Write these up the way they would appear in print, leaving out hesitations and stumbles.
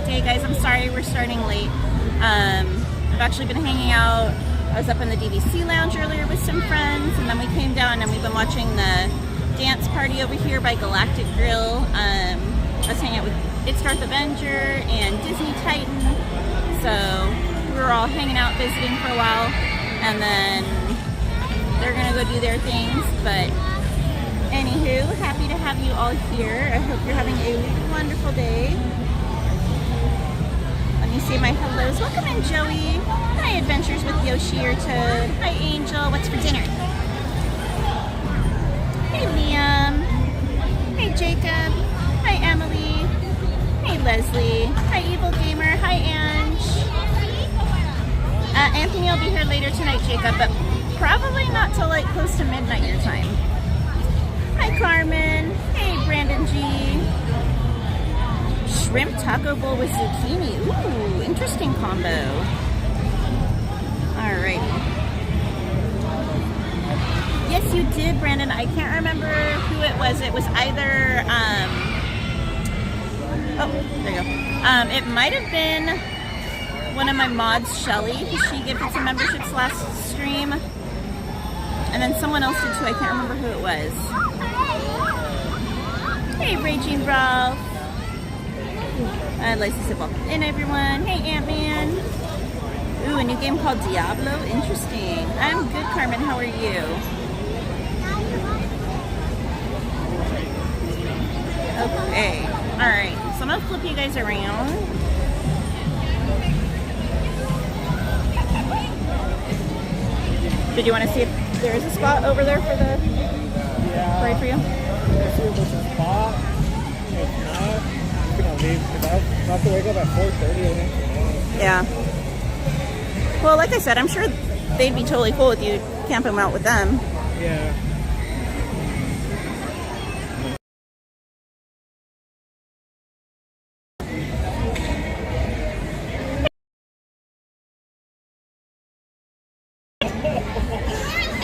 day, guys. I'm sorry we're starting late. I've actually been hanging out. I was up in the DVC lounge earlier with some friends, and then we came down and we've been watching the dance party over here by Galactic Grill. I was hanging out with It's Darth Avenger and Disney Titan. So we were all hanging out, visiting for a while, and then they're gonna go do their things. But anywho, happy to have you all here. I hope you're having a wonderful day. Let me see my hellos. Welcome in, Joey. Hi, Adventures with Yoshi or Toad. Hi, Angel. What's for dinner? Hey, Liam. Hey, Jacob. Hi, Emily. Hey, Leslie. Hi, Evil Gamer. Hi, Ange. Anthony will be here later tonight, Jacob, but probably not till like close to midnight your time. Hi, Carmen. Hey, Brandon G. Shrimp taco bowl with zucchini. Ooh, interesting combo. Alrighty. Yes, you did, Brandon. I can't remember who it was. It was either, oh, there you go. It might have been one of my mods, Shelly. She gifted some memberships last stream. And then someone else did too. I can't remember who it was. Hey, Raging Ralph. I'd like to sit welcome in, everyone. Hey, Ant-Man. Ooh, a new game called Diablo. Interesting. I'm good, Carmen. How are you? Okay. Alright. So I'm going to flip you guys around. Did you want to see if there's a spot over there for the... Yeah. Right for you? Let's see if there's a spot. If not, I'm going to leave. Because I have to wake up at 4:30. Yeah. Well, like I said, I'm sure they'd be totally cool with you camping out with them. Yeah.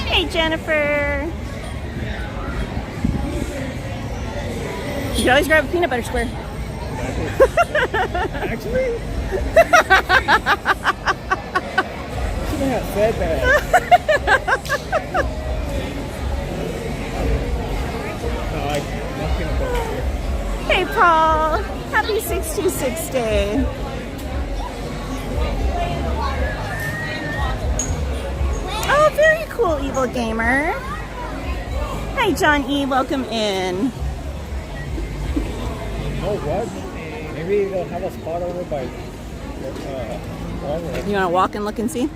Hey, Jennifer. You should always grab a peanut butter square. Actually? Shouldn't have said that. No, I love peanut butter here. Hey, Paul. Happy 626 day. Oh, very cool, Evil Gamer. Hi, John E. Welcome in. Oh, what? Maybe they'll have a spot over by Walmart. You want to walk and look and see?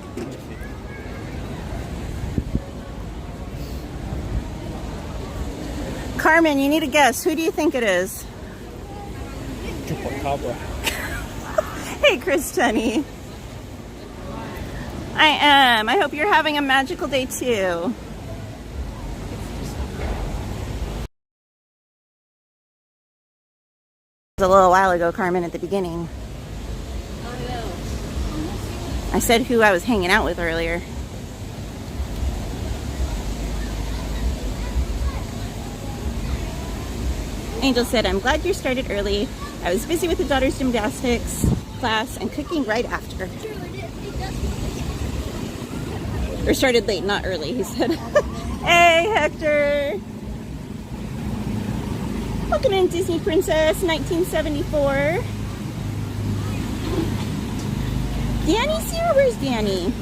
Carmen, you need a guess. Who do you think it is? Chupacabra. Hey, Chris Tenny. I am. I hope you're having a magical day too. It was a little while ago, Carmen, at the beginning. I said who I was hanging out with earlier. Angel said, I'm glad you started early. I was busy with the daughter's gymnastics class and cooking right after. Or started late, not early, he said. Hey, Hector. Welcome in, Disney Princess, 1974. Danny's here? Where's Danny?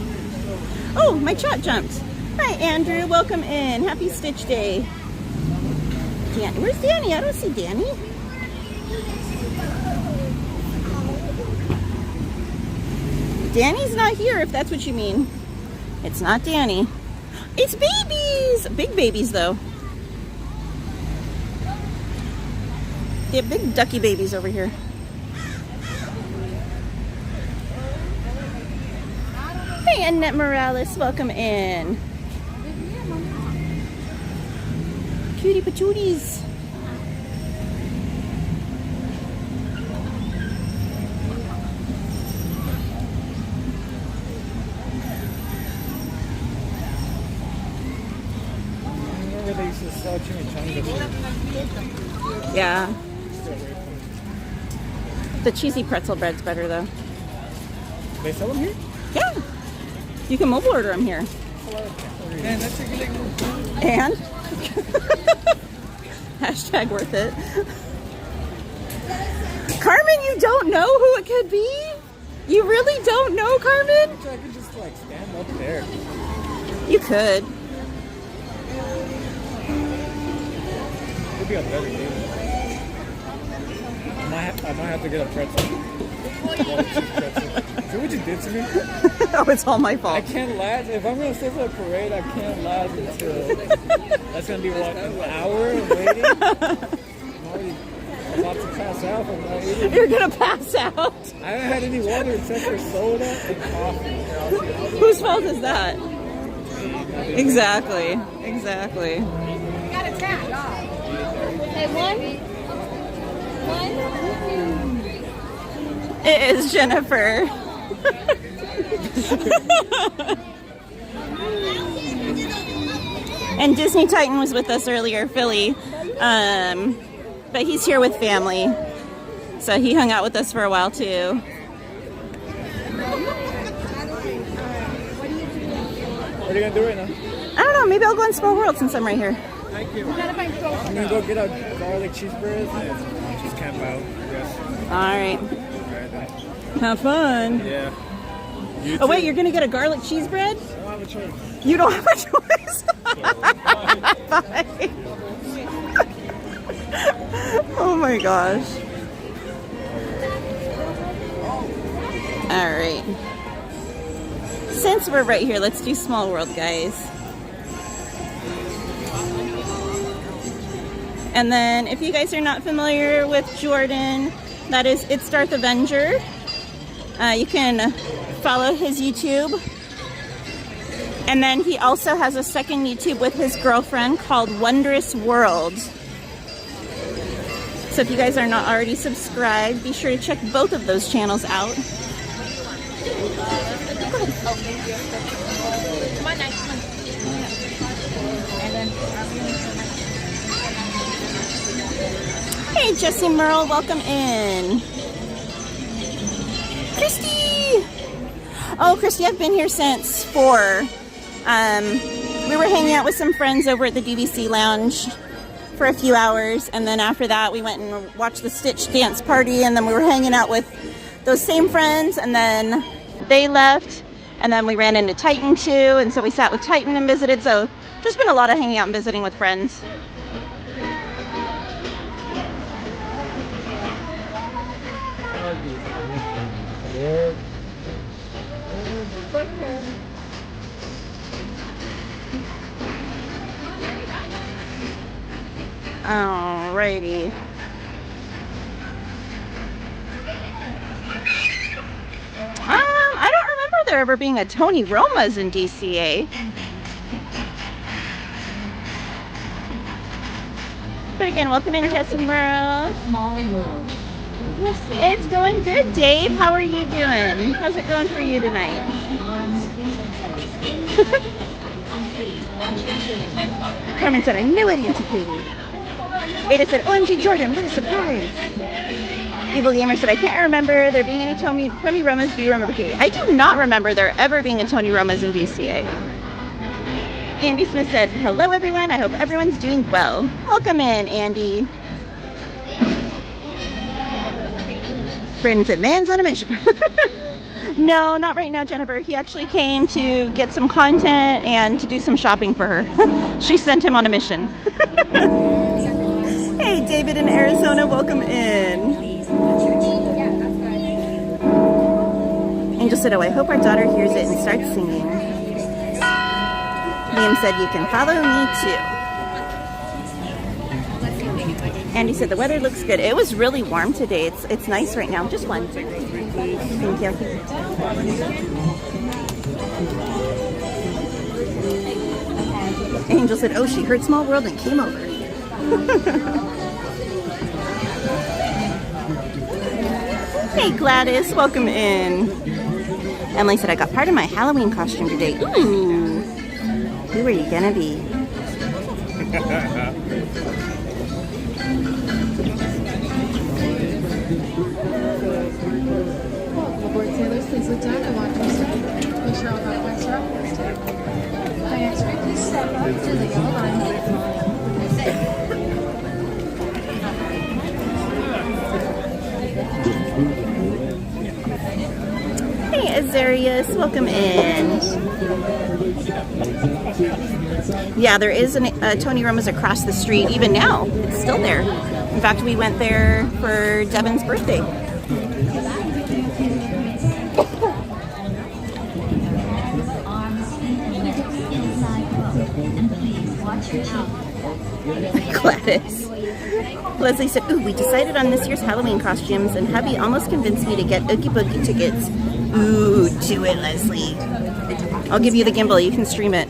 Oh, my chat jumped. Hi, Andrew. Welcome in. Happy Stitch Day. Danny. Where's Danny? I don't see Danny. Danny's not here, if that's what you mean. It's not Danny. It's babies! Big babies, though. They have big ducky babies over here. Hey, Annette Morales, welcome in. Cutie patooties. Remember they used to sell chimichangas. Yeah. The cheesy pretzel bread's better though. They sell them here? Yeah. You can mobile order them here. Man, that's a good thing. And? Hashtag worth it. Carmen, you don't know who it could be? You really don't know, Carmen? I could just like stand up there. You could. Could be a better deal. I might have to get a pretzel. See what you did to me? Oh, it's all my fault. I can't last. If I'm gonna stay for the parade, I can't last until that's gonna be what, an hour of waiting. I'm already about to pass out from not eating. You're gonna pass out. I haven't had any water except for soda and coffee. Whose fault is that? Exactly. Exactly. Got a tap. Hey, one. It is Jennifer. And Disney Titan was with us earlier, Philly. But he's here with family. So he hung out with us for a while too. What are you gonna do right now? I don't know, maybe I'll go in Small World since I'm right here. Thank you. I'm gonna go get a garlic cheeseburger and just camp out. Yes. Alright. Have fun. Yeah. Oh wait, you're gonna get a garlic cheese bread? I don't have a choice. You don't have a choice. Bye. Oh my gosh. Alright. Since we're right here, let's do Small World, guys. And then, if you guys are not familiar with Jordan, that is It's Darth Avenger. You can follow his YouTube. And then he also has a second YouTube with his girlfriend called Wondrous World. So if you guys are not already subscribed, be sure to check both of those channels out. Hey, Jesse Merle, welcome in. Christy! Oh, Christy, I've been here since 4. We were hanging out with some friends over at the DVC Lounge for a few hours, and then after that we went and watched the Stitch dance party, and then we were hanging out with those same friends, and then they left, and then we ran into Titan too, and so we sat with Titan and visited, so there's been a lot of hanging out and visiting with friends. Alrighty. I don't remember there ever being a Tony Roma's in DCA. But again, welcome in, Justin World. It's going good, Dave. How are you doing? How's it going for you tonight? Carmen said, I knew it, Auntie Katie. Ada said, OMG Jordan, what a surprise. Evil Gamer said, I can't remember there being any Tony Romas. Do you remember, Katie? I do not remember there ever being a Tony Roma's in VCA. Andy Smith said, hello everyone, I hope everyone's doing well. Welcome in, Andy. Brandon said, man's on a mission. No, not right now, Jennifer. He actually came to get some content and to do some shopping for her. She sent him on a mission. Hey, David in Arizona, welcome in. Angel said, oh, I hope our daughter hears it and starts singing. Liam said, you can follow me too. Andy said, the weather looks good. It was really warm today. It's nice right now. Just one. Thank you. Angel said, oh, she heard Small World and came over. Hey, Gladys, welcome in. Emily said, I got part of my Halloween costume today. Ooh. Who are you gonna be? Board sailors, please look down and watch your step. Make sure all documents are up. My X-ray, please step up to the yellow line. Hey, Azarius, welcome in. Yeah, there is a Tony Roma's across the street, even now. It's still there. In fact, we went there for Devin's birthday. Gladys. Leslie said, ooh, we decided on this year's Halloween costumes and hubby almost convinced me to get Oogie Boogie tickets. Ooh, do it, Leslie. I'll give you the gimbal, you can stream it.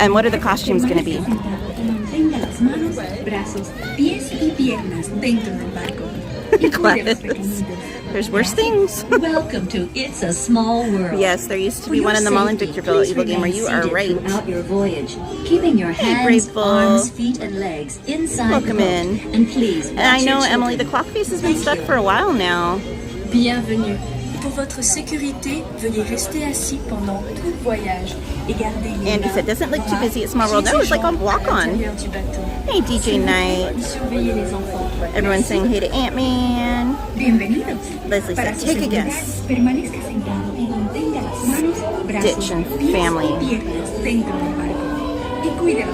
And what are the costumes going to be? Gladys. There's worse things. Welcome to It's a Small World. Yes, there used to be one in the mall in Victorville. Evil Gamer, you are right. Throughout your voyage, keeping your hands, Grateful. arms, feet, and legs inside Welcome the boat. in. And please, And I watch your know, Emily, the children. clock face has been stuck for a while now. Bienvenue. Pour votre sécurité, veuillez rester assis pendant tout le voyage et garder les Andy mains, said, doesn't look too bras, busy at Small World. No, it's like on Walk On. l'intérieur du bateau. Hey, DJ Knight. Surveillez les enfants. Everyone's saying hey to Ant-Man. Bienvenidos. Leslie Para said, su take a seguridad, guess. permanezca sentado y mantenga las manos, brazos, Ditch and pies family. y piernas dentro del barco. Y cuide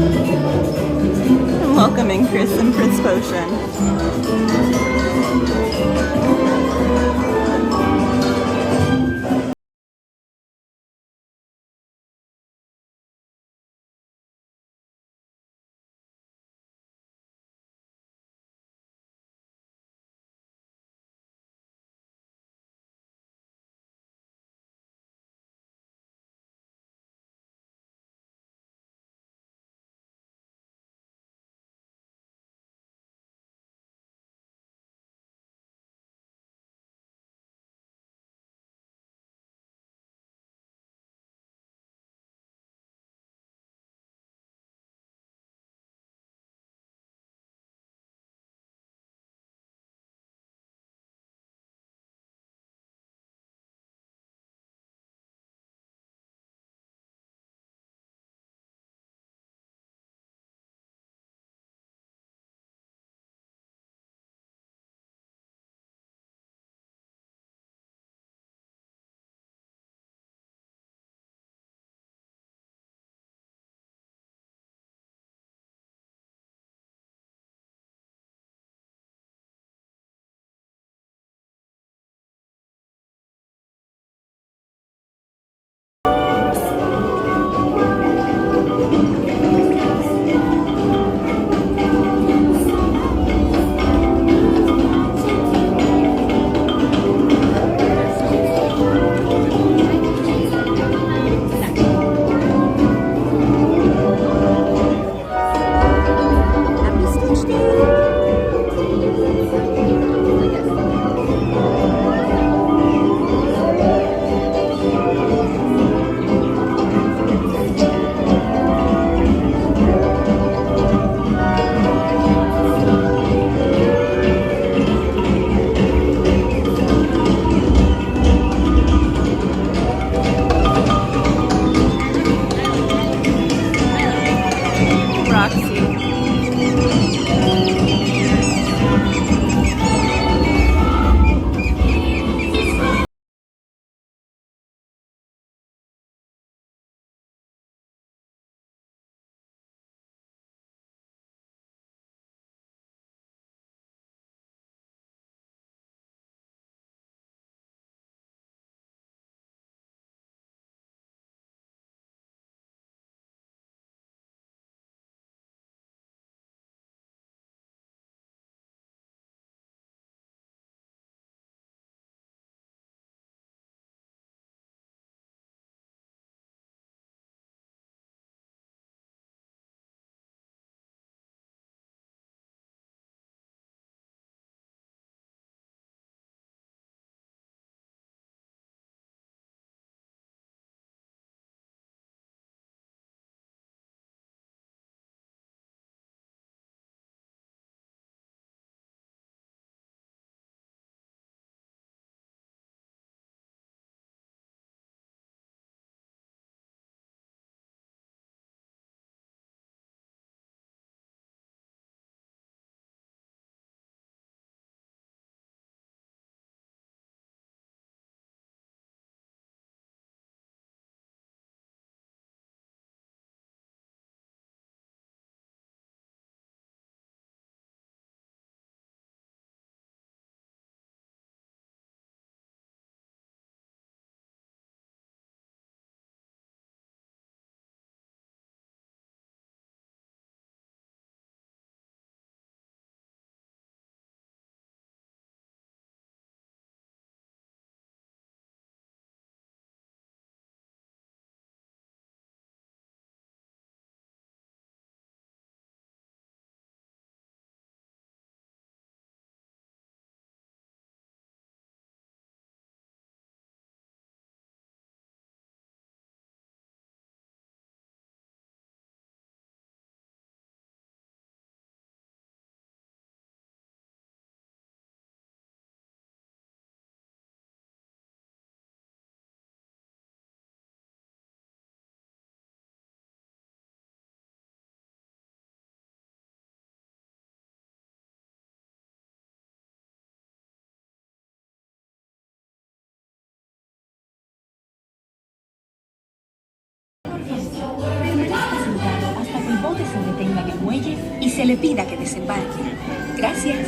I'm welcoming Chris and Prince Potion. detenga en el muelle y se le pida que desembarque. Gracias.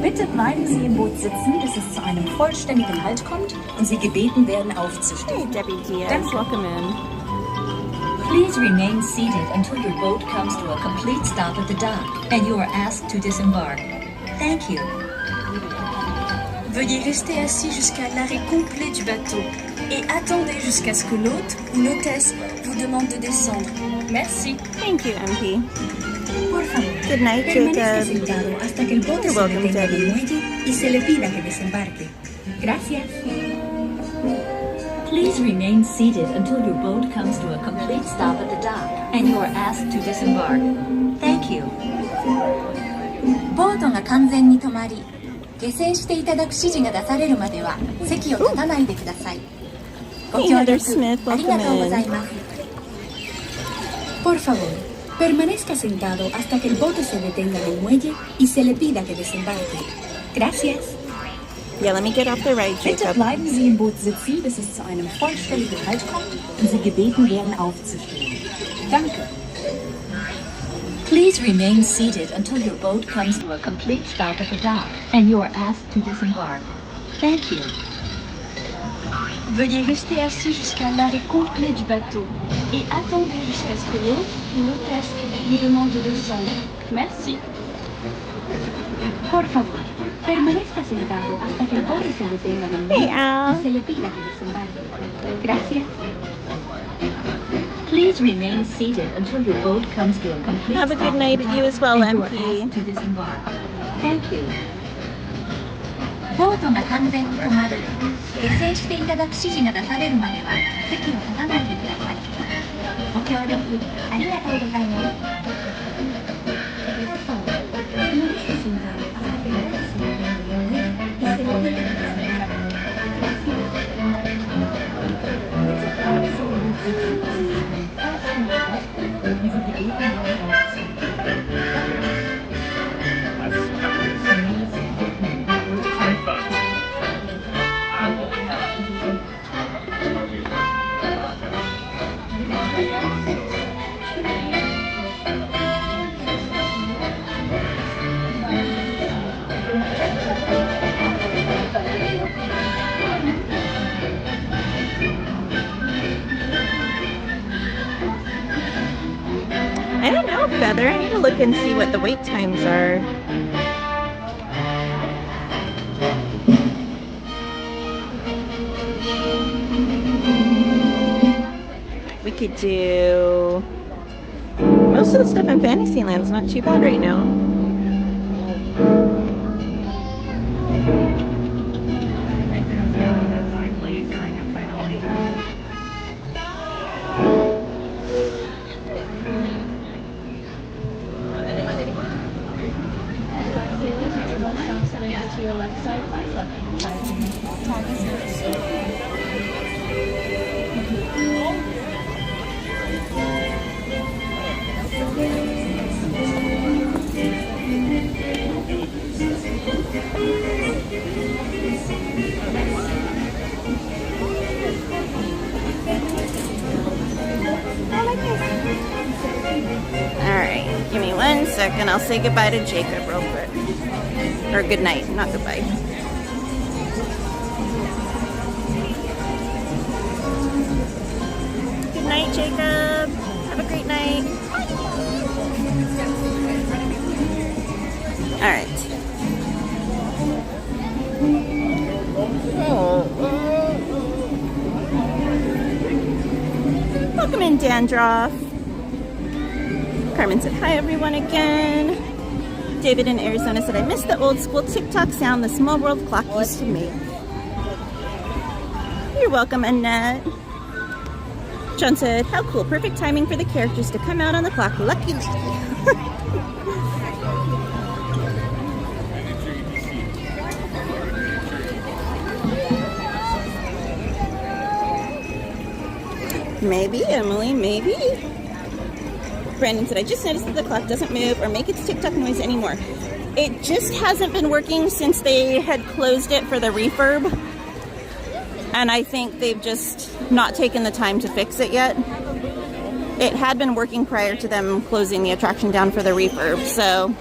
Bitte bleiben Sie im Boot sitzen, bis es zu einem vollständigen Halt kommt und Sie gebeten werden, Hey, aufzustehen. Debbie Diaz, Danke. welcome in. Please remain seated until your boat comes to a complete stop at the dock and you are asked to disembark. Thank you. Veuillez rester assis jusqu'à l'arrêt complet du bateau et attendez jusqu'à ce que l'hôte ou l'hôtesse vous demande de descendre. Merci. Thank you, MP. Por favor, Good night, permanezca Jacob. sentado hasta que el bote You're se welcome, detenga en el Debbie. muelle y se le pida que desembarque. Gracias. Please remain seated until your boat comes to a complete stop at the dock and you are asked to disembark. Thank you. ボートが完全に止まり、下船していただく指示が出されるまでは席を立たないでください。ご Hey, 協 Heather 力 Smith, ありがとうござい welcome ます。Por favor, permanezca sentado hasta que el bote se detenga en el muelle y se le pida que desembarque. Gracias. in. Yeah, let me get off the ride, Bitte Jacob. bleiben Sie im Boot sitzen, bis es zu einem vollständigen Halt kommt und Sie gebeten werden, aufzustehen. Danke. Please remain seated until your boat comes to a complete stop at the dock and you are asked to disembark. Thank you. Veuillez rester assis jusqu'à l'arrêt complet du bateau et attendez jusqu'à ce que l'hôte ou l'hôtesse vous demande de descendre. Merci. Por favor, permanezca sentado hasta que el bote se detenga en el Hey, muelle Al. y se le pida que desembarque. Gracias. Please remain seated until your boat comes to a complete Have a good stop night, at the you dock as well, and you are MP. asked to disembark. Thank you. ボートが完全に止まり、下船していただく指示が出されるまでは席を立たないでください。ご協力ありがとうございます。I don't know, Feather. I need to look and see what the wait times are. We could do... Most of the stuff in Fantasyland's not too bad right now. Alright, give me 1 second. I'll say goodbye to Jacob real quick. Or good night, not goodbye. Good night, Jacob. Have a great night. Alright. Welcome in, Dandroff. Carmen said hi, everyone, again. David in Arizona said, I miss the old school TikTok sound the small world clock used to make. You're welcome, Annette. John said, how cool. Perfect timing for the characters to come out on the clock. Lucky lady. Maybe, Emily, maybe. Brandon said, I just noticed that the clock doesn't move or make its TikTok noise anymore. It just hasn't been working since they had closed it for the refurb. And I think they've just not taken the time to fix it yet. it had been working prior to them closing the attraction down for the refurb. So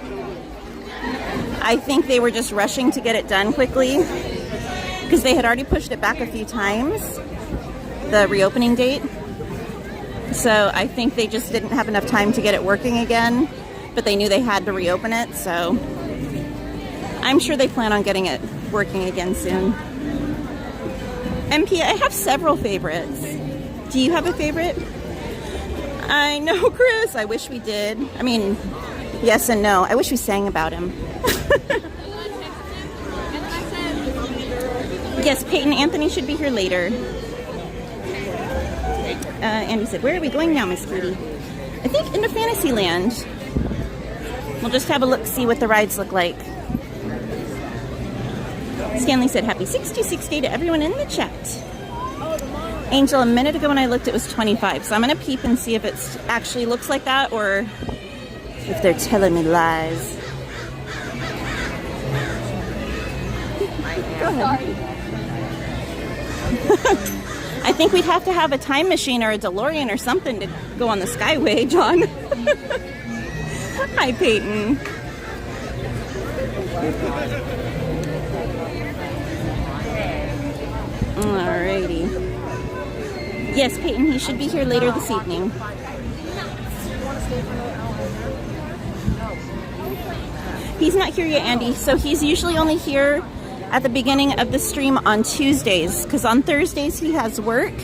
I think they were just rushing to get it done quickly because they had already pushed it back a few times, the reopening date. So I think they just didn't have enough time to get it working again, but they knew they had to reopen it. So I'm sure they plan on getting it working again soon. MP, I have several favorites. Do you have a favorite? I know, Chris. I wish we did. I mean, yes and no. I wish we sang about him. Yes, Peyton Anthony should be here later. Andy said, where are we going now, Miss Katie? I think into Fantasyland. We'll just have a look, see what the rides look like. Stanley said, happy 66th day to everyone in the chat. Angel, a minute ago when I looked, it was 25. So I'm going to peep and see if it actually looks like that or if they're telling me lies. Go ahead. I think we'd have to have a time machine or a DeLorean or something to go on the Skyway, John. Hi, Peyton. Alrighty. Yes, Peyton, he should be here later this evening. He's not here yet, Andy, so he's usually only here at the beginning of the stream on Tuesdays, because on Thursdays he has work,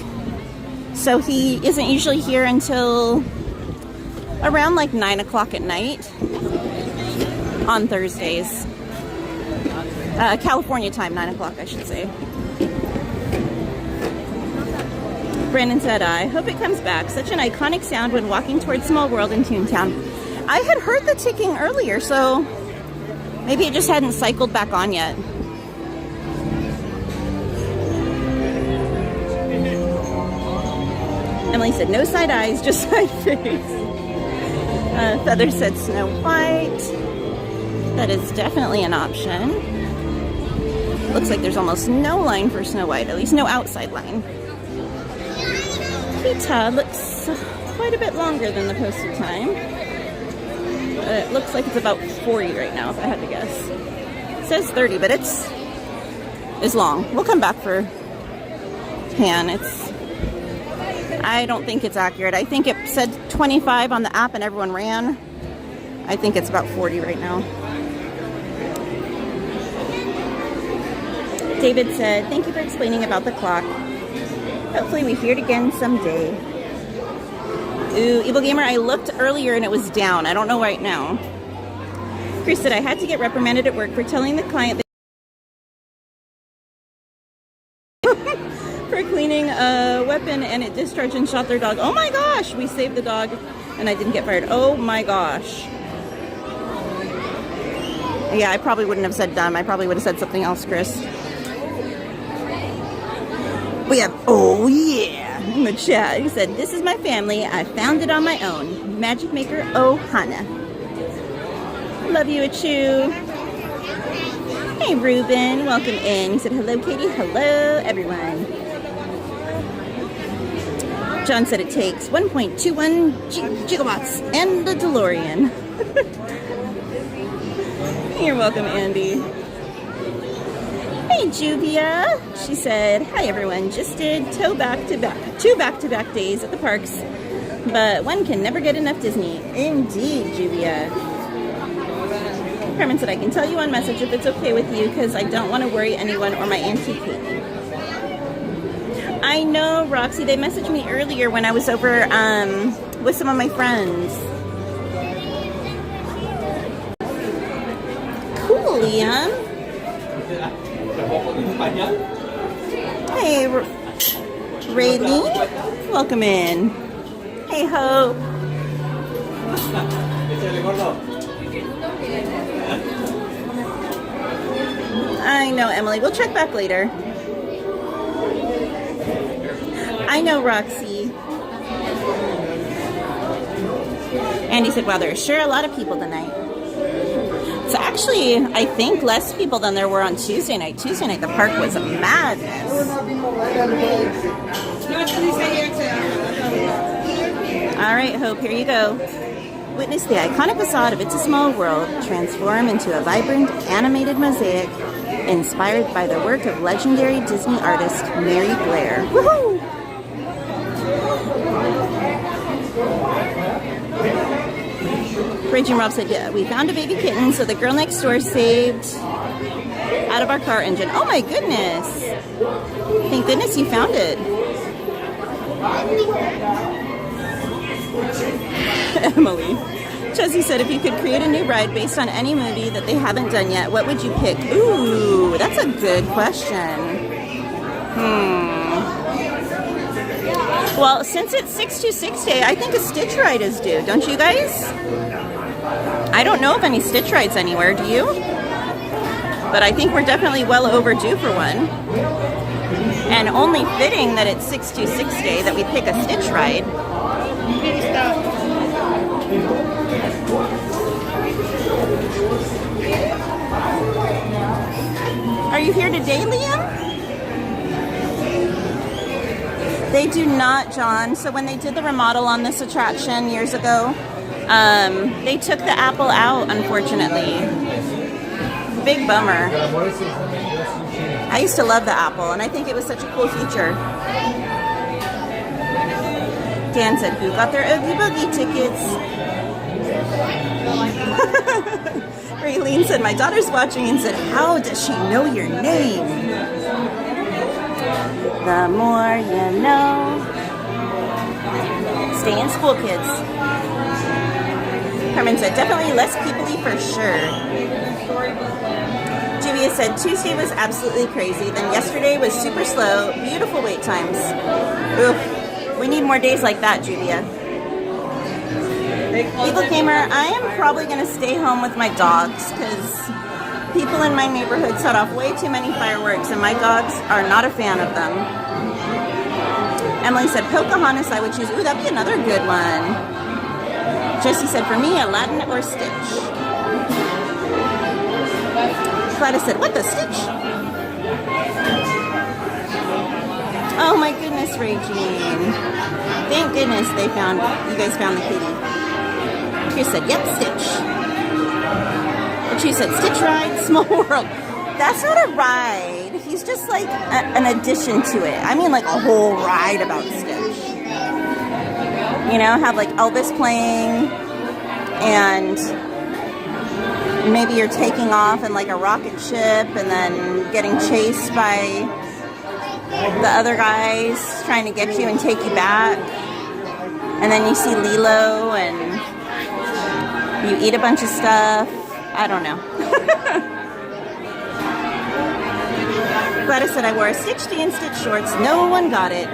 so he isn't usually here until around like 9 o'clock at night on Thursdays. California time, 9 o'clock I should say. Brandon said, I hope it comes back. Such an iconic sound when walking towards Small World in Toon Town. I had heard the ticking earlier, so maybe it just hadn't cycled back on yet. Emily said, no side eyes, just side face. Feather said Snow White. That is definitely an option. Looks like there's almost no line for Snow White, at least no outside line. Pita looks quite a bit longer than the posted time. It looks like it's about 40 right now, if I had to guess. It says 30, but it's long. We'll come back for Pan. I don't think it's accurate. I think it said 25 on the app and everyone ran. I think it's about 40 right now. David said, thank you for explaining about the clock. Hopefully we hear it again someday. Ooh, Evil Gamer, I looked earlier and it was down. I don't know right now. Chris said, I had to get reprimanded at work for telling the client for cleaning a weapon and it discharged and shot their dog. Oh my gosh, we saved the dog and I didn't get fired. Oh my gosh. Yeah, I probably wouldn't have said dumb. I probably would have said something else, Chris. We have, oh yeah, in the chat. He said, this is my family. I found it on my own. Magic Maker Ohana. Love you, Achu. Hey, Ruben. Welcome in. He said, hello, Katie. Hello, everyone. John said it takes 1.21 gigawatts and the DeLorean. You're welcome, Andy. Hey, Juvia. She said, hi, everyone. Just did two back-to-back days at the parks, but one can never get enough Disney. Indeed, Juvia. Carmen said, I can tell you on message if it's okay with you because I don't want to worry anyone or my Auntie Katie. I know, Roxy. They messaged me earlier when I was over with some of my friends. Cool, Liam. Hey, Raylene. Welcome in. Hey, Hope. I know, Emily. We'll check back later. I know, Roxy. Andy said, wow, there are sure a lot of people tonight. So actually, I think less people than there were on Tuesday night. Tuesday night, the park was a madness. All right, Hope, here you go. Witness the iconic facade of It's a Small World transform into a vibrant, animated mosaic inspired by the work of legendary Disney artist Mary Blair. Woohoo! Raging Rob said, yeah, we found a baby kitten, so the girl next door saved out of our car engine. Oh my goodness! Thank goodness you found it. Emily. Chessie said, if you could create a new ride based on any movie that they haven't done yet, what would you pick? Ooh, that's a good question. Well, since it's 626 Day, I think a Stitch ride is due. Don't you guys? I don't know of any Stitch rides anywhere, do you? But I think we're definitely well overdue for one. And only fitting that it's 626 Day that we pick a Stitch ride. Are you here today, Liam? They do not, John. So when they did the remodel on this attraction years ago, they took the apple out, unfortunately. Big bummer. I used to love the apple, and I think it was such a cool feature. Dan said, who got their Oogie Boogie tickets? Raylene said, my daughter's watching and said, how does she know your name? The more you know. Stay in school, kids. Carmen said, definitely less people-y for sure. Julia said, Tuesday was absolutely crazy. Then yesterday was super slow. Beautiful wait times. Oof. We need more days like that, Julia. Eagle Gamer, I am probably going to stay home with my dogs because people in my neighborhood set off way too many fireworks and my dogs are not a fan of them. Emily said, Pocahontas I would choose. Ooh, that'd be another good one. Jessie said, for me, Aladdin or Stitch. Gladys said, what, the Stitch? Oh my goodness, Regine. Thank goodness you guys found the kitty. She said, yep, Stitch. And she said, Stitch ride, Small World. That's not a ride. He's just like an addition to it. I mean like a whole ride about Stitch. You know, have like Elvis playing and maybe you're taking off in like a rocket ship and then getting chased by the other guys trying to get you and take you back. And then you see Lilo and you eat a bunch of stuff. I don't know. Gladys said I wore a Stitch tee and Stitch shorts. No one got it.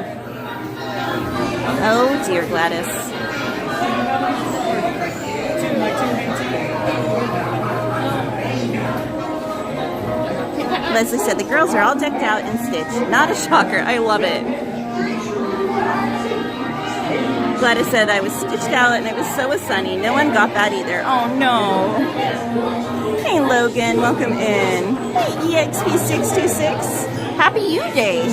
Oh dear, Gladys. Leslie said the girls are all decked out in Stitch. Not a shocker. I love it. Gladys said I was stitched out and it was so sunny. No one got that either. Oh no. Hey Logan, welcome in. Hey EXP626. Happy U Day.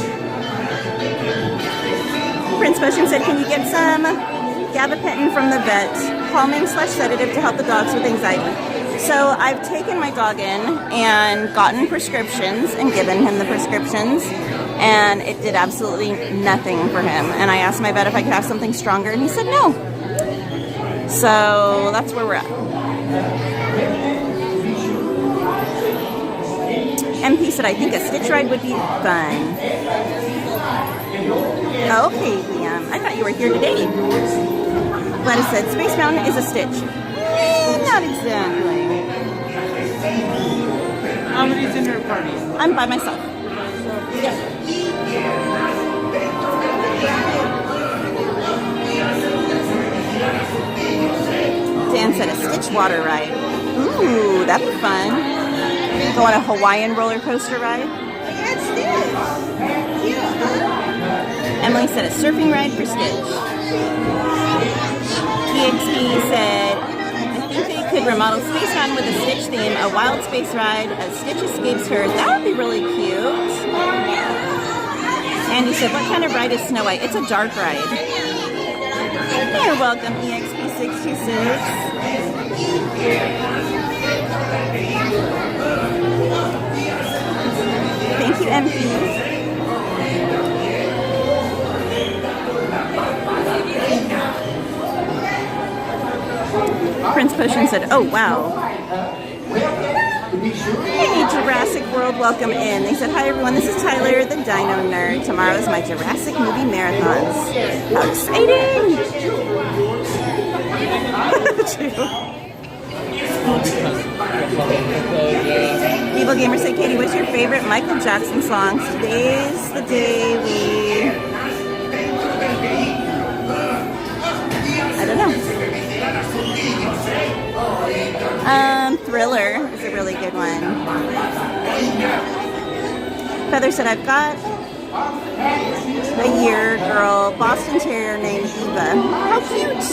Prince Mushroom said, can you get some gabapentin from the vet? Calming/sedative to help the dogs with anxiety. So I've taken my dog in and gotten prescriptions and given him the prescriptions. And it did absolutely nothing for him. And I asked my vet if I could have something stronger, and he said no. So that's where we're at. MP said, I think a Stitch ride would be fun. Okay, Liam. I thought you were here today. Gladys said, Space Mountain is a Stitch. Not exactly. How many's in your party? I'm by myself. Yeah. Dan said a Stitch water ride. Ooh, that'd be fun. Go on a Hawaiian roller coaster ride. Emily said a surfing ride for Stitch. EXP said, I think they could remodel Space Mountain with a Stitch theme, a wild space ride as Stitch escapes her. That would be really cute. Andy said, what kind of ride is Snow White? It's a dark ride. You're welcome, EXP626. Thank you, MP. Prince Potion said, oh, wow. Hey, Jurassic World, welcome in. They said, hi, everyone. This is Tyler, the Dino Nerd. Tomorrow's my Jurassic movie marathons. How exciting! Evil Gamer said, Katie, what's your favorite Michael Jackson songs? Today's the day we... I don't know. Thriller is a really good one. Feather said, I've got a year girl Boston Terrier named Eva. How cute!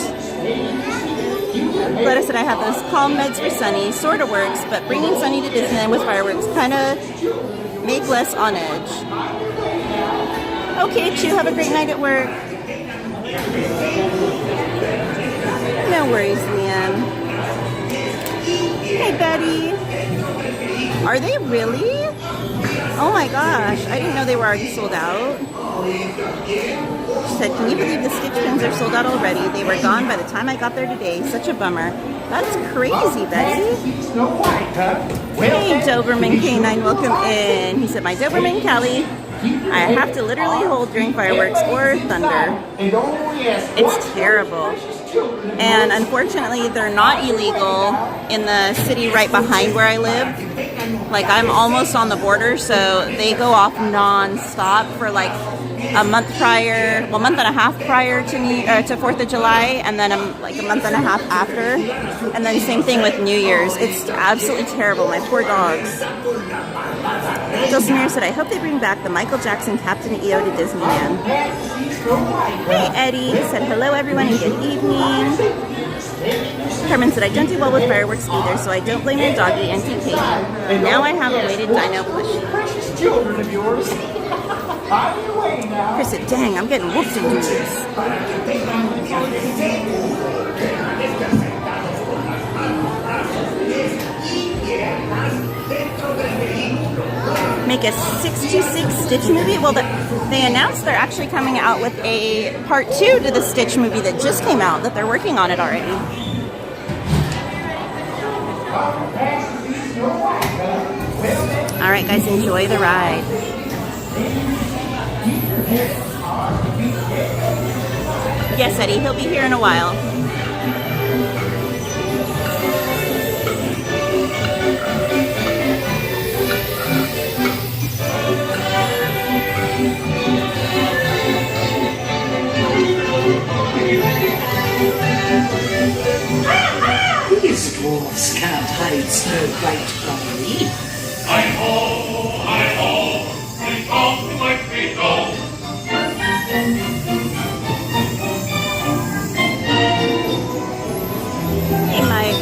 Gladys said, I have those calm meds for Sunny. Sort of works, but bringing Sunny to Disneyland with fireworks kind of make less on edge. Okay, Chu, have a great night at work. No worries, Liam. Hey, Betty. Are they really? Oh my gosh, I didn't know they were already sold out. She said, can you believe the Stitch pins are sold out already? They were gone by the time I got there today. Such a bummer. That's crazy, Betty. Hey, Doberman K9, welcome in. He said, my Doberman Callie, I have to literally hold during fireworks or thunder. It's terrible. And unfortunately, they're not illegal in the city right behind where I live. Like, I'm almost on the border, so they go off non-stop for like a month prior, well, month and a half prior to me, to 4th of July, and then like a month and a half after. And then same thing with New Year's. It's absolutely terrible. My poor dogs. Jill Samir said, I hope they bring back the Michael Jackson Captain EO to Disneyland. Hey, Eddie said, hello, everyone, and good evening. Carmen said, I don't do well with fireworks either, so I don't blame your doggy, Auntie Katie. Now I have a weighted dino plushie. Children of yours. Chris said, dang, I'm getting whooped into this. Make a 626 Stitch movie? Well, they announced they're actually coming out with a part 2 to the Stitch movie that just came out, that they're working on it already. All right, guys, enjoy the ride. Yes, Eddie, he'll be here in a while. These dwarfs can't hide Snow White from me. Hi-ho, hi-ho, we come like we go. Hey, Mike.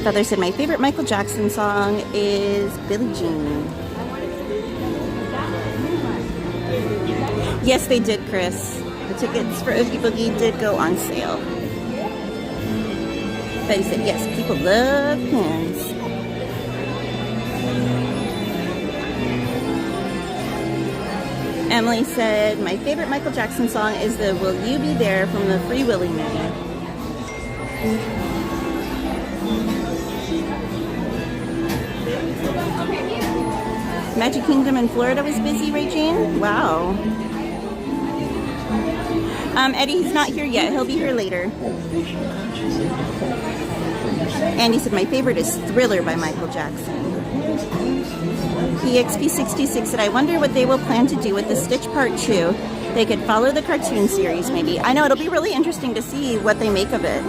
Feather said my favorite Michael Jackson song is Billie Jean. Yes, they did, Chris. The tickets for Oogie Boogie did go on sale. Betty said, yes, people love pins. Emily said, my favorite Michael Jackson song is the Will You Be There from the Free Willy movie. Magic Kingdom in Florida was busy, Regine? Wow. Eddie, he's not here yet. He'll be here later. Andy said, my favorite is Thriller by Michael Jackson. EXP66 said, I wonder what they will plan to do with the Stitch Part 2. They could follow the cartoon series, maybe. I know, it'll be really interesting to see what they make of it.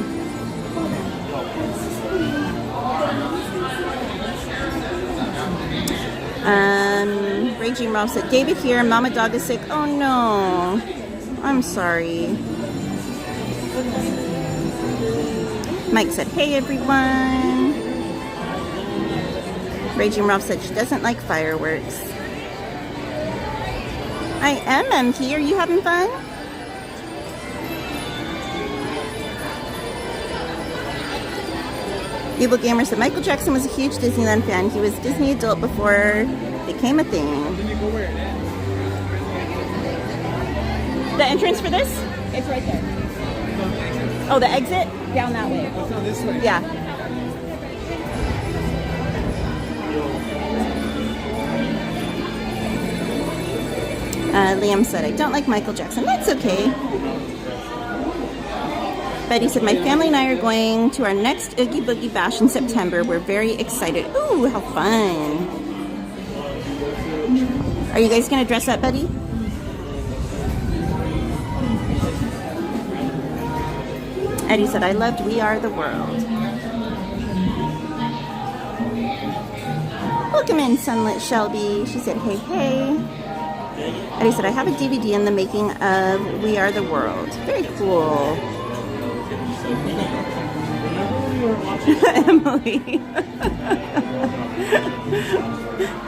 Raging Ralph said, David here, Mama Dog is sick. Oh no. I'm sorry. Mike said, hey everyone. Raging Ralph said she doesn't like fireworks. I am MT. Are you having fun? Evil Gamer said Michael Jackson was a huge Disneyland fan. He was Disney adult before it became a thing. The entrance for this? It's right there. Oh, the exit? Down that way. It's not this way. Yeah. Liam said, I don't like Michael Jackson. That's okay. Betty said, my family and I are going to our next Oogie Boogie Bash in September. We're very excited. Ooh, how fun. Are you guys going to dress up, Betty? Eddie said, I loved We Are the World. Welcome in, Sunlit Shelby. She said, hey, hey. Eddie said, I have a DVD in the making of We Are the World. Very cool. Emily.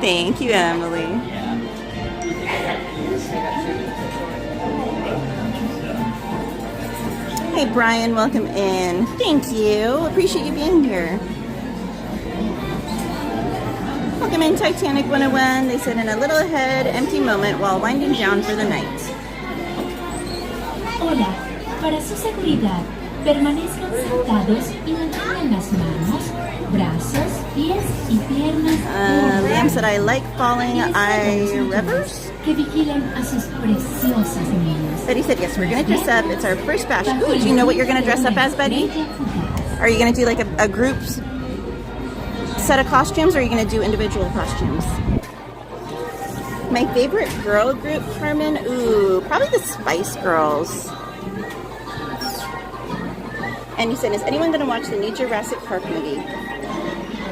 Thank you, Emily. Hey, Brian, welcome in. Thank you. Appreciate you being here. Welcome in, Titanic 101. They said in a little ahead, empty moment while winding down for the night. Hola, para su seguridad, permanezcan sentados y mantengan las manos, brazos, pies y piernas. Liam said, I like falling rivers. Que vigilen a sus preciosas niñas. Betty said, yes, we're going to dress up. It's our first bash. Ooh, do you know what you're going to dress up as, Betty? Are you going to do like a group set of costumes, or are you going to do individual costumes? My favorite girl group, Carmen? Ooh, probably the Spice Girls. And you said, is anyone going to watch the new Jurassic Park movie?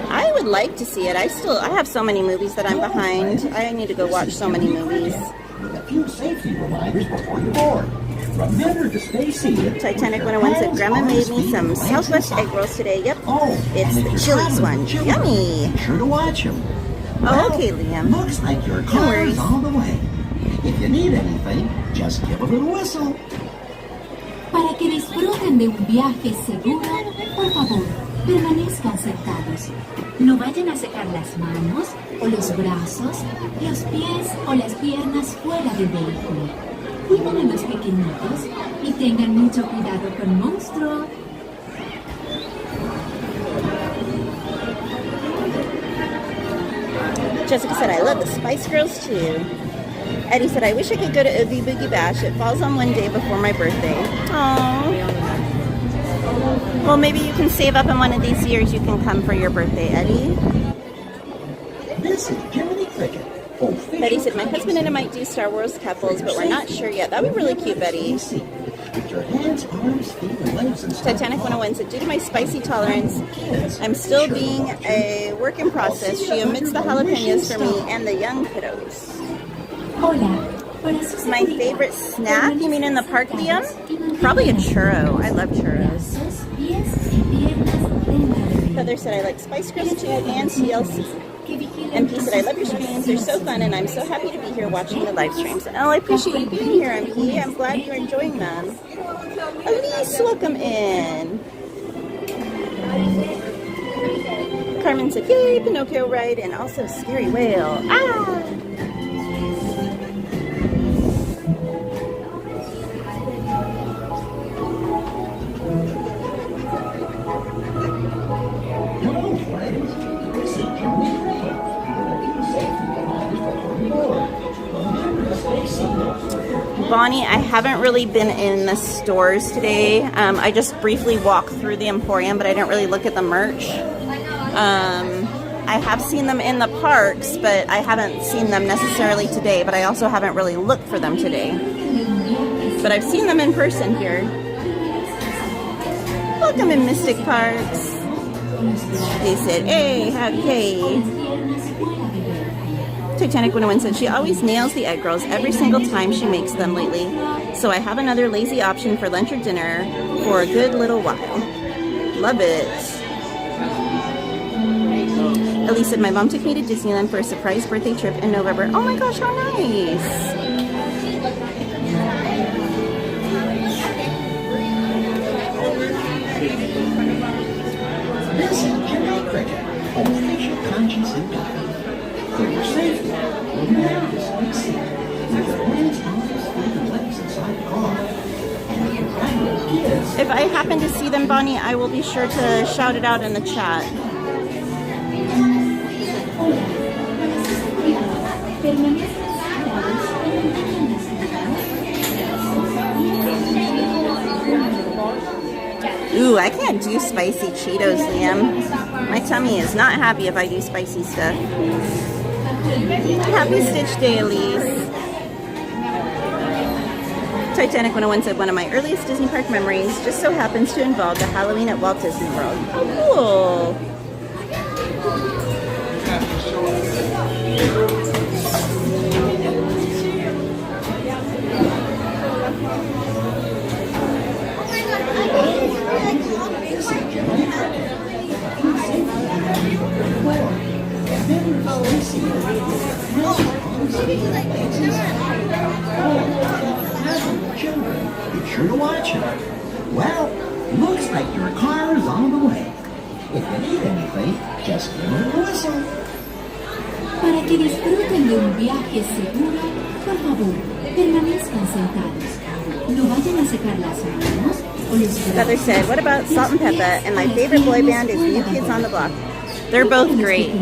I would like to see it. I have so many movies that I'm behind. I need to go watch so many movies. A few safety reminders before you board. Remember to stay seated. Titanic 101 said, Grandma made me some Southwest egg rolls today. Yep. It's the Chili's one. Yummy. Be sure to watch them. Oh, okay, Liam. Looks like your car's on the way. If you need anything, just give a little whistle. Para que disfruten de un viaje seguro, por favor, permanezcan sentados. No vayan a secar las manos, o los brazos, los pies o las piernas fuera del vehículo. Cuiden a los pequeñitos y tengan mucho cuidado con Monstruo. Jessica said, I love the Spice Girls too. Eddie said, I wish I could go to Oogie Boogie Bash. It falls on one day before my birthday. Aww. Well, maybe you can save up in one of these years. You can come for your birthday, Eddie. This is Jiminy Cricket. Betty said, my husband and I might do Star Wars couples, but we're not sure yet. That would be really cute, Betty. With your hands, arms, feet, and legs and stuff. Titanic 101 said, due to my spicy tolerance, I'm still being a work in process. She omits the jalapenos for me and the young kiddos. My favorite snack? You mean in the park, Liam? Probably a churro. I love churros. Heather said, I like Spice Girls too, and CLC. MP said, I love your streams. They're so fun, and I'm so happy to be here watching the live streams. Oh, I appreciate you being here, MP. I'm glad you're enjoying them. Elise, welcome in. Carmen said, yay, Pinocchio ride, and also Scary Whale. Ah! Bonnie, I haven't really been in the stores today. I just briefly walked through the Emporium, but I didn't really look at the merch. I have seen them in the parks, but I haven't seen them necessarily today, but I also haven't really looked for them today. But I've seen them in person here. Welcome in Mystic Parks. They said, hey, Titanic 101 said she always nails the egg rolls every single time she makes them lately. So I have another lazy option for lunch or dinner for a good little while. Love it. Elise said, my mom took me to Disneyland for a surprise birthday trip in November. Oh my gosh, how nice. This is Jimmy Cricket. Always your conscience in mind. For your safety, remember to stay safe. With your hands, arms, feet, and legs inside the car. And if you're riding with kids... If I happen to see them, Bonnie, I will be sure to shout it out in the chat. Ooh, I can't do spicy Cheetos, Liam. My tummy is not happy if I do spicy stuff. Happy Stitch Day, Elise. Titanic 101 said, one of my earliest Disney park memories just so happens to involve the Halloween at Walt Disney World. Oh, cool. Be sure to watch her. Well, looks like your car is on the way. If you need anything, just give her a whistle. Para que disfruten de un viaje seguro, por favor, permanezcan sentados. No vayan a secar las manos o los brazos. Heather said, what about Salt and Peppa? And my favorite boy band is New Kids on the Block. They're both great.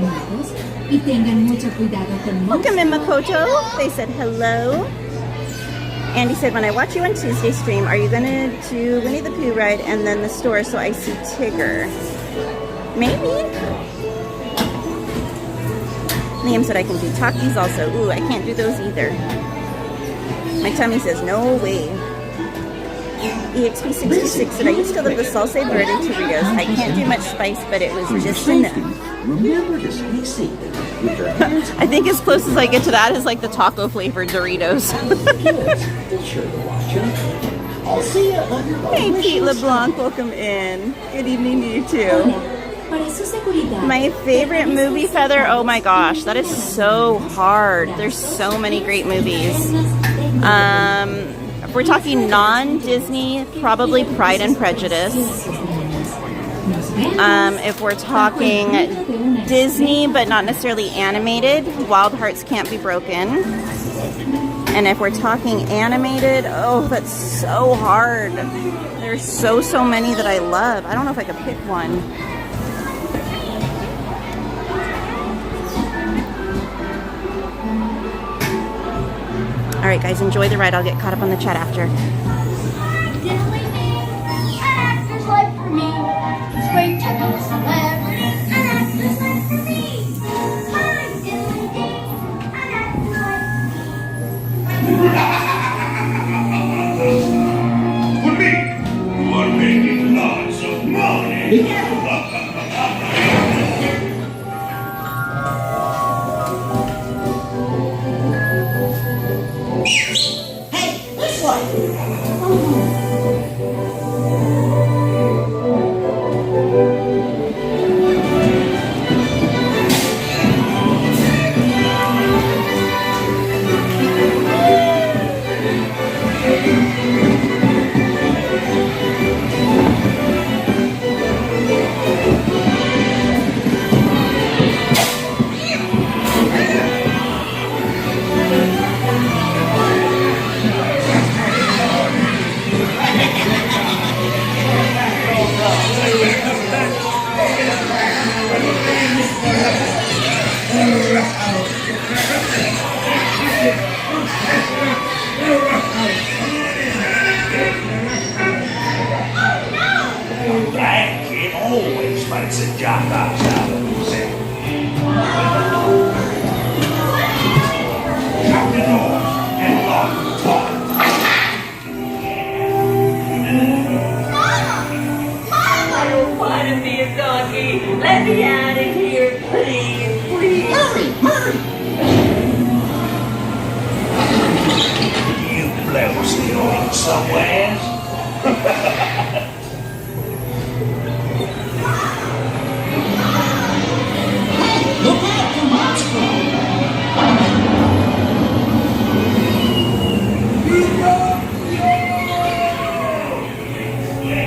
Welcome in, Makoto. They said hello. Andy said, when I watch you on Tuesday stream, are you going to do Winnie the Pooh ride and then the store so I see Tigger? Maybe. Liam said I can do Takis also. Ooh, I can't do those either. My tummy says no way. EXP66 said I used to love the salsa verde Doritos. I can't do much spice, but it was just enough. Remember to stay safe. With your hands, I think as close as I get to that is like the taco flavored Doritos. be sure to watch her. I'll see you under the Hey, Pete LeBlanc, welcome in. Good evening to you too. My favorite movie, Feather? Oh my gosh, that is so hard. There's so many great movies. If we're talking non-Disney, probably Pride and Prejudice. If we're talking Disney, but not necessarily animated, Wild Hearts Can't Be Broken. And if we're talking animated, oh, that's so hard. There's so many that I love. I don't know if I could pick one. All right, guys, enjoy the ride. I'll get caught up on the chat after. Actors life for me. It's great to be a celebrity. An actor's life for me. I'm Disney. An actor's life For me, you are making lots of money. Hey, this way! the jackass out of himself. Out the door and lock the door. I don't want to be a doggy. Let me out of here, please, please. You blow stealing somewhere. Look out for monster!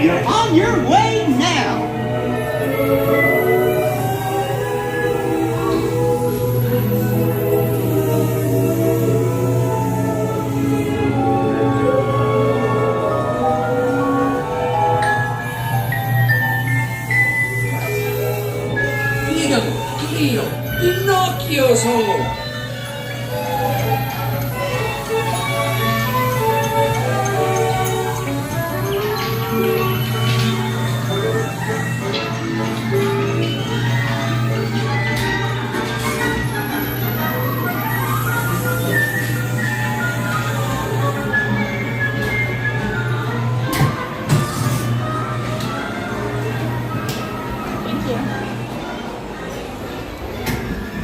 You're on your way now! Pinocchio's home!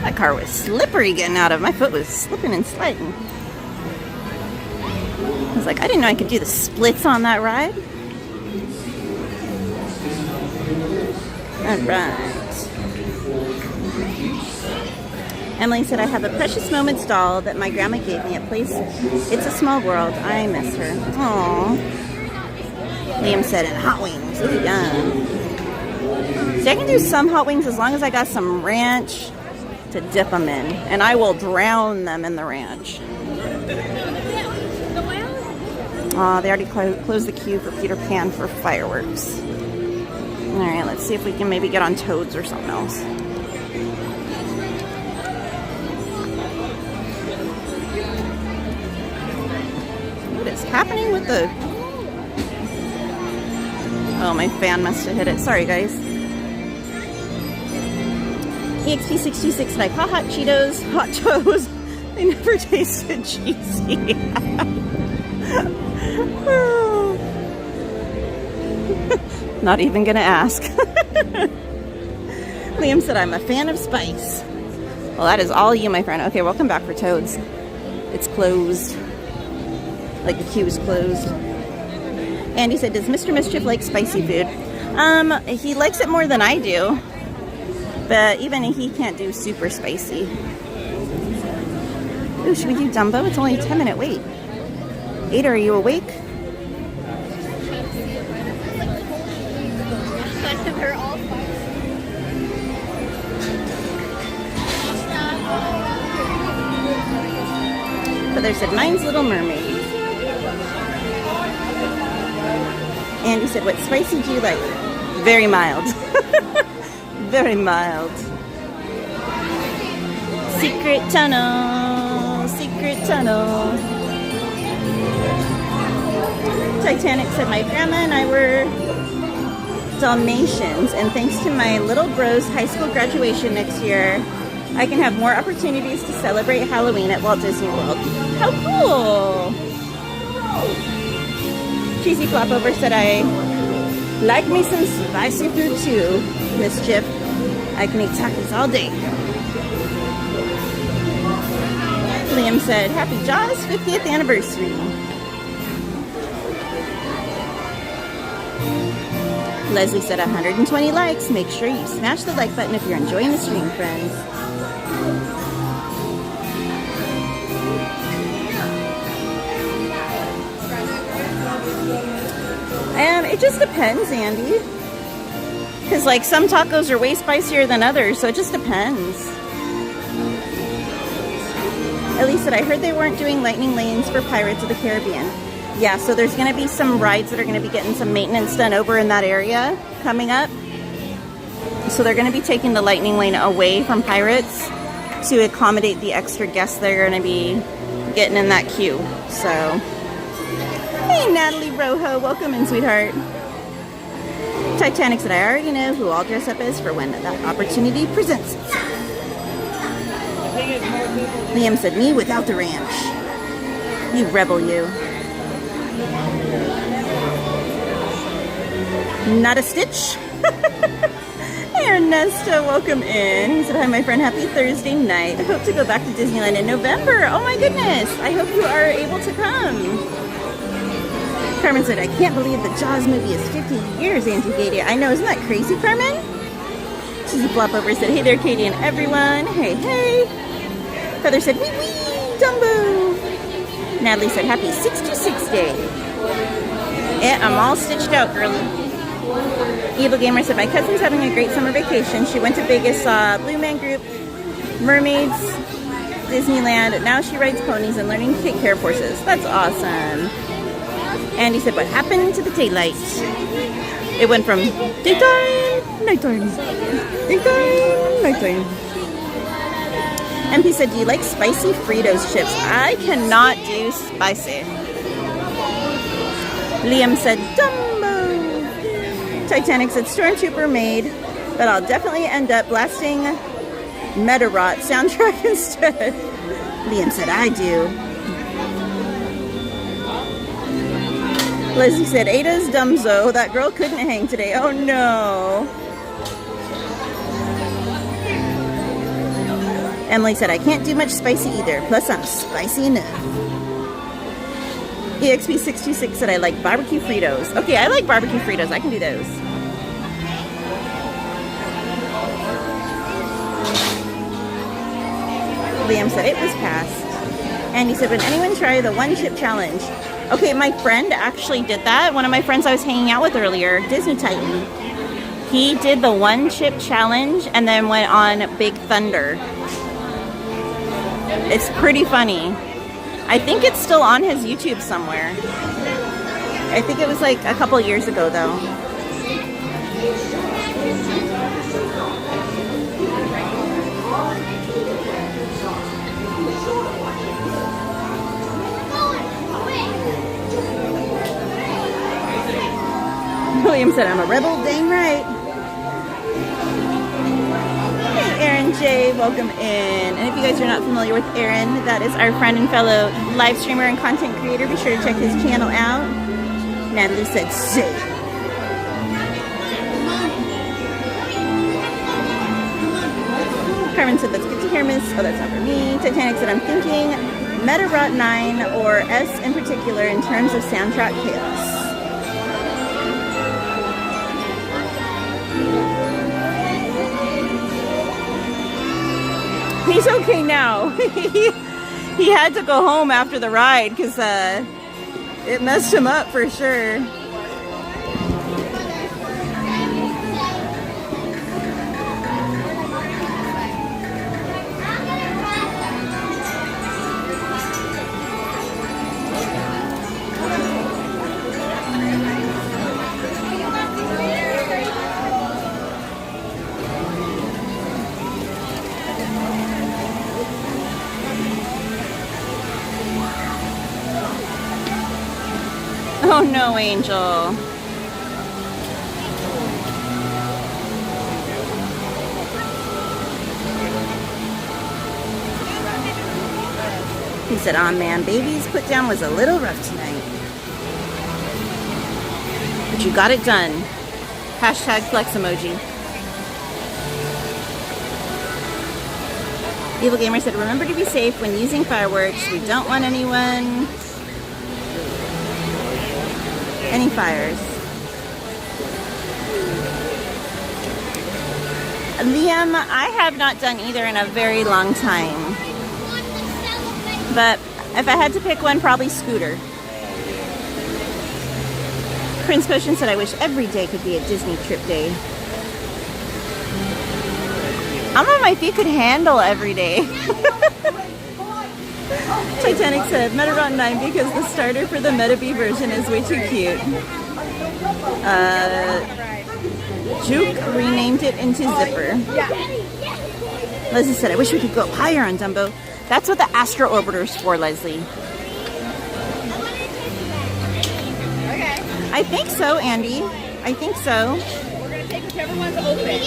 That car was slippery getting out of. My foot was slipping and sliding. I was like, I didn't know I could do the splits on that ride. Alright. Emily said, I have a Precious Moments doll that my grandma gave me at place. It's a Small World. I miss her. Aww. Liam said, and hot wings. Ooh, yum. See, I can do some hot wings as long as I got some ranch to dip them in, and I will drown them in the ranch. Oh, they already closed the queue for Peter Pan for fireworks. Alright, let's see if we can maybe get on Toads or something else. What is happening with the... Oh, my fan must have hit it. Sorry, guys. EXP626 like hot Cheetos, hot toes. They never tasted cheesy. Not even gonna ask. Liam said, I'm a fan of spice. Well, that is all you, my friend. Okay, welcome back for Toads. It's closed. Like the queue is closed. Andy said, does Mr. Mischief like spicy food? He likes it more than I do. But even he can't do super spicy. Ooh, should we do Dumbo? It's only a 10-minute wait. Ada, are you awake? Heather said, mine's Little Mermaid. Andy said, what spicy do you like? Very mild. Very mild. Secret tunnel. Secret tunnel. Titanic said, my grandma and I were Dalmatians, and thanks to my little bro's high school graduation next year, I can have more opportunities to celebrate Halloween at Walt Disney World. How cool! Cheesy Flopover said, I like me some spicy food too, Mischief. I can eat tacos all day. Liam said, happy Jaws 50th anniversary. Leslie said 120 likes. Make sure you smash the like button if you're enjoying the stream, friends. It just depends, Andy. Because, like, some tacos are way spicier than others, so it just depends. Elise said, I heard they weren't doing lightning lanes for Pirates of the Caribbean. Yeah, so there's going to be some rides that are going to be getting some maintenance done over in that area coming up. So they're going to be taking the lightning lane away from Pirates to accommodate the extra guests that are going to be getting in that queue. So, hey, Natalie Rojo, welcome in, sweetheart. Titanic said, I already know who I'll dress up as for when that opportunity presents itself. Liam said, me without the ranch. You rebel, you. Not a stitch. Ernesto, welcome in. He said, hi, my friend. Happy Thursday night. I hope to go back to Disneyland in November. Oh, my goodness. I hope you are able to come. Carmen said, I can't believe the Jaws movie is 50 years, Auntie Katie. I know. Isn't that crazy, Carmen? Cheesy Flop over said, hey there, Katie and everyone. Hey, hey. Feather said, wee wee, Dumbo. Natalie said, happy 626 day. Yeah, I'm all stitched out, girlie. Evil Gamer said, my cousin's having a great summer vacation. She went to Vegas, saw Blue Man Group, Mermaids, Disneyland. Now she rides ponies and learning to take care of horses. That's awesome. Andy said, what happened to the daylight? It went from daytime, nighttime, daytime, nighttime. MP said, do you like spicy Fritos chips? I cannot do spicy. Liam said, Dumbo. Titanic said, Stormtrooper made, but I'll definitely end up blasting Metarot soundtrack instead. Liam said, I do. Leslie said, Ada's Dumzo. That girl couldn't hang today. Oh no. Emily said, I can't do much spicy either. Plus, I'm spicy enough. EXP626 said, I like barbecue Fritos. Okay, I like barbecue Fritos. I can do those. Liam said, it was passed. And he said, would anyone try the one chip challenge? Okay, my friend actually did that. One of my friends I was hanging out with earlier, Disney Titan. He did the one chip challenge and then went on Big Thunder. It's pretty funny. I think it's still on his YouTube somewhere. I think it was like a couple years ago though. William said, I'm a rebel, dang right. Hey, Aaron J, welcome in. And if you guys are not familiar with Aaron, that is our friend and fellow live streamer and content creator. Be sure to check his channel out. Natalie said, sick. Carmen said, that's good to hear, miss. Oh, that's not for me. Titanic said, I'm thinking Metarot 9 or S in particular in terms of soundtrack chaos. He's okay now. He had to go home after the ride because it messed him up for sure. Oh no, Angel. He said, "Aw man, baby's put down was a little rough tonight. But you got it done." Hashtag flex emoji. Evil Gamer said, "Remember to be safe when using fireworks. We don't want any fires." Liam, I have not done either in a very long time. But if I had to pick one, probably Scooter. Prince Potion said, "I wish every day could be a Disney trip day." I don't know if my feet could handle every day. Titanic said, Metarot 9 because the starter for the Metabee version is way too cute. Juke renamed it into Zipper. Leslie said, "I wish we could go higher on Dumbo." That's what the Astro Orbiter is for, Leslie. I think so, Andy. I think so. Whichever one's open.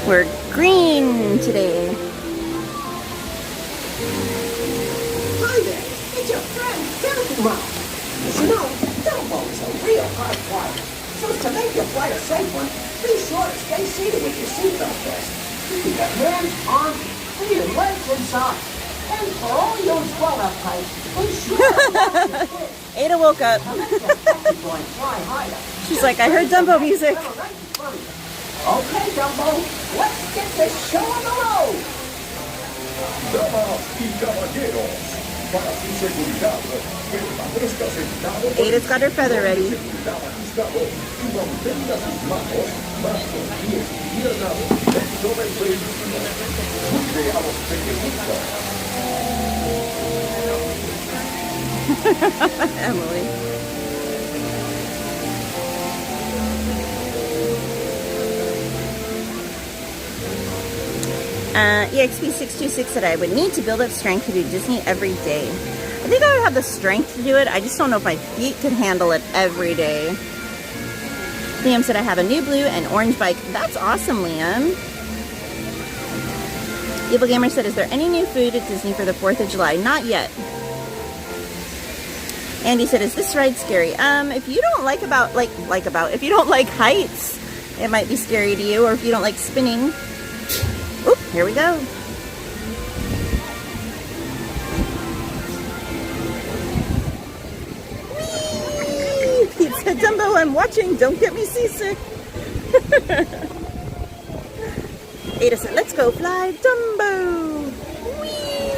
We're green today. Hi there, it's your friend, Dumbo. You know, Dumbo's a real hard flight. So to make your flight a safe one, be sure to stay seated with your seatbelt vest. Keep your hands, arms, and your legs inside. And for all you swallow types, be sure to watch your foot. Ada woke up. Going fly higher. She's like, I heard Dumbo music. Okay, Dumbo, let's get this show on the road. Damas y caballeros, para su seguridad, permanezca sentado. Ada's got her feather ready. Seguridad ajustado y mantenga sus manos, brazos, pies y piernas dentro del vehículo. Cuide a los pequeñitos. Emily. EXP626 said I would need to build up strength to do Disney every day. I think I would have the strength to do it. I just don't know if my feet could handle it every day. Liam said I have a new blue and orange bike. That's awesome, Liam. Evil Gamer said, is there any new food at Disney for the 4th of July? Not yet. Andy said, is this ride scary? If you don't if you don't like heights, it might be scary to you, or if you don't like spinning. Oop, here we go. Whee! Pete said, Dumbo, I'm watching. Don't get me seasick. Ada said, let's go fly Dumbo. Whee!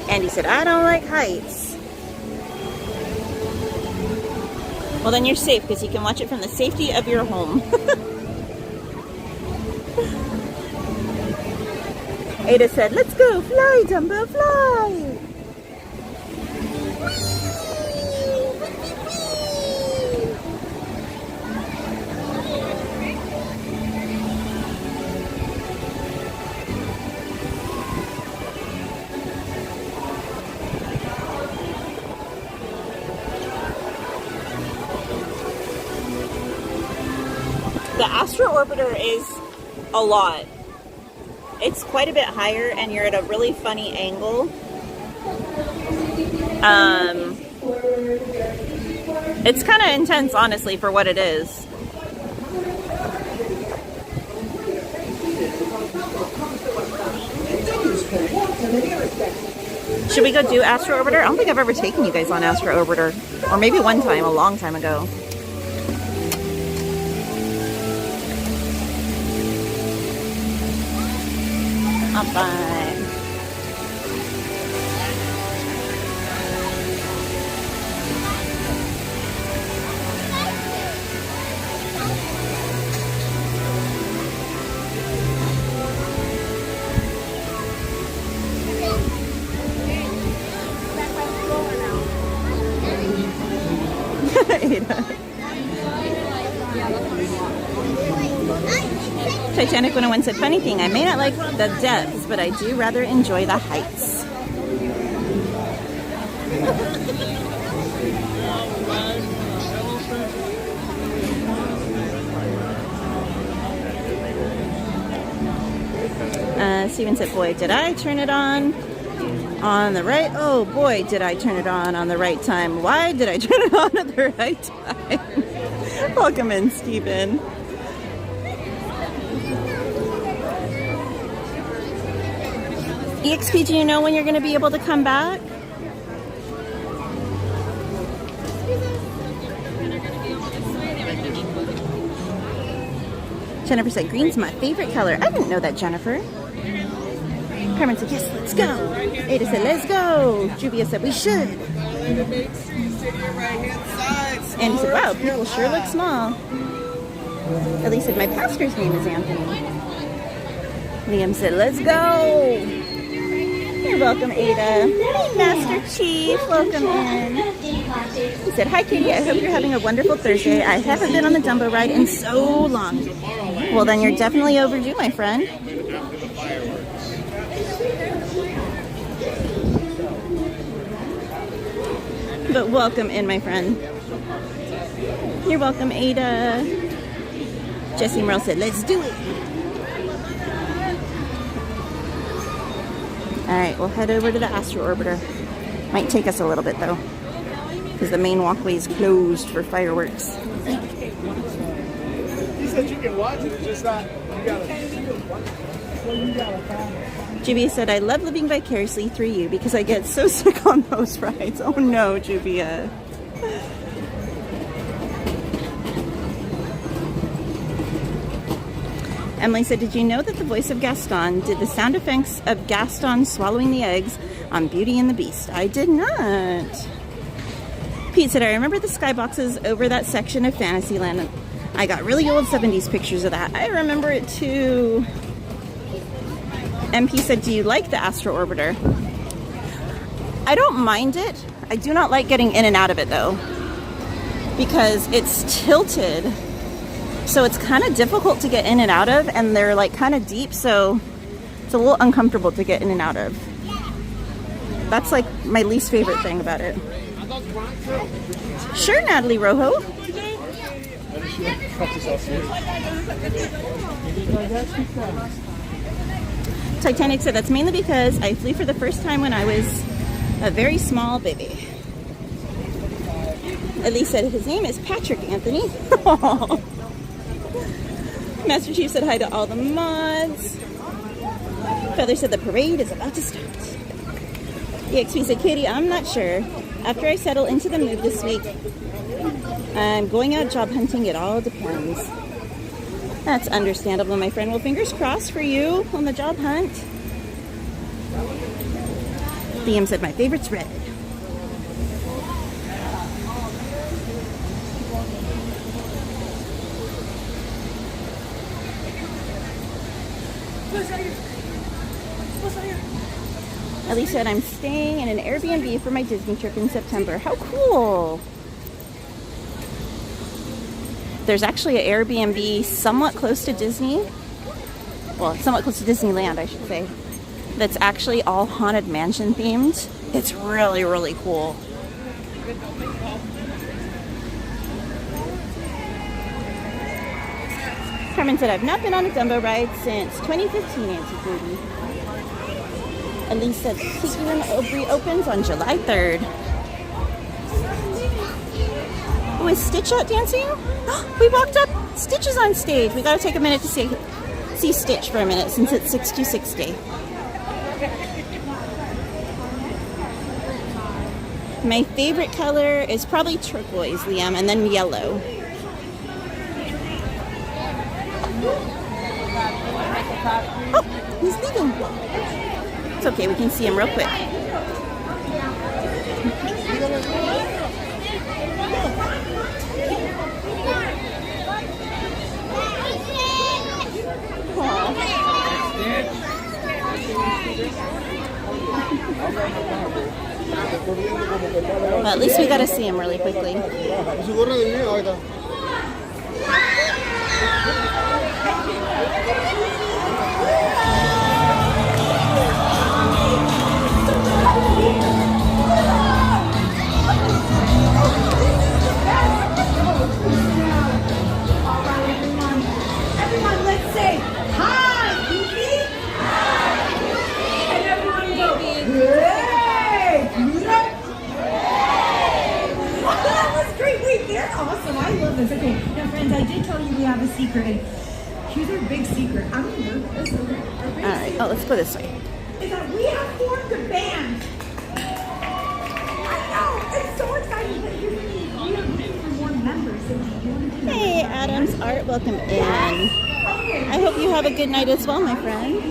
Andy said, I don't like heights. Well, then you're safe because you can watch it from the safety of your home. Ada said, let's go fly, Dumbo, fly. The Astro Orbiter is a lot. It's quite a bit higher and you're at a really funny angle. It's kind of intense, honestly, for what it is. Should we go do Astro Orbiter? I don't think I've ever taken you guys on Astro Orbiter. Or maybe one time, a long time ago. Bye. Titanic 101 said, funny thing, I may not like the depths, but I do rather enjoy the heights. Steven said, boy, did I turn it on the right? Oh boy, did I turn it on the right time. Why did I turn it on at the right time? Welcome in, Steven. EXP, do you know when you're going to be able to come back? Jennifer said green's my favorite color. I didn't know that, Jennifer. Carmen said, yes, let's go. Ada said, let's go. Juvia said, we should. Andy said, wow, people sure look small. Elise said, my pastor's name is Anthony. Liam said, let's go. You're welcome, Ada. Hey, Master Chief, welcome in. He said, hi, Katie. I hope you're having a wonderful Thursday. I haven't been on the Dumbo ride in so long. Well, then you're definitely overdue, my friend. But welcome in, my friend. You're welcome, Ada. Jessie Merle said, let's do it. Alright, we'll head over to the Astro Orbiter. Might take us a little bit, though, because the main walkway is closed for fireworks. He said you can watch it, it's just not, you gotta Juvia said, I love living vicariously through you because I get so sick on those rides. Oh no, Juvia. Emily said, did you know that the voice of Gaston did the sound effects of Gaston swallowing the eggs on Beauty and the Beast? I did not. Pete said, I remember the skyboxes over that section of Fantasyland. I got really old 70s pictures of that. I remember it too. MP said, do you like the Astro Orbiter? I don't mind it. I do not like getting in and out of it though, because it's tilted. So it's kind of difficult to get in and out of, and they're like kind of deep, so it's a little uncomfortable to get in and out of. That's like my least favorite thing about it. Sure, Natalie Rojo. Titanic said, that's mainly because I flew for the first time when I was a very small baby. Elise said, his name is Patrick Anthony. Master Chief said hi to all the mods. Feather said the parade is about to start. EXP said, Katie, I'm not sure. After I settle into the move this week, I'm going out job hunting. It all depends. That's understandable, my friend. Well, fingers crossed for you on the job hunt. Liam said, my favorite's red. Ellie said, I'm staying in an Airbnb for my Disney trip in September. How cool! There's actually an Airbnb somewhat close to Disney. Well, somewhat close to Disneyland, I should say. That's actually all Haunted Mansion themed. It's really, really cool. Carmen said, I've not been on a Dumbo ride since 2015, Auntie Katie. Elise said, Tiki Room reopens on July 3rd. Oh, is Stitch out dancing? We walked up. Stitch is on stage. We gotta take a minute to see Stitch for a minute since it's 626 Day. My favorite color is probably turquoise, Liam, and then yellow. Oh, he's leaving. It's okay, we can see him real quick. Well, at least we got to see him really quickly. Everyone, let's say hi, Goofy. And everyone go, hey, Pluto. That was great. Wait, they're awesome. I love this. Okay, now friends, I did tell you we have a secret, and here's our big secret. I'm nervous. All right. Oh, let's go this way. Is that we have formed a band. I know. It's so exciting. But we are looking for more members. So do you want to do Hey, Adam's Art, welcome in. I hope you have a good night as well, my friend.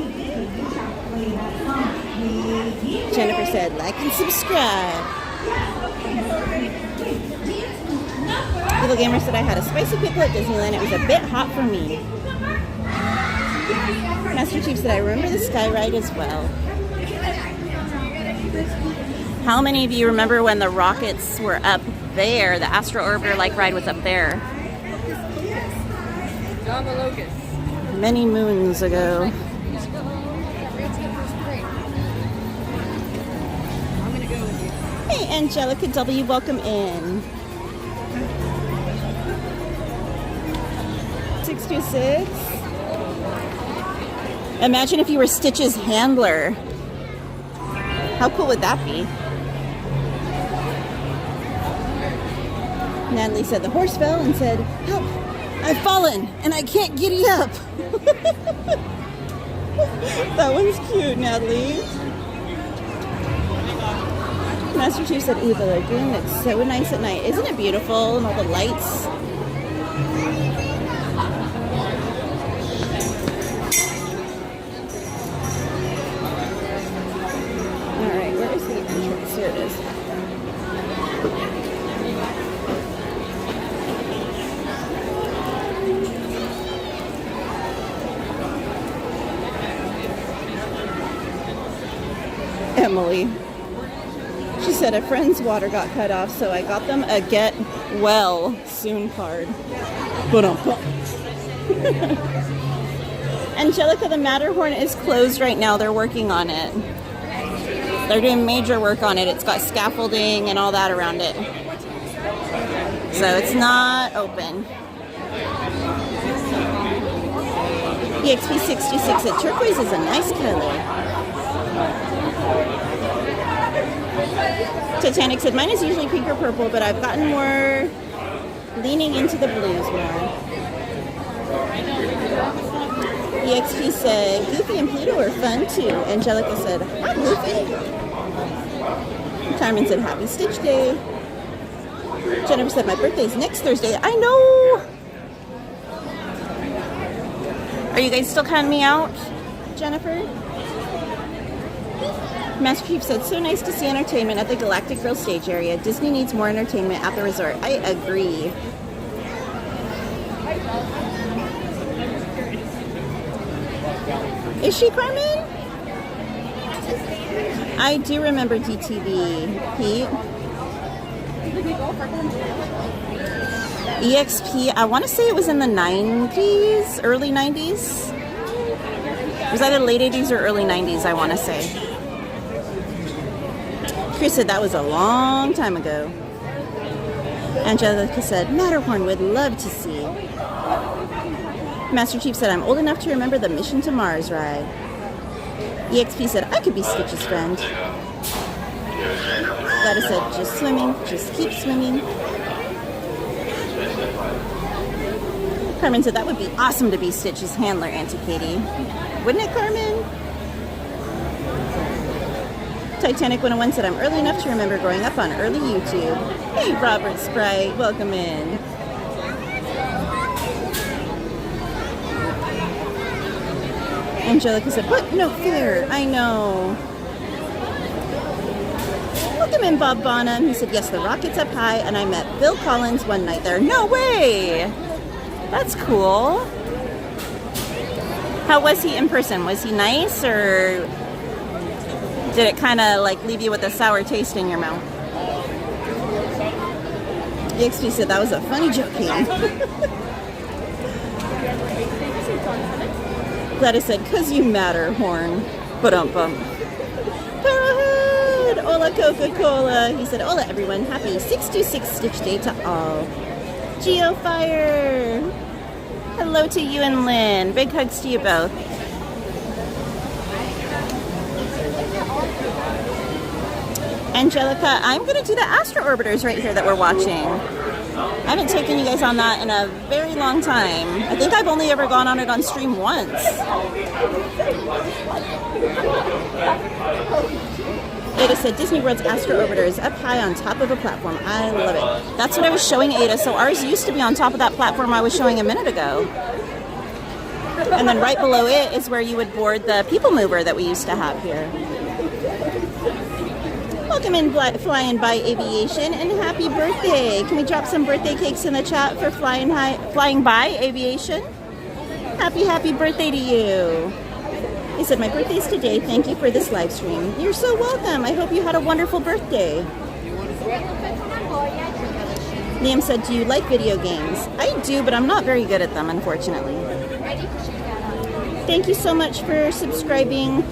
Jennifer said, like and subscribe. Little Gamer said I had a spicy pickle at Disneyland. It was a bit hot for me. Master Chief said I remember the Sky Ride as well. How many of you remember when the rockets were up there? The Astro Orbiter like ride was up there. Many moons ago. Hey, Angelica W, welcome in. 626. Imagine if you were Stitch's handler. How cool would that be? Natalie said the horse fell and said, help, I've fallen and I can't giddy up. That one's cute, Natalie. Master Chief said, ooh, the lagoon looks so nice at night. Isn't it beautiful? And all the lights. Alright, where is the entrance? Here it is. Emily. She said a friend's water got cut off, so I got them a get well soon card. Angelica, the Matterhorn is closed right now. They're working on it. They're doing major work on it. It's got scaffolding and all that around it. So it's not open. EXP66 said turquoise is a nice color. Titanic said, mine is usually pink or purple, but I've gotten more leaning into the blues more. EXP said, Goofy and Pluto are fun too. Angelica said, hi Goofy. Carmen said, happy Stitch Day. Jennifer said, my birthday's next Thursday. I know! Are you guys still counting me out, Jennifer? Master Chief said, so nice to see entertainment at the Galactic Grill stage area. Disney needs more entertainment at the resort. I agree. Is she Carmen? I do remember DTV, Pete. EXP, I want to say it was in the 90s, early 90s. It was either late 80s or early 90s, I want to say. Chris said that was a long time ago. Angelica said, Matterhorn would love to see. Master Chief said, I'm old enough to remember the Mission to Mars ride. EXP said, I could be Stitch's friend. Gladys said, just swimming, just keep swimming. Carmen said, that would be awesome to be Stitch's handler, Auntie Katie. Wouldn't it, Carmen? Titanic 101 said, I'm early enough to remember growing up on early YouTube. Hey, Robert Sprite, welcome in. Angelica said, what? No fair. I know. Welcome in, Bob Bonham. He said, yes, the rocket's up high, and I met Bill Collins one night there. No way! That's cool. How was he in person? Was he nice, or did it kind of like leave you with a sour taste in your mouth? EXP said that was a funny joke, King. Gladys said, cause you matter, Horn. Ba-dum-bum. Parahud! Hola, Coca-Cola. He said, hola, everyone. Happy 626 Stitch Day to all. Geofire. Hello to you and Lynn. Big hugs to you both. Angelica, I'm going to do the Astro Orbiters right here that we're watching. I haven't taken you guys on that in a very long time. I think I've only ever gone on it on stream once. Ada said, Disney World's Astro Orbiter is up high on top of a platform. I love it. That's what I was showing Ada. So ours used to be on top of that platform I was showing a minute ago. And then right below it is where you would board the people mover that we used to have here. Welcome in Flying By Aviation and happy birthday. Can we drop some birthday cakes in the chat for Flying By Aviation? Happy birthday to you. He said, my birthday's today. Thank you for this live stream. You're so welcome. I hope you had a wonderful birthday. Liam said, do you like video games? I do, but I'm not very good at them, unfortunately. Thank you so much for subscribing.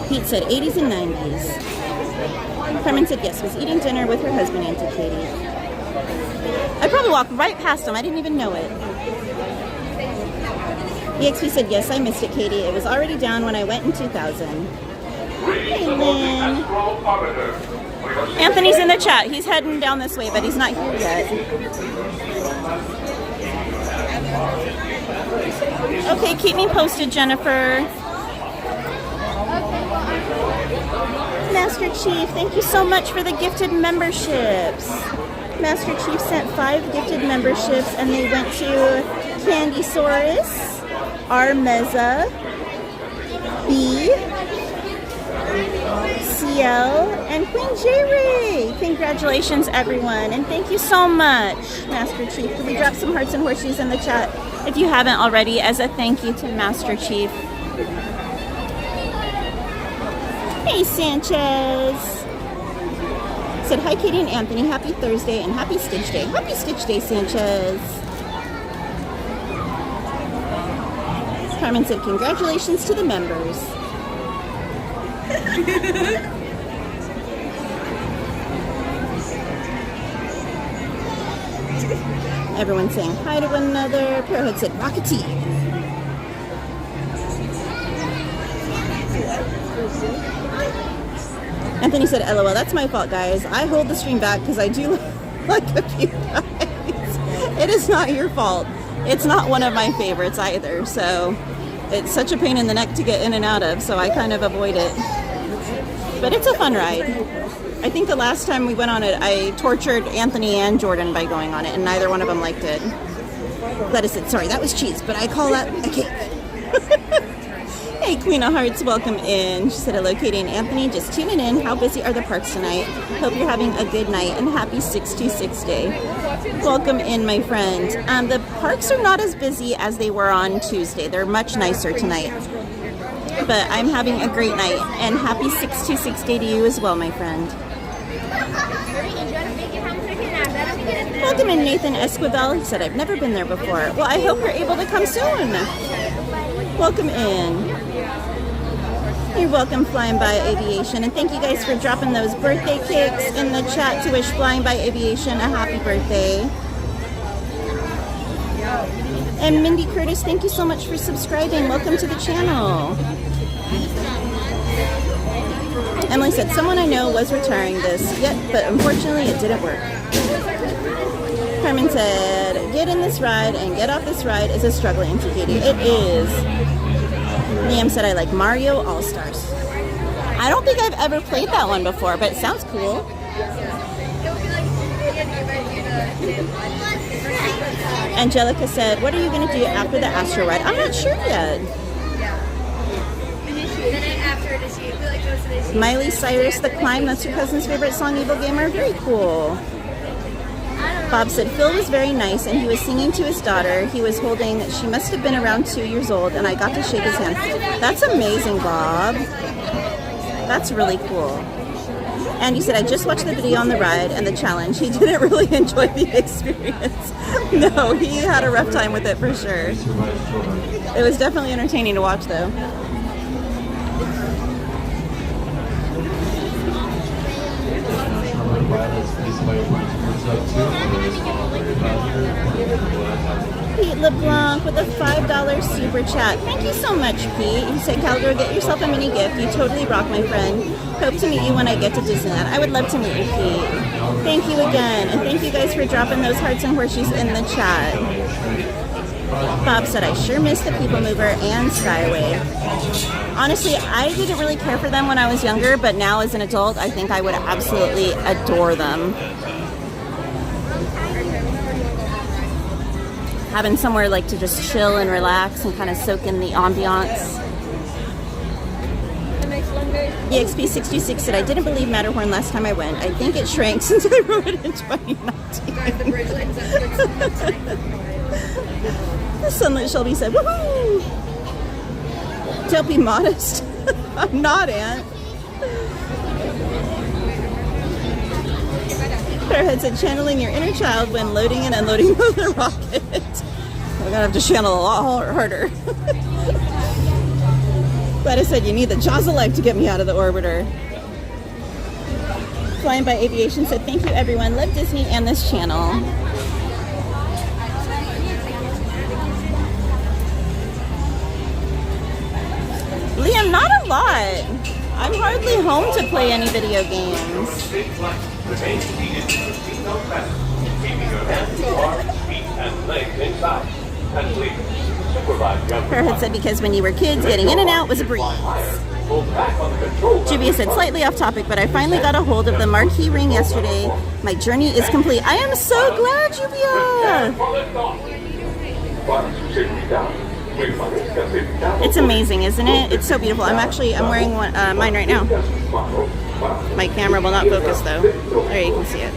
Pete said 80s and 90s. Carmen said yes, was eating dinner with her husband, Auntie Katie. I probably walked right past him. I didn't even know it. EXP said yes, I missed it, Katie. It was already down when I went in 2000. Hey, Lynn. Anthony's in the chat. He's heading down this way, but he's not here yet. Okay, keep me posted, Jennifer. Master Chief, thank you so much for the gifted memberships. Master Chief sent 5 gifted memberships, and they went to Candysaurus, Armeza, B, CL, and Queen J-Ray. Congratulations, everyone, and thank you so much, Master Chief. Can we drop some hearts and horseshoes in the chat if you haven't already, as a thank you to Master Chief? Hey, Sanchez. Said, hi, Katie and Anthony. Happy Thursday and happy Stitch Day. Happy Stitch Day, Sanchez. Carmen said, congratulations to the members. Everyone's saying hi to one another. Parrothead said, Rocketee. Anthony said, LOL, that's my fault, guys. I hold the stream back because I do like a few guys. It is not your fault. It's not one of my favorites either, so it's such a pain in the neck to get in and out of, so I kind of avoid it. But it's a fun ride. I think the last time we went on it, I tortured Anthony and Jordan by going on it, and neither one of them liked it. Gladys said, sorry, that was cheese, but I call that a cake. Hey, Queen of Hearts, welcome in. She said, hello, Katie and Anthony. Just tuning in. How busy are the parks tonight? Hope you're having a good night and happy 626 day. Welcome in, my friend. The parks are not as busy as they were on Tuesday. They're much nicer tonight. But I'm having a great night and happy 626 day to you as well, my friend. Welcome in, Nathan Esquivel. He said, I've never been there before. Well, I hope you're able to come soon. Welcome in. You're welcome, Flying By Aviation, and thank you guys for dropping those birthday cakes in the chat to wish Flying By Aviation a happy birthday. And Mindy Curtis, thank you so much for subscribing. Welcome to the channel. Emily said, someone I know was retiring this, but unfortunately it didn't work. Carmen said, get in this ride and get off this ride is a struggle, Auntie Katie. It is. Liam said, I like Mario All-Stars. I don't think I've ever played that one before, but it sounds cool. Angelica said, what are you going to do after the Astro ride? I'm not sure yet. Miley Cyrus, The Climb, that's your cousin's favorite song, Evil Gamer. Very cool. Bob said, Phil was very nice and he was singing to his daughter. He was holding, she must have been around 2 years old, and I got to shake his hand. That's amazing, Bob. That's really cool. And he said, I just watched the video on the ride and the challenge. He didn't really enjoy the experience. No, he had a rough time with it for sure. It was definitely entertaining to watch, though. Pete LeBlanc with a $5 super chat. Thank you so much, Pete. He said, Cowgirl, get yourself a mini gift. You totally rock, my friend. Hope to meet you when I get to Disneyland. I would love to meet you, Pete. Thank you again. And thank you guys for dropping those hearts and horseshoes in the chat. Bob said, I sure miss the People Mover and Skyway. Honestly, I didn't really care for them when I was younger, but now as an adult, I think I would absolutely adore them. having somewhere like to just chill and relax and kind of soak in the ambiance. EXP626 said, I didn't believe Matterhorn last time I went. I think it shrank since I rode it in 2019. The Sunlit Shelby said, woohoo! Don't be modest. I'm not, Aunt. Fairhead said, channeling your inner child when loading and unloading the rocket. We're gonna have to channel a lot harder. Gladys said, you need the jaws of life to get me out of the orbiter. Flying by Aviation said, thank you everyone. Love Disney and this channel. Liam, not a lot. I'm hardly home to play any video games. Fairhead said, because when you were kids, getting in and out was a breeze. Juvia said, slightly off topic, but I finally got a hold of the marquee ring yesterday. My journey is complete. I am so glad, Juvia! It's amazing, isn't it? It's so beautiful. I'm wearing one, mine right now. My camera will not focus though. There, you can see it.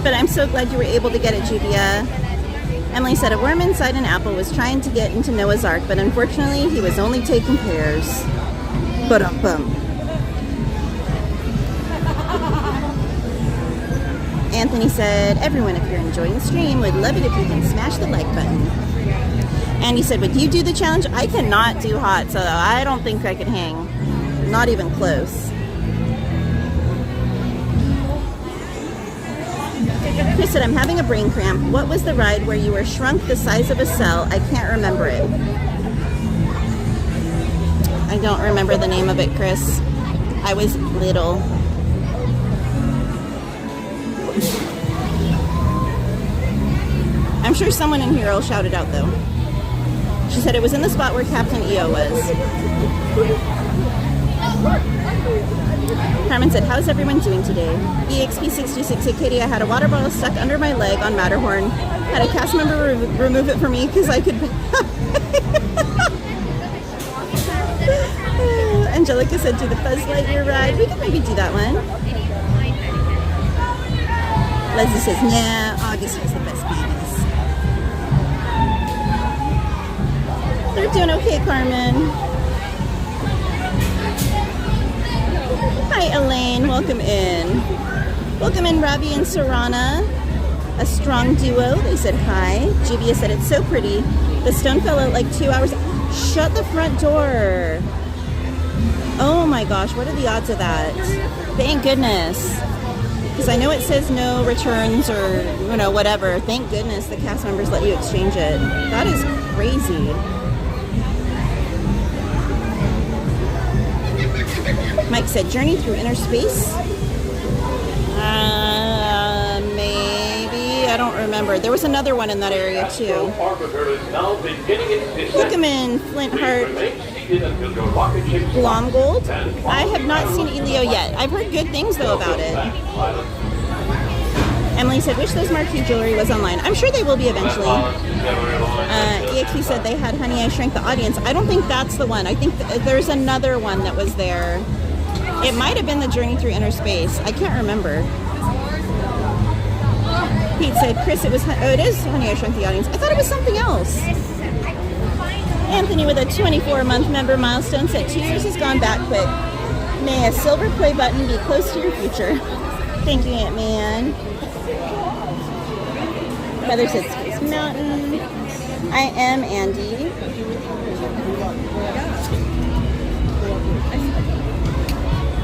But I'm so glad you were able to get it, Juvia. Emily said, a worm inside an apple was trying to get into Noah's Ark, but unfortunately he was only taking pairs. Ba-dum-bum. Anthony said, everyone, if you're enjoying the stream, would love it if you can smash the like button. Andy said, would you do the challenge? I cannot do hot, so I don't think I could hang. Not even close. Chris said, I'm having a brain cramp. What was the ride where you were shrunk the size of a cell? I can't remember it. I don't remember the name of it, Chris. I was little. I'm sure someone in here will shout it out, though. She said it was in the spot where Captain EO was. Carmen said, how's everyone doing today? EXP626 said, Katie, I had a water bottle stuck under my leg on Matterhorn. Had a cast member remove it for me because I could... Angelica said, do the Buzz Lightyear ride. We could maybe do that one. Leslie says, nah, August has the best babies. They're doing okay, Carmen. Hi, Elaine. Welcome in. Welcome in, Robbie and Sarana. A strong duo. They said hi. Juvia said, it's so pretty. The stone fell out like 2 hours. Shut the front door. Oh my gosh, what are the odds of that? Thank goodness. Because I know it says no returns or, you know, whatever. Thank goodness the cast members let you exchange it. That is crazy. Mike said, journey through inner space? Maybe. I don't remember. There was another one in that area, too. Welcome in, Flintheart. Blomgold. I have not seen Elio yet. I've heard good things, though, about it. Emily said, wish those marquee jewelry was online. I'm sure they will be eventually. EXP said they had Honey, I Shrank the Audience. I don't think that's the one. I think there's another one that was there. It might have been the Journey Through Inner Space. I can't remember. Pete said, Chris, it is Honey, I Shrunk the Audience. I thought it was something else. Anthony with a 24-month member milestone said, 2 years has gone back quick. May a silver play button be close to your future. Thank you, Aunt Man. Heather said, Space Mountain. I am Andy.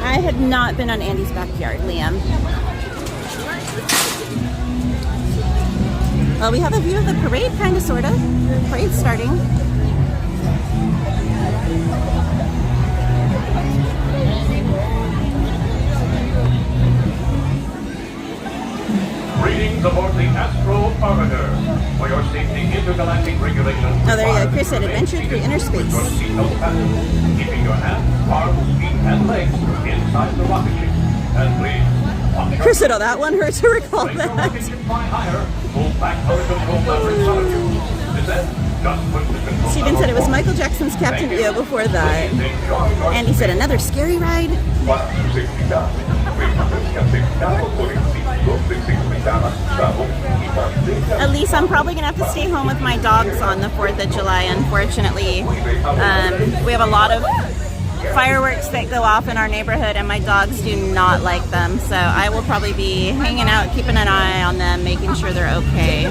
I have not been on Andy's backyard, Liam. Well, we have a view of the parade, kind of, sort of. Parade's starting. Greetings aboard the Astro Orbiter. For your safety, intergalactic regulations. Oh, there you go. Chris said adventure through inner space. Your seatbelt fastened, keeping your hands, arms, feet, and legs inside the rocket ship. And please, watch your Chris said, oh, that one hurt to recall Make your that. rocket ship fly higher. Pull back on the control lever in front of you. Descend. Just push the control Steven lever said it was forward. Michael Jackson's Captain Thank you. EO before that. Please enjoy your Andy said another scary ride. At least I'm probably gonna have to stay home with my dogs on the 4th of July, unfortunately. We have a lot of fireworks that go off in our neighborhood and my dogs do not like them. So I will probably be hanging out, keeping an eye on them, making sure they're okay.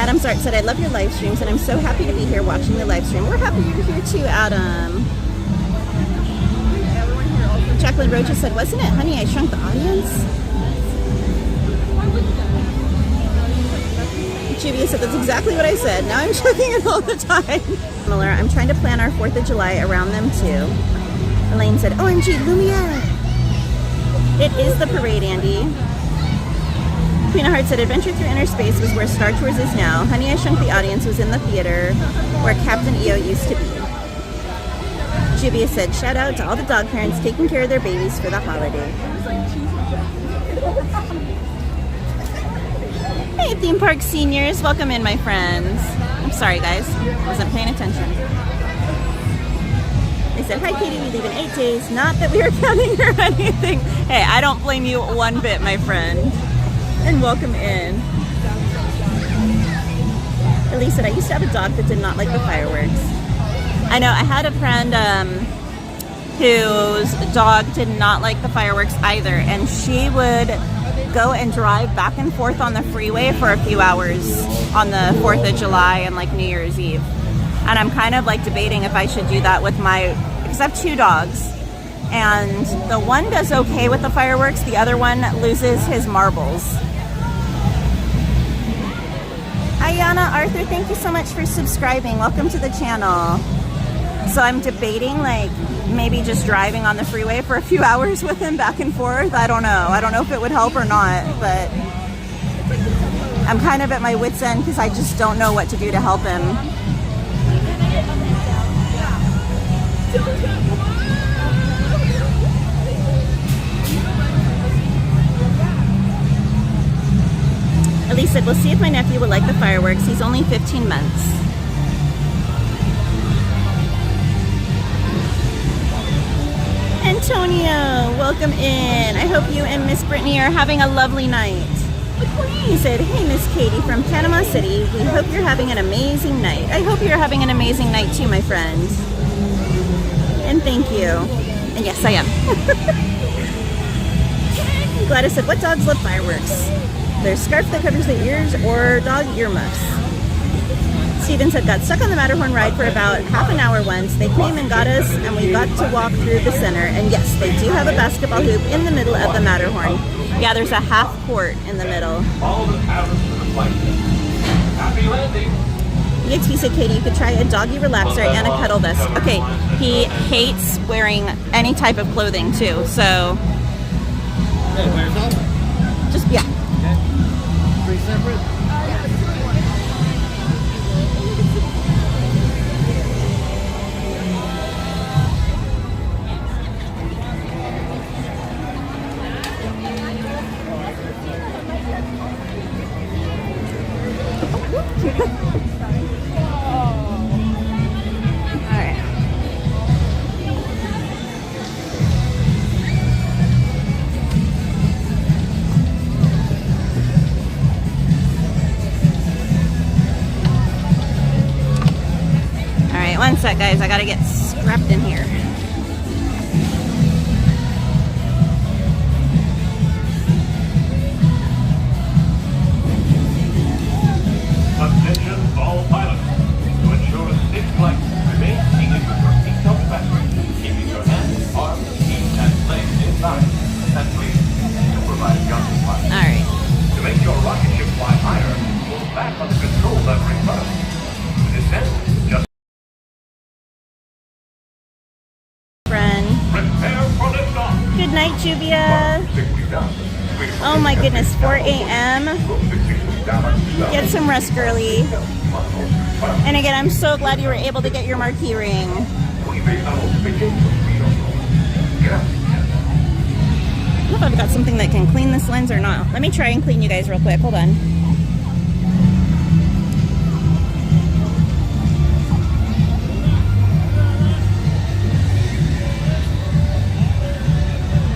Adam Sart said, I love your live streams and I'm so happy to be here watching the live stream. We're happy you're here too, Adam. Jacqueline Rocha said, wasn't it Honey, I Shrunk the Audience? Juvia said, that's exactly what I said. Now I'm checking it all the time. Miller, I'm trying to plan our 4th of July around them too. Elaine said, OMG, Lumiere. It is the parade, Andy. Queen of Hearts said, Adventure Through Inner Space was where Star Tours is now. Honey, I Shrunk the Audience was in the theater where Captain EO used to be. Juvia said, shout out to all the dog parents taking care of their babies for the holiday. Hey, theme park seniors, welcome in, my friends. I'm sorry, guys, wasn't paying attention. They said, hi, Katie, we leave in 8 days. Not that we were counting or anything. Hey, I don't blame you one bit, my friend. And welcome in. Elise said, I used to have a dog that did not like the fireworks. I know, I had a friend whose dog did not like the fireworks either, and she would go and drive back and forth on the freeway for a few hours on the 4th of July and like New Year's Eve. And I'm kind of like debating if I should do that with because I have 2 dogs. And the one does okay with the fireworks, the other one loses his marbles. Ayana Arthur, thank you so much for subscribing. Welcome to the channel. So I'm debating like maybe just driving on the freeway for a few hours with him back and forth. I don't know. I don't know if it would help or not, but I'm kind of at my wit's end because I just don't know what to do to help him. Elise said, we'll see if my nephew will like the fireworks. He's only 15 months. Antonio, welcome in. I hope you and Miss Brittany are having a lovely night. He said, hey, Miss Katie from Panama City. We hope you're having an amazing night. I hope you're having an amazing night too, my friend. And thank you. And yes, I am. Gladys said, what dogs love fireworks? There's scarf that covers their ears or dog earmuffs. Steven said, got stuck on the Matterhorn ride for about half an hour once. They came and got us and we got to walk through the center. And yes, they do have a basketball hoop in the middle of the Matterhorn. Yeah, there's a half court in the middle. All the paddles to the flight. Happy landing. EXP said, Katie, you could try a doggy relaxer and a cuddle vest. Okay, he hates wearing any type of clothing too, so. Just, yeah. Pretty separate? One sec, guys. I gotta get strapped in here. Attention all pilots. To ensure a safe flight, remain seated with your seatbelt fastened, keeping your hands, arms, feet, and legs inside. And please, supervise young flight. All right. To make your rocket ship fly higher, pull back on the control lever button. To descend, just Friend. prepare for liftoff. Good night, Juvia. 60,000. Oh my goodness, 4 a.m. Get some rest, girly. And again, I'm so glad you were able to get your marquee ring. We may not begin to feel. I don't know if I've got something that can clean this lens or not. Let me try and clean you guys real quick. Hold on.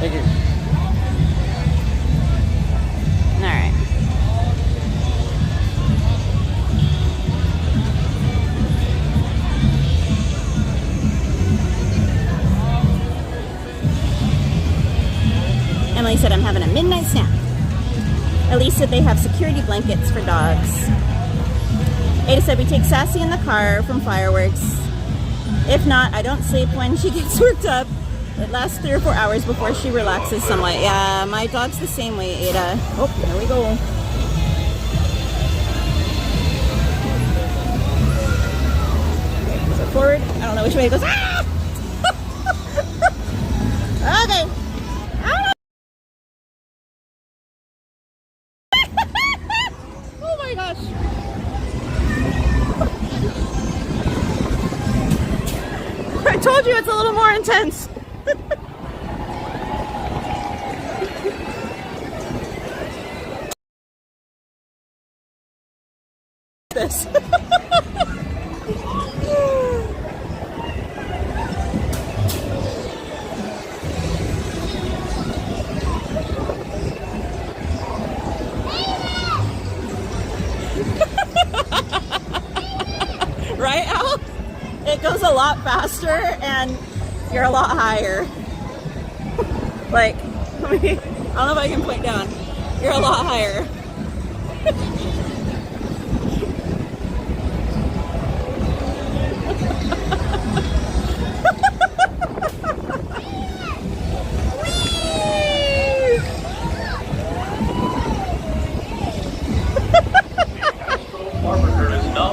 Thank you. All right. Emily said I'm having a midnight snack. Elise said they have security blankets for dogs. Ada said we take Sassy in the car from fireworks. If not, I don't sleep when she gets worked up. It lasts 3 or 4 hours before she relaxes somewhat. Yeah, my dog's the same way, Ada. Oh, there we go. Is it forward? I don't know which way it goes. Ah! Okay. Oh my gosh. I told you it's a little more intense. This. Right, Al? It goes a lot faster and you're a lot higher. Like, I don't know if I can point down. You're a lot higher.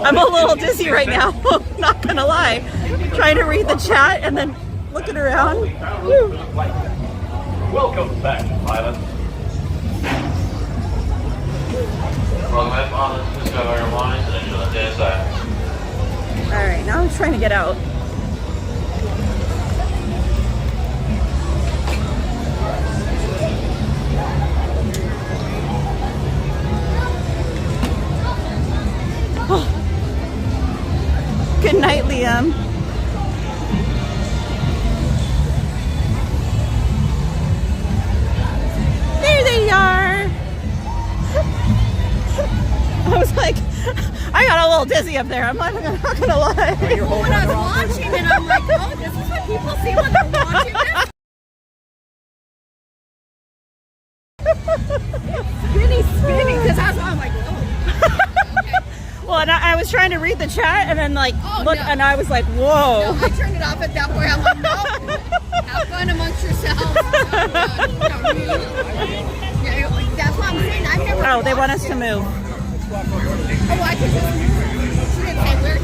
I'm a little dizzy right now, not gonna lie. Trying to read the chat and then looking around. Woo. Welcome back, pilot. Welcome back, pilots. Please cover your warnings and ensure that they are silent. Alright, now I'm trying to get out. Good night, Liam. There they are. I was like, I got a little dizzy up there. I'm not gonna lie. When I was watching it, I'm like, oh, this is what people see when they're watching this. Spinning, because I'm like, oh. Well, and I was trying to read the chat and then like look, no. and I was like, whoa. No, I turned it off at that point. I'm like, no. Have fun amongst yourselves. Yeah, like, that's what I'm saying. I've never. Oh, they want us to move. Oh, I can just. She didn't say where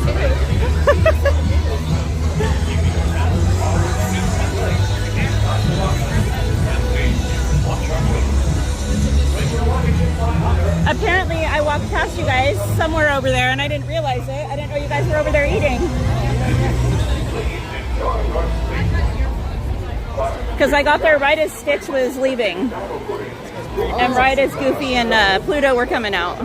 Apparently, I walked past you guys somewhere over there, and I didn't realize it. I didn't know you guys were over there eating. Because I got there right as Stitch was leaving. And right as Goofy and Pluto were coming out.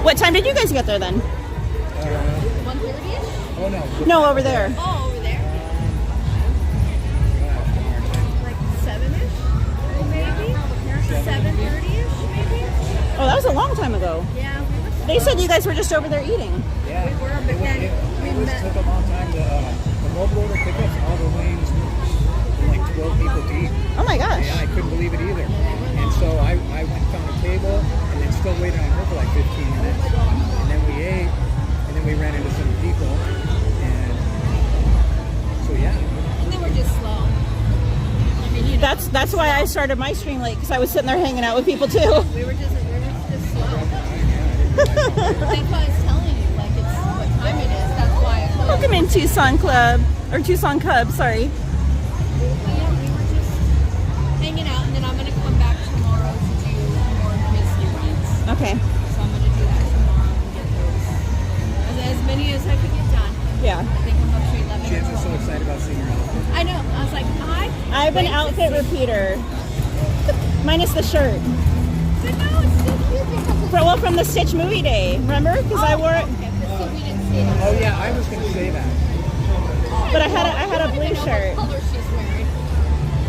What time did you guys get there then? 1:30ish? Oh no. No, over there. Oh, over there. Like 7ish, maybe. 7:30ish, maybe. Oh, that was a long time ago. Yeah, we were. They said you guys were just over there eating. Yeah. We were, but then we met. It took a long time to, the mobile order pickups, all the lanes, like 12 people deep. Oh my gosh. Yeah, I couldn't believe it either. And so I went and found a table and then still waited on her for like 15 minutes. And then we ate, and then we ran into some people. And so, yeah. And they were just slow. I mean, you know. That's why I started my stream late, because I was sitting there hanging out with people too. We were just slow. That's why I was telling you, like, it's what time it is. That's why I told you. Welcome in Tucson Club, or Tucson Cub, sorry. But yeah, we were just hanging out, and then I'm gonna come back tomorrow to do more Disney rides. Okay. So I'm gonna do that tomorrow and get those as many as I could get done. Yeah. I think I'm up to 11. Chance is so excited about seeing her outfit. I know. I was like, I'm an outfit repeater. Minus the shirt. But no, it's so cute because Well, from the Stitch movie day, remember? Because I wore it, okay, but so we didn't see it. Oh yeah, I was gonna say that. but I had a blue shirt. What color she's wearing?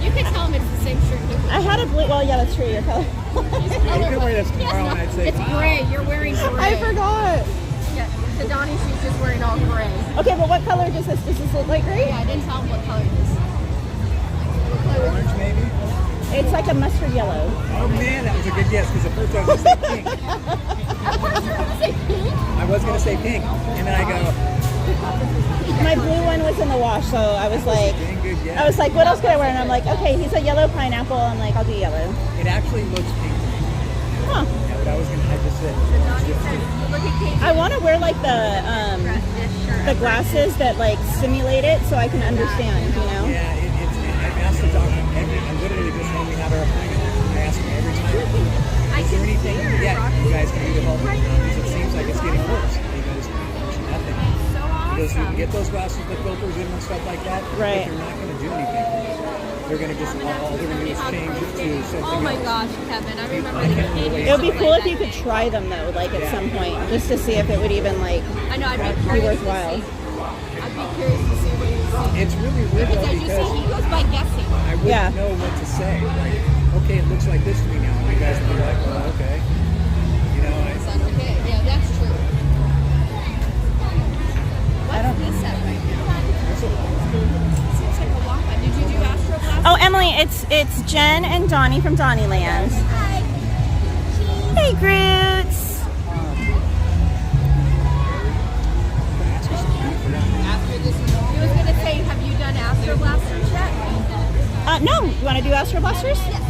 You can tell him it's the same shirt. I had a blue. Well, yeah, that's true. Your color. You could wear this tomorrow, and I'd say, It's gray. You're wearing gray. I forgot. Yeah, to Donnie, she's just wearing all gray. Okay, but what color does this look like? Gray? Yeah, I didn't tell him what color it is. orange maybe? It's like a mustard yellow. Oh man, that was a good guess, because at first I was gonna say pink. I was gonna say pink, and then I go, My blue one was in the wash, so I was like, dang good guess. I was like, what else could I wear? And I'm like, okay, he's a yellow pineapple. I'm like, I'll do yellow. It actually looks pink to me. Huh. Yeah, but I was gonna, I just said, I want to wear like the glasses that like simulate it, so I can understand. You know. yeah, I've asked the doctor, I'm literally just when we have our appointment, I ask him every time, is there anything you guys can do to help me? Because it seems like it's getting worse. And he goes, there's nothing. He goes, you can get those glasses with filters in and stuff like that, Right. but they're not going to do anything. They're going to just, all they're going to do is change it to something Oh my else. gosh, Kevin, I remember I the can't kid. relate. It would be cool if you could try them though, like at some point, just to see if it would even like I know, I'd be be curious worthwhile. to see. I'd be curious to see what you see. It's really weird Because though, as you because see, he goes by guessing. I wouldn't Yeah. know what to say. Like, okay, it looks like this to me now. And you guys would be like, well, okay. You know, It's like, okay, yeah, that's true. What's this at right now? it's a lot. Seems like a walk by. Did you do Astro Blast? Oh, Emily, it's Jen and Donnie from Donnieland. Hey, Groots. After this, he was gonna say, have you done Astro Blasters yet? No, you want to do Astro Blasters? Yes.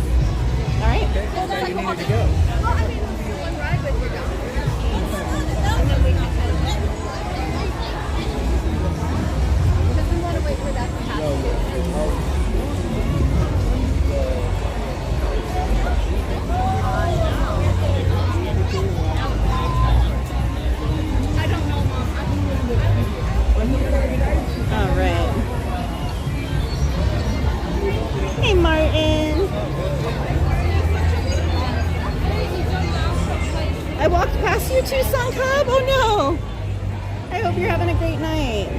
All right. So you needed to go. Well, I mean, one ride with your dog. And then we can kind of. Because we want to wait for that to happen. I don't know, Mom. All right. Hey, Martin. I walked past you, Tucson Cub. Oh no. I hope you're having a great night.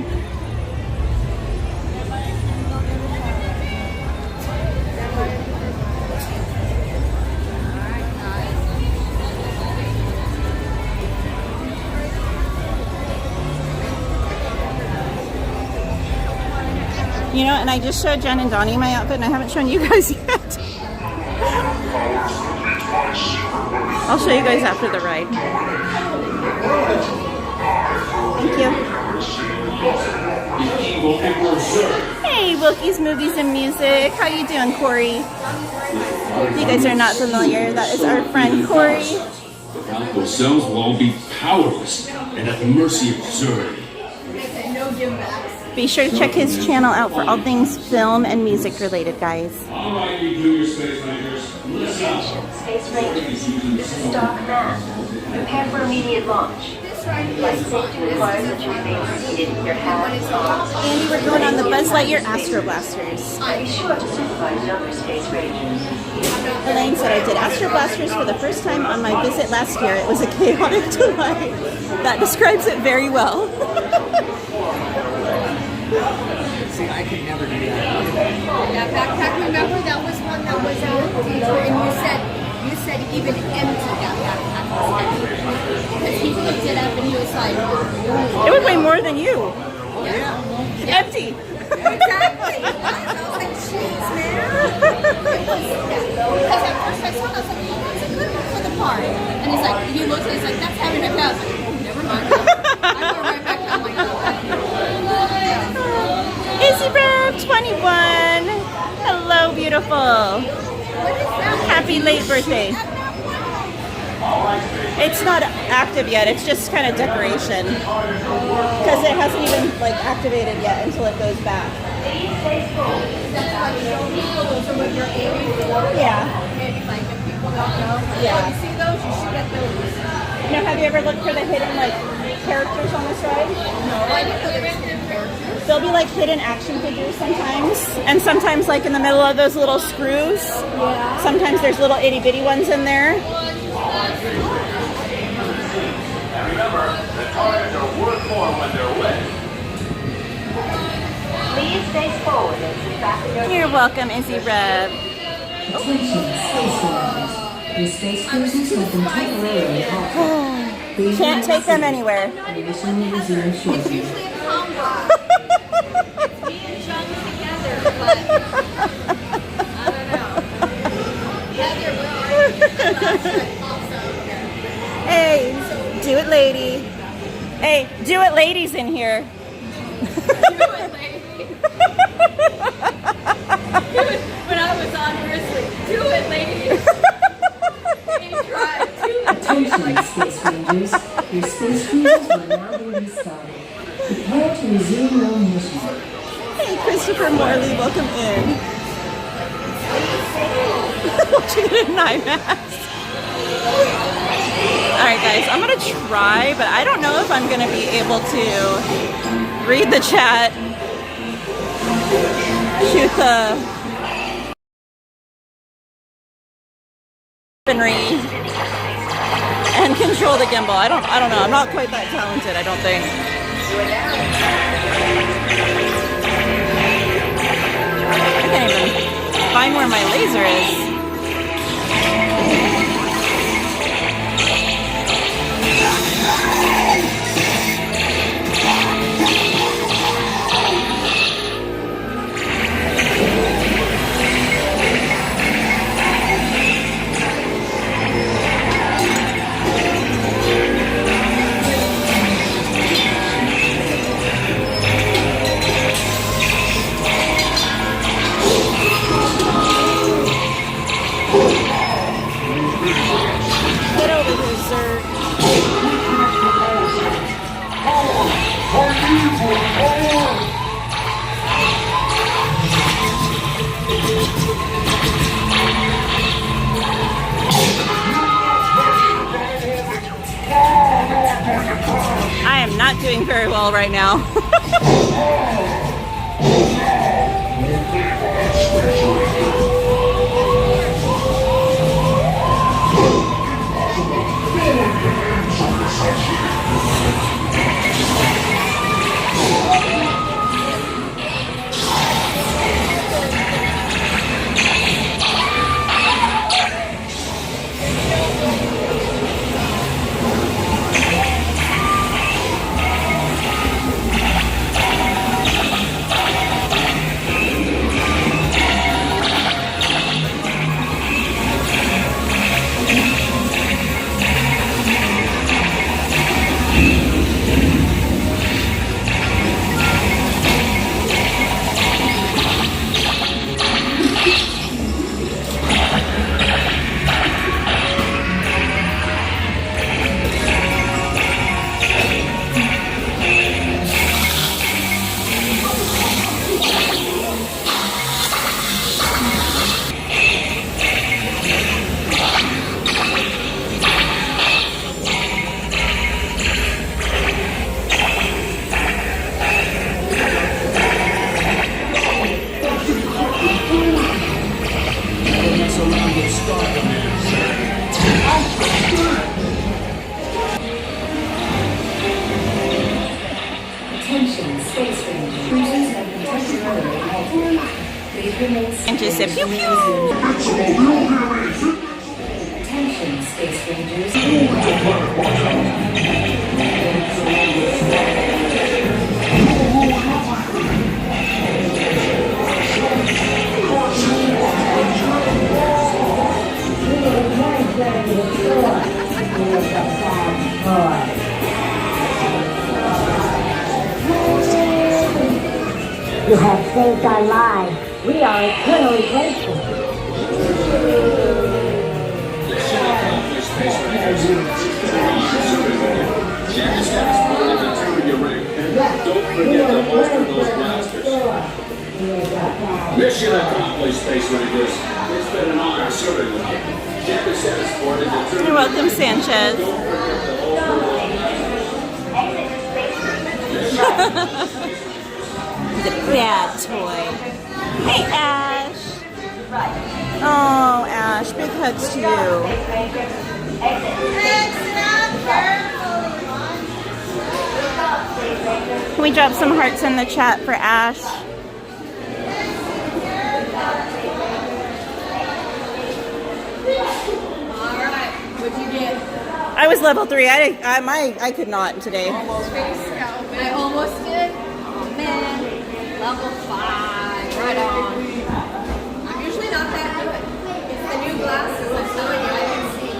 You know, and I just showed Jen and Donnie my outfit, and I haven't shown you guys yet. I'll show you guys after the ride. Thank you. Hey, Wilkie's Movies and Music. How you doing, Corey? If you guys are not familiar, that is our friend Corey. The Calico cells will all be powerless and at the mercy of Missouri. Be sure to check his channel out for all things film and music related, guys. All right, you Junior Space Rangers, listen up. Space Rangers, this is Doc Man. Prepare for immediate launch. Flight safety requires that you remain seated with your hands off. Andy, we're going on the Buzz Lightyear Astro Blasters. Be sure to supervise younger Space Rangers. Elaine said I did Astro Blasters for the first time on my visit last year. It was a chaotic delight. That describes it very well. See, I could never do that. That backpack, remember that was one that was out, and you said even empty that backpack was empty. Because he picked it up and he was like, It would weigh more than you. yeah. Empty. Exactly. I was like, jeez, man. Because at first I saw it, I was like, oh, it's a good one for the park. And he's like, he looked at it, he's like, that's having a pass. I was like, oh, never mind. I go right back down, like, oh. Izzy Rev 21. Hello, beautiful. beautiful. Happy late birthday. It's not active yet. It's just kind of decoration because it hasn't even like activated yet until it goes back. Yeah. Yeah. See those? You should get those. Now, have you ever looked for the hidden like characters on this ride? No, I didn't know there was hidden characters. There'll be like hidden action figures sometimes, and sometimes like in the middle of those little screws. Yeah. Sometimes there's little itty bitty ones in there. And remember, the toys are worth more when they're wet. Please face forward as you fasten your You're welcome, Izzy Rev. Attention, space riders. Your space cruisers have been temporarily halted. Please Can't take them anywhere. Mission will resume shortly. Usually a combo. It's me and John together, but I don't know. Heather will. Hey, do it, lady. Hey, do it, ladies in here. When I was on Grizzly, do it, lady. Attention, Space Rangers. Your space cruisers will now be restarted. Prepare to resume your mission. Hey, Christopher Morley, welcome in. Watching it in IMAX. Alright guys, I'm gonna try, but I don't know if I'm gonna be able to read the chat, shoot the and control the gimbal. I don't know. I'm not quite that talented, I don't think. I can't even find where my laser is. Get over here, sir. I am not doing very well right now. Attention, Space Rangers. Cruisers have been temporarily halted. Please remain And just said pew pew. Attention, Space Rangers. You have saved our lives. We are eternally grateful. Don't forget to holster those blasters. Mission accomplished, Space Rangers. It's been an honor serving with you. You're welcome, Sanchez. The bad toy. Hey, Ash. Oh, Ash, big hugs to you. Can we drop some hearts in the chat for Ash? Alright, what'd you get? I was level 3. I could not today. I almost did. Oh man. Level 5. Right on. I'm usually not that good. It's the new glasses. I'm telling you, I can see.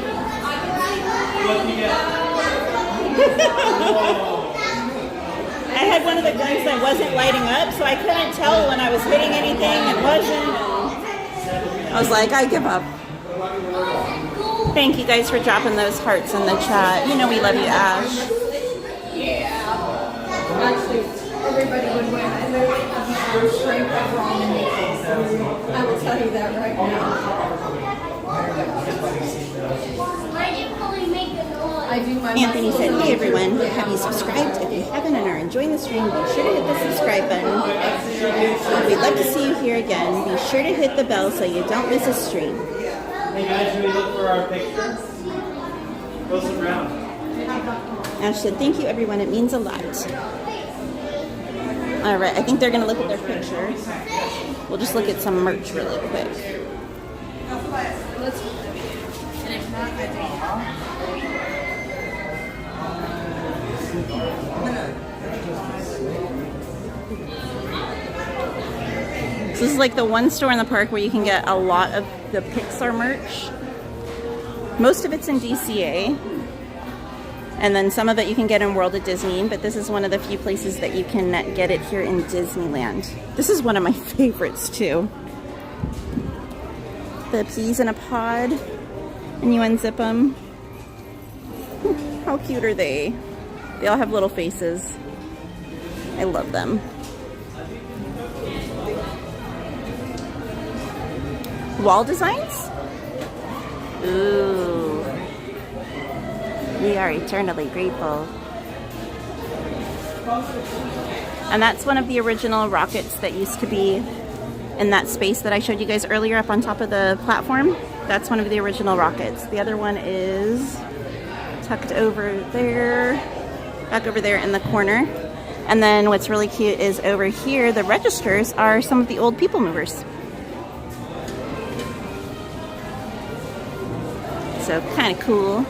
I had one of the guns that wasn't lighting up, so I couldn't tell when I was hitting anything and wasn't. I was like, I give up. Thank you guys for dropping those hearts in the chat. You know we love you, Ash. Yeah. Actually, everybody would win. I literally have strength of wrong in the face. I will tell you that right now. I do my Anthony said, hey everyone, have you subscribed? If you haven't and are enjoying the stream, be sure to hit the subscribe button. We'd love to see you here again. Be sure to hit the bell so you don't miss a stream. Hey guys, should we look for our picture? Go some round. Ash said, thank you everyone, it means a lot. Alright, I think they're going to look at their picture. We'll just look at some merch really quick. So this is like the one store in the park where you can get a lot of the Pixar merch. Most of it's in DCA. And then some of it you can get in World of Disney, but this is one of the few places that you can get it here in Disneyland. This is one of my favorites too. The peas in a pod, and you unzip them. How cute are they? They all have little faces. I love them. Wall designs? Ooh. We are eternally grateful. And that's one of the original rockets that used to be in that space that I showed you guys earlier up on top of the platform. That's one of the original rockets. The other one is tucked over there, back over there in the corner. And then what's really cute is over here, the registers are some of the old People Movers. So kind of cool.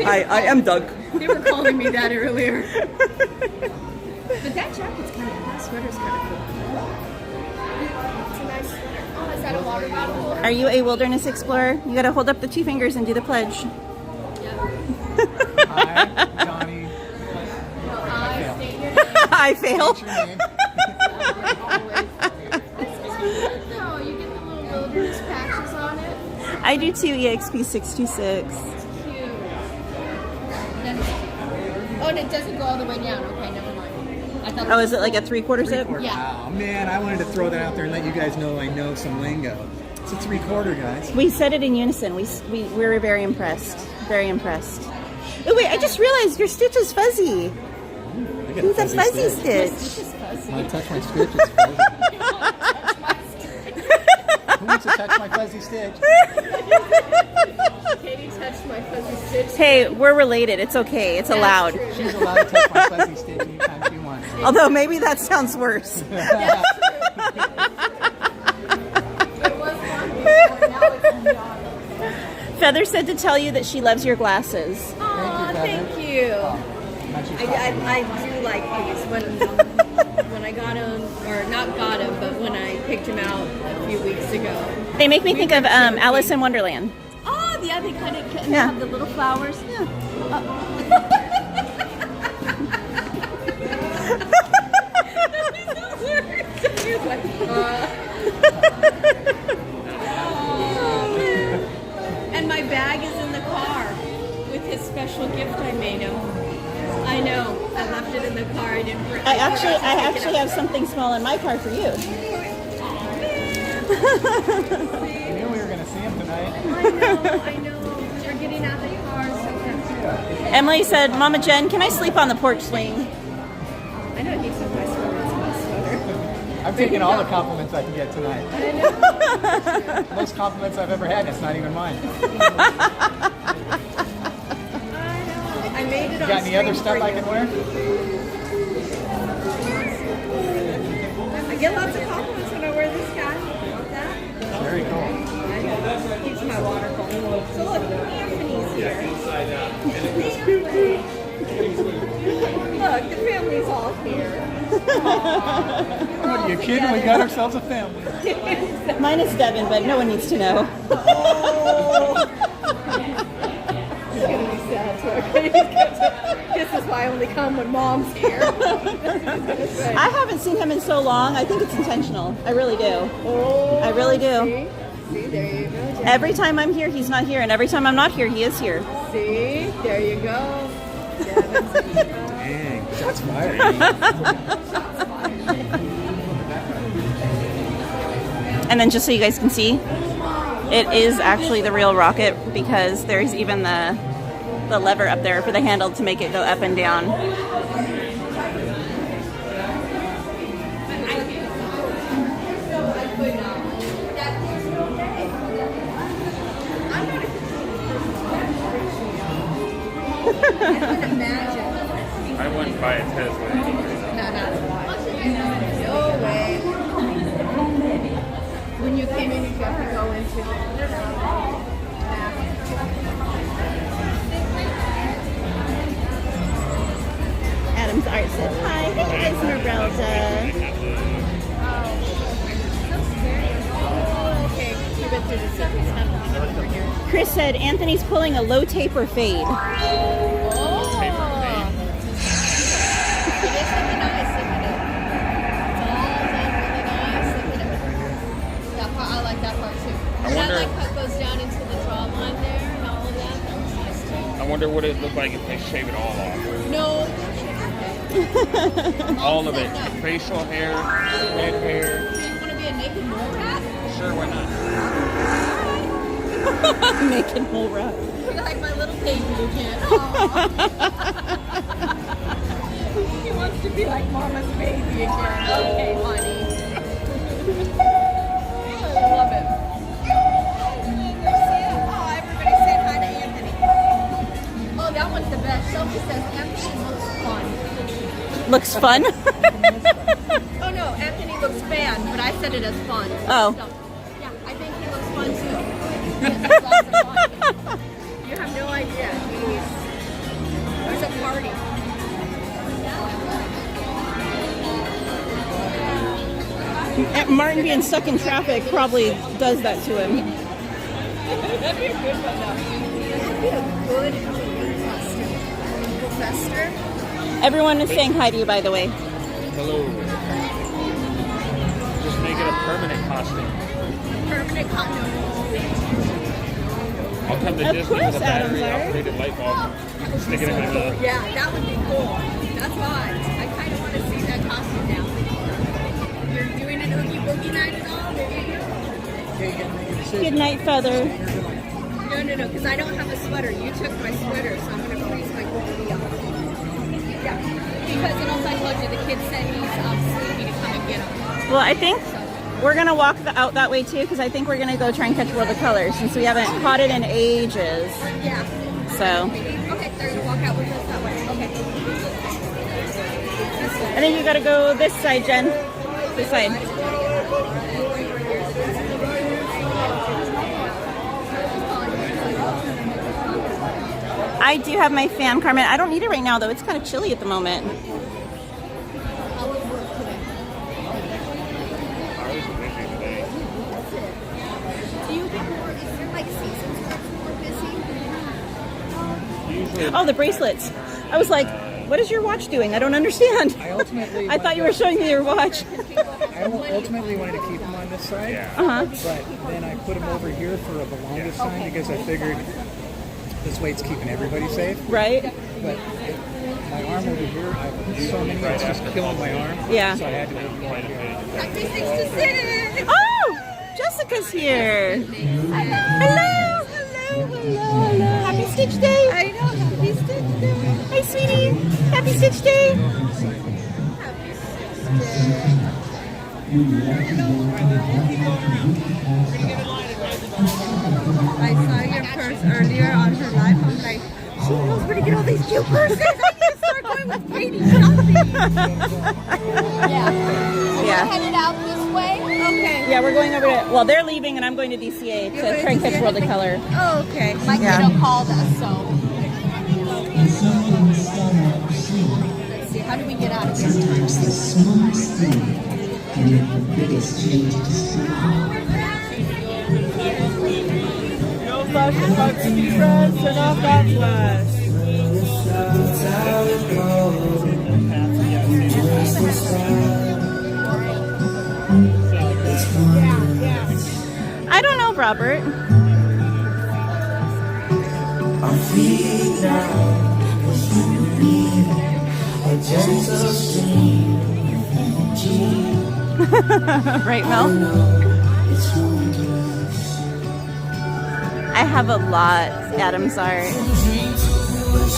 I am Doug. They were calling me that earlier. But that jacket's kind of, that sweater's kind of cool. It's a nice sweater. Oh, is that a water bottle? Are you a wilderness explorer? You gotta hold up the 2 fingers and do the pledge. Hi, Johnny. I fail. No, you get the little wilderness patches on it. I do too, EXP626. Oh, and it doesn't go all the way down. Okay, never mind. I thought Oh, is it like a 3/4 zip? Yeah. Oh man, I wanted to throw that out there and let you guys know I know some lingo. It's a 3/4, guys. We said it in unison. We were very impressed. Very impressed. Oh wait, I just realized your stitch is fuzzy. It's a fuzzy stitch. Want to touch my stitch? It's fuzzy. Who wants to touch my fuzzy stitch? Katie touched my fuzzy stitch. Hey, we're related. It's okay. It's allowed. She's allowed to touch my fuzzy stitch anytime she wants. Although maybe that sounds worse. Feather said to tell you that she loves your glasses. Oh, thank you. I do like these. When I got them, or not got them, but when I picked them out a few weeks ago. They make me think of Alice in Wonderland. Oh, Yeah, they kind of Yeah. have the little flowers. Yeah. And my bag is in the car with his special gift I made him. I know. I left it in the car. I didn't bring it. I actually have something small in my car for you. I knew we were going to see him tonight. I know. They're getting out of the car so fast. Emily said, Mama Jen, can I sleep on the porch swing? I know he took my sweater. It's my sweater. I'm taking all the compliments I can get tonight. Most compliments I've ever had, and it's not even mine. I made it You on got any other string stuff for I you. can wear? I get lots of compliments when I wear this guy. Want that? Very cool. He's my waterfall. So look, Anthony's here. Look, the family's all here. What are you kidding? We got ourselves a family. Mine is Devin, but no one needs to know. He's gonna be sad. This is why I only come when Mom's here. I haven't seen him in so long. I think it's intentional. I really do. I really do. See, there you go. Jen. Every time I'm here, he's not here. And every time I'm not here, he is here. See, there you go. Dang, shots fired. And then just so you guys can see, it is actually the real rocket because there's even the lever up there for the handle to make it go up and down. I wouldn't buy a Tesla anyway. No way. When you came in, you got to go into Adam's Art said, hi, hey Esmeralda. Oh, okay. You went through the secret stuff over here. Chris said, Anthony's pulling a low taper fade. Oh. It is looking nice. Look at it. It's all done really nice. Look at it. That part, I like that part too. And I wonder- like how it goes down into the draw line there and all of that. That looks nice too. I wonder what it look like if they shave it all off. No. All of it. Facial hair, head hair. Do you want to be a naked mole rat? Sure, why not? Naked mole rat. You're like my little baby again. He wants to be like Mama's baby again. Okay, honey. I love it. Oh, everybody say hi to Anthony. Oh, that one's the best. Sophie says Anthony looks fun. Looks fun? Oh no, Anthony looks fan, but I said it as fun. Oh. So, yeah, I think he looks fun too. He has lots of fun. You have no idea. There's a party. Martin being stuck in traffic probably does that to him. That'd be a good one though. That'd be a good fester. Everyone is saying hi to you, by the way. Hello. Just make it a permanent costume. Permanent costume. I'll come to Of Disney course, with a battery Adam's operated light bulb. Stick it in my mouth. Yeah, that would be cool. That's why. I kind of want to see that costume now. You're doing an Oogie Boogie night at all? There you go. Good night, Feather. No, because I don't have a sweater. You took my sweater, so I'm going to freeze my hoodie up. Yeah, because it also, I told you, the kid said he's sleepy to come and get him. Well, I think we're going to walk out that way too because I think we're going to go try and catch World of Colors since we haven't caught it in ages. Yeah. So. Okay, they're going to walk out with us that way. Okay. And then you got to go this side, Jen. This side. I do have my fan, Carmen. I don't need it right now, though. It's kind of chilly at the moment. Do you get more, is there like seasons where it's more busy? usually. Oh, the bracelets. I was like, what is your watch doing? I don't understand. I thought you were showing me your watch. I ultimately wanted to keep them on this side, but then I put them over here for the longest time because I figured this way it's keeping everybody safe. Right. But my arm over here, I have so many, it's just killing my arm. Yeah. So I had to move it right here. Happy 66! Oh! Jessica's here. Hello. Happy Stitch Day. I know, happy Stitch Day. Hi, sweetie. Happy Stitch Day. I saw your purse earlier on her live. I'm like, she knows where to get all these cute purses. I need to start going with Katie shopping. Yeah. Yeah. We're headed out this way. Okay. Yeah, we're going over to, well, they're leaving and I'm going to DCA to try and catch World of Color. Oh, okay. My kiddo called us, so. Let's see, how do we get out of here? Sometimes the smallest thing can make the biggest changes. No flashing lights, friends. Turn off that flash. I don't know, Robert. I'm feeling down, was you believe a gentle stream of energy. Right, Mel? It's wondrous. I have a lot, Adam's art. I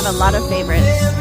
have a lot of favorites.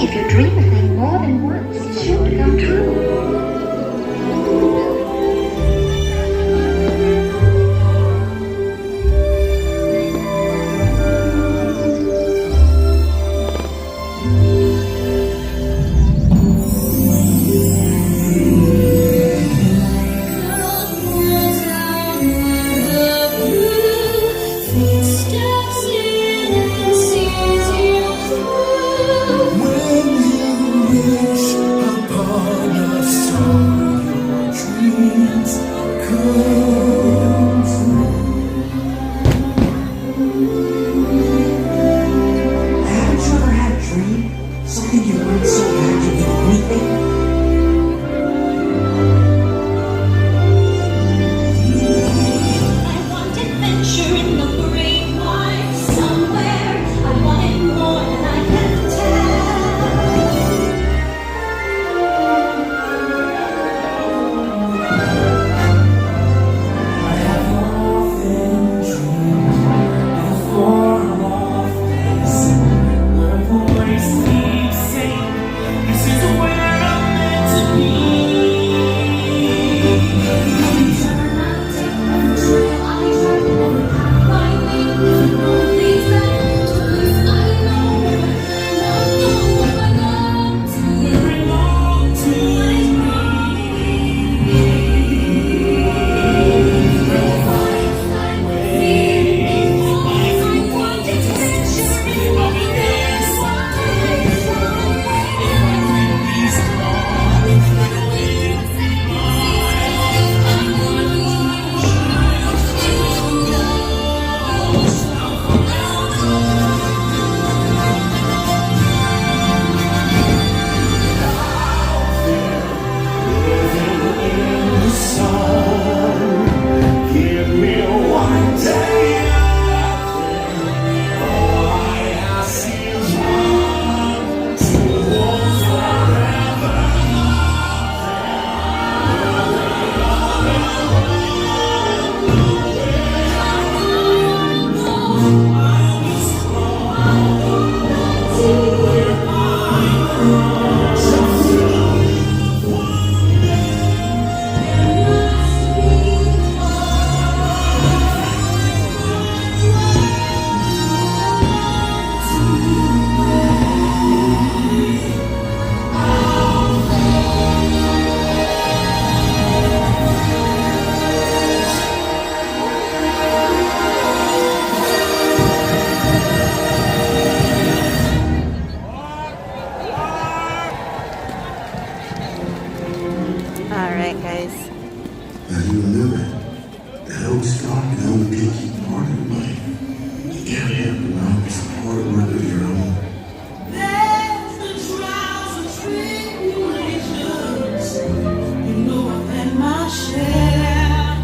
If you dream a thing more than once, it's sure to come true. When you wish upon Alright, guys. Now you remember, that old stock can only take you part of the way. You can't have the longest hard work of your own. There's the trials and tribulations. You know I've had my share.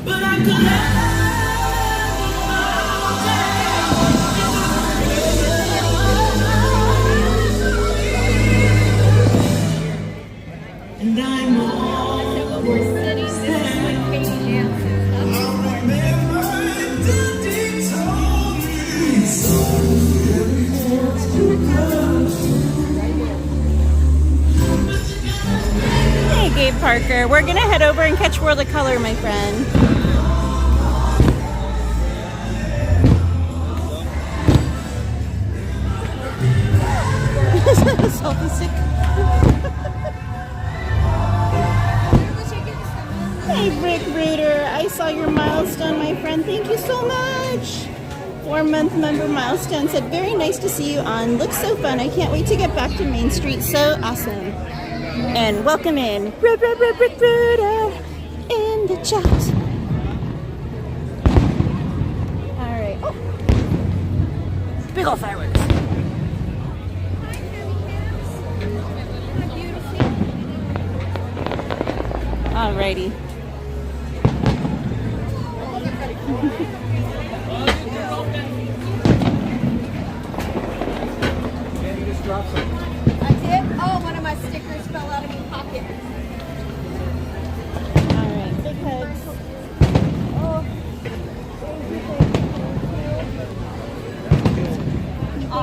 But I could and I'm always sitting there. Hey, Gabe Parker. We're gonna head over and catch World of Color, my friend. Selfie stick. Hey, Brick Rooter. I saw your milestone, my friend. Thank you so much. 4-month member milestone said, very nice to see you on. Looks so fun. I can't wait to get back to Main Street. So awesome. And welcome in Brick Rooter in the chat. Alright. Oh. Big ol' fireworks. Alrighty. You just dropped something. I did? Oh, one of my stickers fell out of my pocket. Alright, big hugs. Oh, big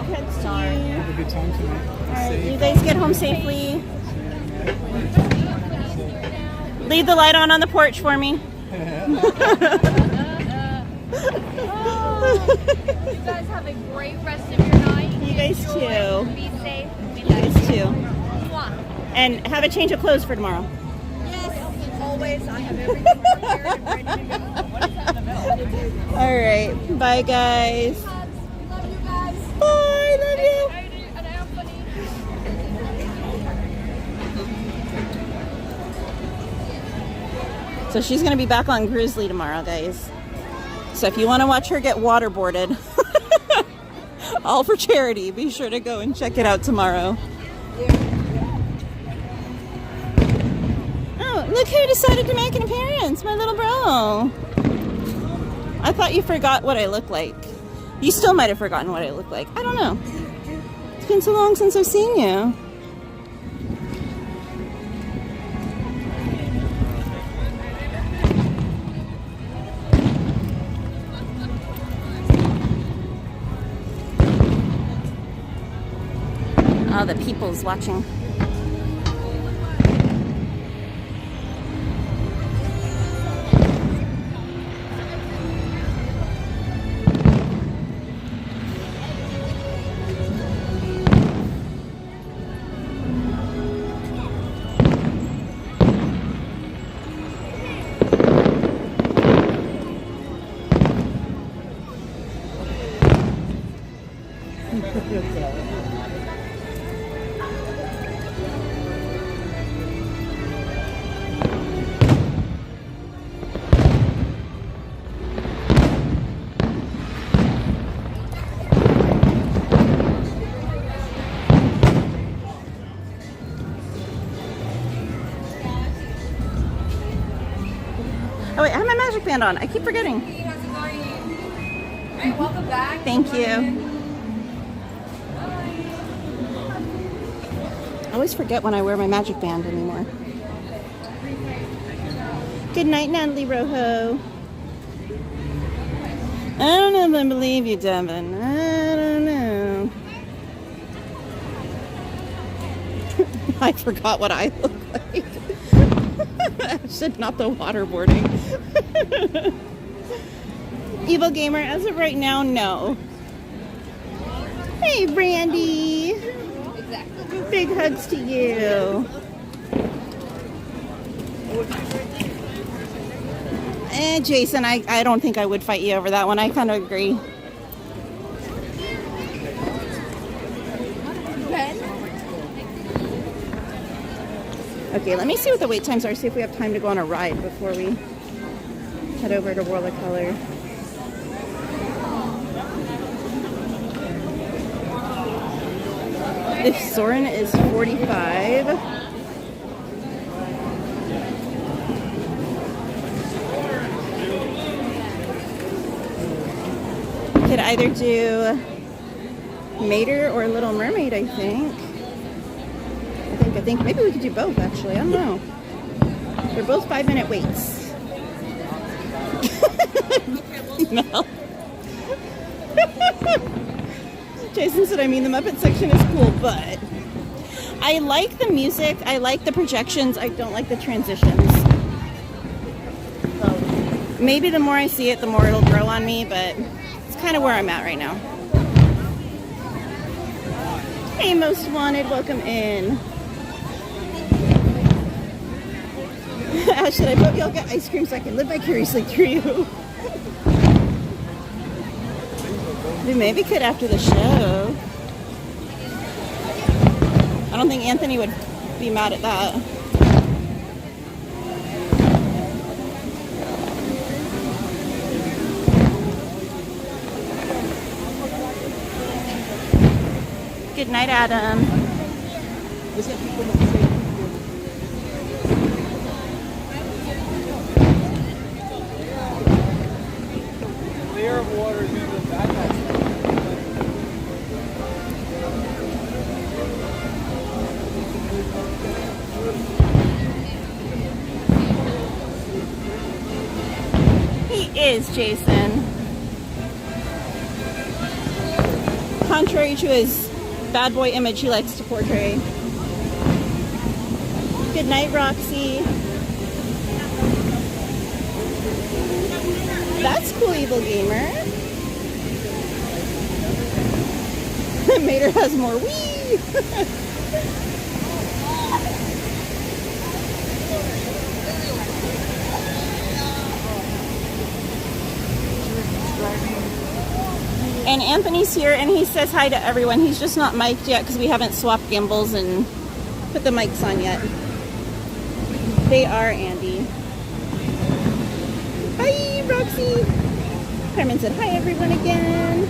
hugs to you. Have a good time tonight. Alright, you guys get home safely. Leave the light on the porch for me. You guys have a great rest of your night. You guys too. Be safe. You guys too. Mwah. And have a change of clothes for tomorrow. Yes, always. I have everything prepared and ready to go. What is that in the middle? Alright, bye guys. Love you guys. Bye, love you. So she's going to be back on Grizzly tomorrow, guys. So if you want to watch her get waterboarded, all for charity, be sure to go and check it out tomorrow. Oh, look who decided to make an appearance, my little bro. I thought you forgot what I look like. You still might have forgotten what I look like. I don't know. It's been so long since I've seen you. Oh, the people's watching. Oh wait, I have my magic band on. I keep forgetting. Hey, how's it going? All right, welcome back. Thank you. I always forget when I wear my magic band anymore. Good night, Natalie Rojo. I don't know if I believe you, Devin. I don't know. I forgot what I look like. I said not the waterboarding. Evil Gamer, as of right now, no. Hey, Brandy. Exactly. Big hugs to you. Jason, I don't think I would fight you over that one. I kind of agree. Okay, let me see what the wait times are, see if we have time to go on a ride before we head over to World of Color. If Soarin' is 45. Could either do Mater or Little Mermaid, I think. I think maybe we could do both, actually. I don't know. They're both 5-minute waits. No. Jason said, I mean, the Muppet section is cool, but I like the music. I like the projections. I don't like the transitions. So maybe the more I see it, the more it'll grow on me, but it's kind of where I'm at right now. Hey, Most Wanted, welcome in. Should I hope y'all get ice cream so I can live vicariously through you? We maybe could after the show. I don't think Anthony would be mad at that. Good night, Adam. Layer of water is in the backpack. He is Jason. Contrary to his bad boy image he likes to portray. Good night, Roxy. That's cool, Evil Gamer. Mater has more wee. And Anthony's here and he says hi to everyone. He's just not mic'd yet because we haven't swapped gimbals and put the mics on yet. They are, Andy. Hi, Roxy. Carmen said hi, everyone, again.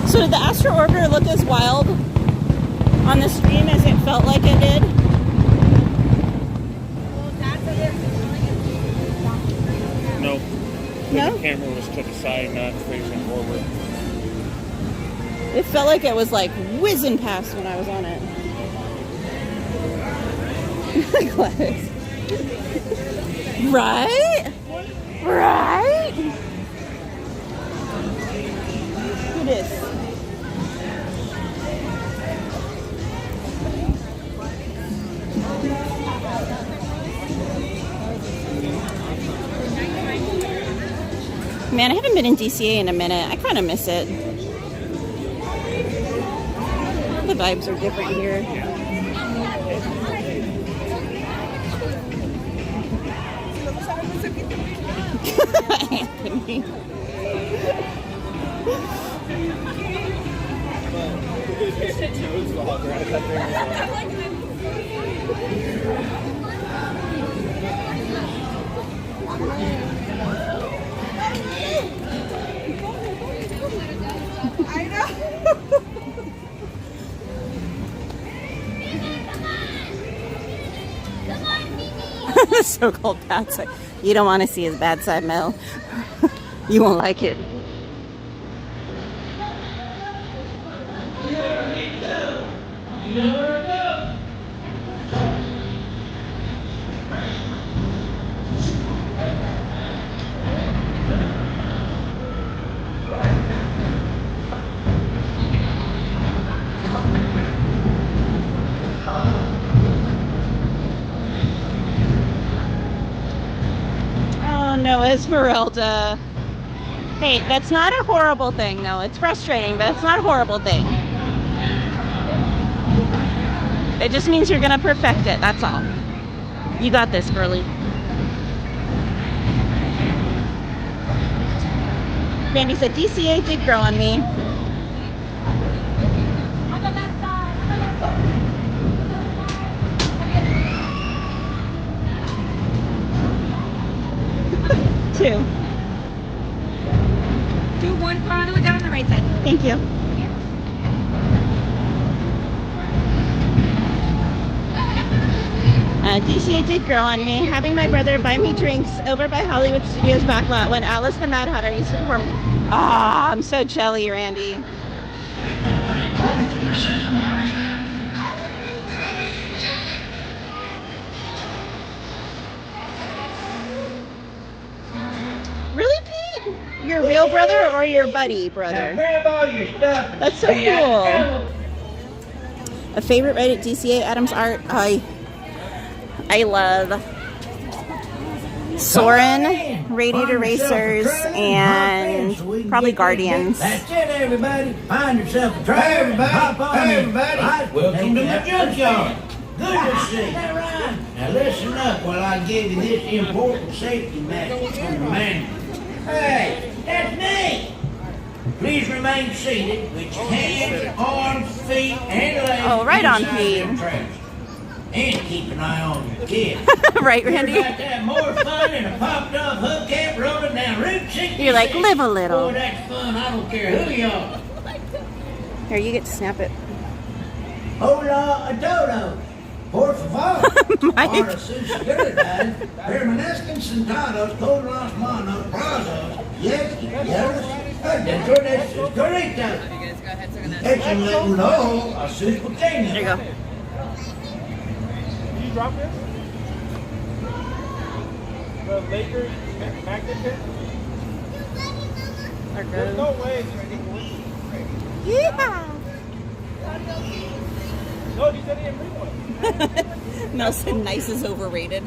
So did the Astro Orbiter look as wild on the stream as it felt like it did? No. No? The camera was to the side, not facing forward. It felt like it was like whizzing past when I was on it. Gladys. Right? Right? Who this? Man, I haven't been in DCA in a minute. I kind of miss it. The vibes are different here. Anthony. I know. The so-called bad side. You don't want to see his bad side, Mel. You won't like it. Oh no, Esmeralda. Hey, that's not a horrible thing. No, it's frustrating, but it's not a horrible thing. It just means you're gonna perfect it, that's all. You got this, girlie. Randy said DCA did grow on me. too. Do one car all the way down the right side. Thank you. DCA did grow on me, having my brother buy me drinks over by Hollywood Studios backlot when Alice the Mad Hatter used to perform. Ah, I'm so jelly, Randy. Really, Pete? Your real brother or your buddy brother? That's so cool. A favorite right at DCA Adams Art? I love Soren, Radiator Racers, and probably Guardians. That's it, everybody. Find yourself a driver. Hop on everybody. Welcome to the Junkyard. Good to see you. Now listen up while I give you this important safety message from the manager. Hey, that's me. Please remain seated with your hands, arms, feet, and legs. Oh, right on, Pete. And keep an eye on your kid. Right, Randy? You're about to have more fun than a popped-up hubcap rolling down Route 66. You're like, live a little. Boy, that's fun. I don't care who you are. Here, you get to snap it. Hola, a dodo. Por favor. Mike. Para su seguridad, permanezcan sentados con las manos brazos y izquierdos adentro de sus gorritas. Échenle un ojo a sus pequeños. There you go. Did you drop this? The Lakers magnet pit? There's no way it's ready for it. Yeah. No, you said he didn't bring one. Mel said nice is overrated.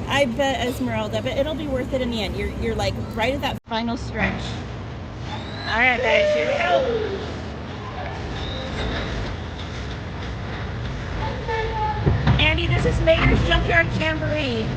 I bet Esmeralda, but it'll be worth it in the end. You're like right at that final stretch. All right, guys, here we go. Andy, this is Maker's Junkyard Jamboree.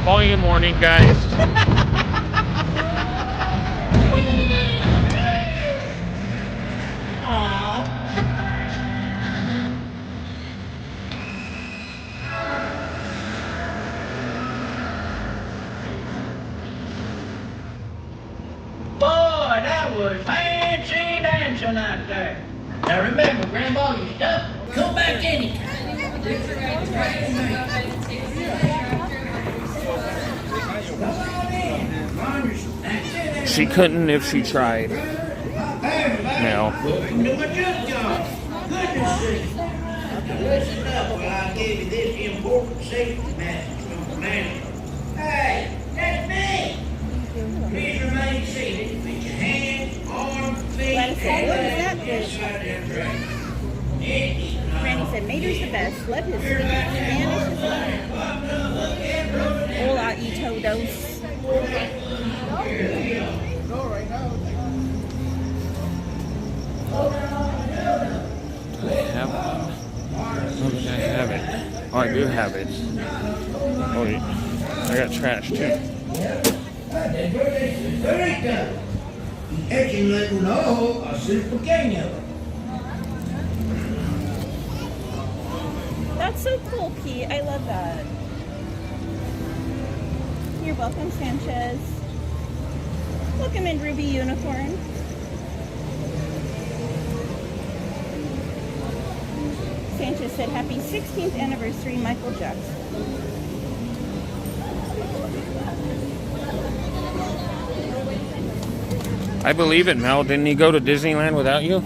Volume warning, guys. Boy, that was fancy dancing out there. Now remember, grab all your stuff. Come back anytime. She couldn't if she tried. Now. Welcome to my junkyard. Good to see you. Listen up while I give you this important safety message from the manager. Hey, that's me. Please remain seated with your hands, arms, feet, and legs inside that track. Randy said Mater's the best. Love his Spanish as well. Hola y todos. I have one. I don't think I have it. Oh, I do have it. Oh, yeah. I got trash too. Échenle un ojo a sus pequeños. That's so cool, Pete. I love that. You're welcome, Sanchez. Look, I'm in Ruby uniform. Sanchez said, "Happy 16th anniversary, Michael Jackson." I believe it, Mel. Didn't he go to Disneyland without you?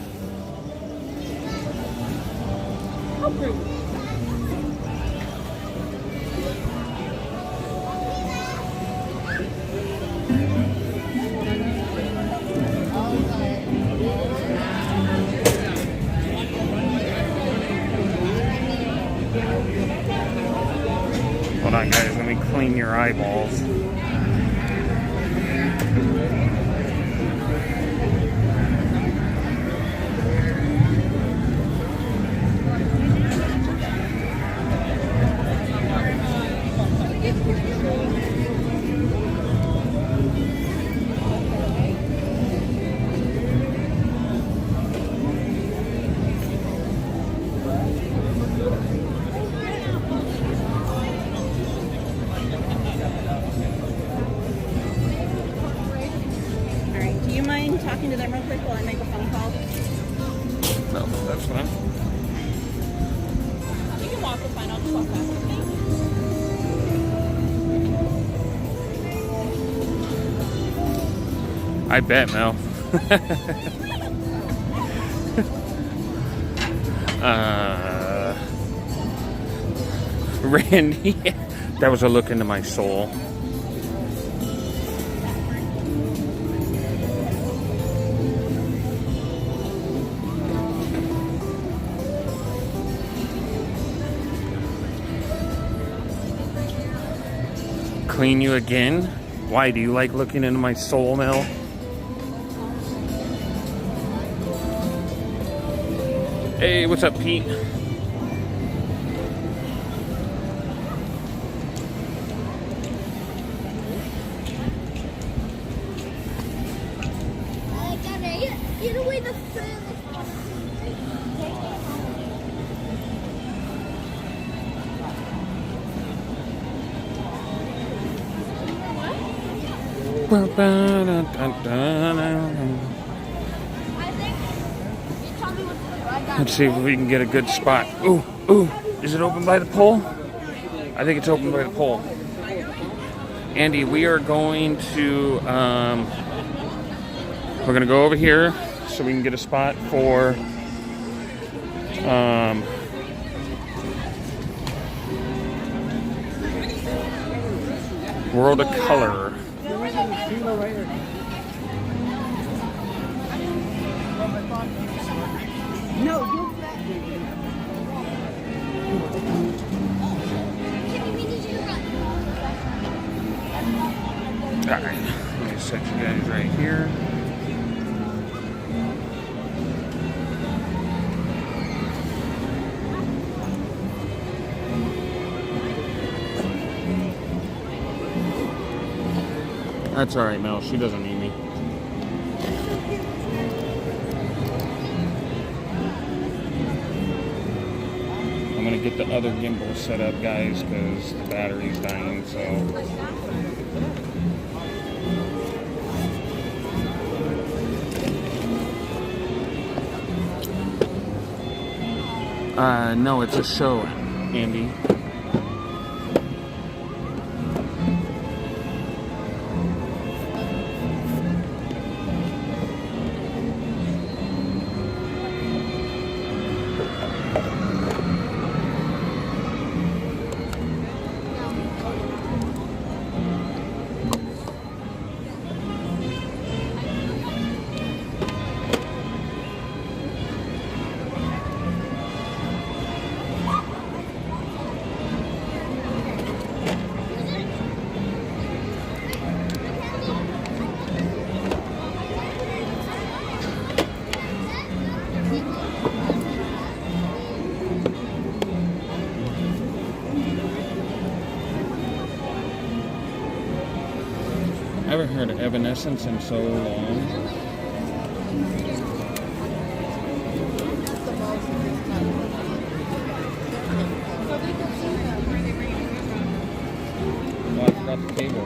Hold on, guys. Let me clean your eyeballs. Talking to them real quick while I make a phone call. No, that's fine. You can walk, it's fine. I'll just walk back. I bet, Mel. Randy, that was a look into my soul. Clean you again? Why, do you like looking into my soul, Mel? Hey, what's up, Pete? Get away the food. Let's see if we can get a good spot. Ooh, ooh, is it open by the pole? I think it's open by the pole. Andy, we are going to, we're going to go over here so we can get a spot for, World of Color. No, you. Alright, let me set you guys right here. That's alright, Mel. She doesn't need me. I'm gonna get the other gimbal set up, guys, because the battery's dying, so. No, it's a show, Andy. I haven't heard of Evanescence in so long. Oh, I forgot the cable.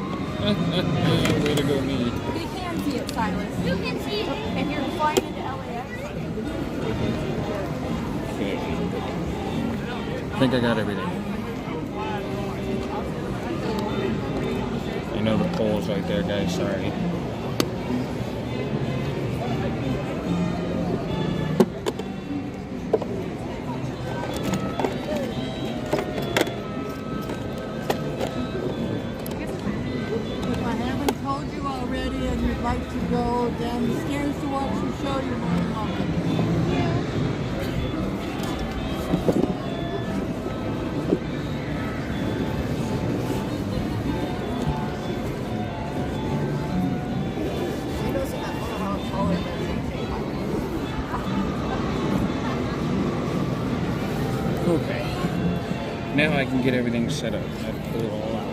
Way to go, me. You can see it, Silas. You can see it. If you're flying into LAX. Okay. think I got everything. I know the pole is right there, guys. Sorry. If I haven't told you already and you'd like to go down the stairs to watch the show, you're more than welcome. Okay. Now I can get everything set up. I pull it all out.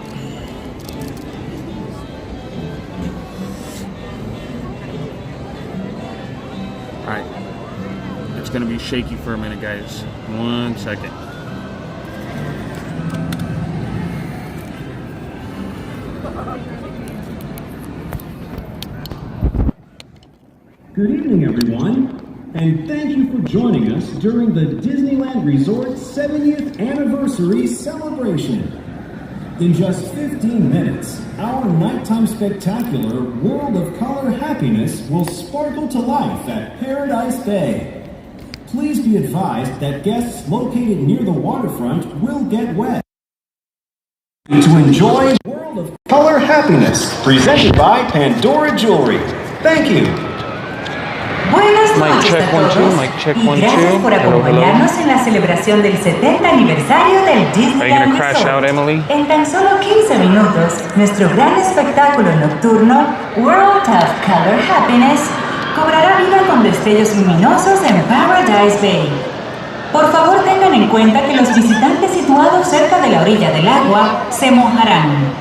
Alright. It's going to be shaky for a minute, guys. 1 second. Good evening, everyone, and thank you for joining us during the Disneyland Resort's 70th anniversary celebration. In just 15 minutes, our nighttime spectacular World of Color Happiness will sparkle to life at Paradise Bay. Please be advised that guests located near the waterfront will get wet. To enjoy World of Color Happiness, presented by Pandora Jewelry. Thank you. Buenas noches check a todos 1 2, mic check 1 2. y gracias por acompañarnos en la celebración del 70 aniversario del Are you Disneyland gonna crash out, Resort. Emily? En tan solo 15 minutos, nuestro gran espectáculo nocturno, World of Color Happiness, cobrará vida con destellos luminosos en Paradise Bay. Por favor, tengan en cuenta que los visitantes situados cerca de la orilla del agua se mojarán.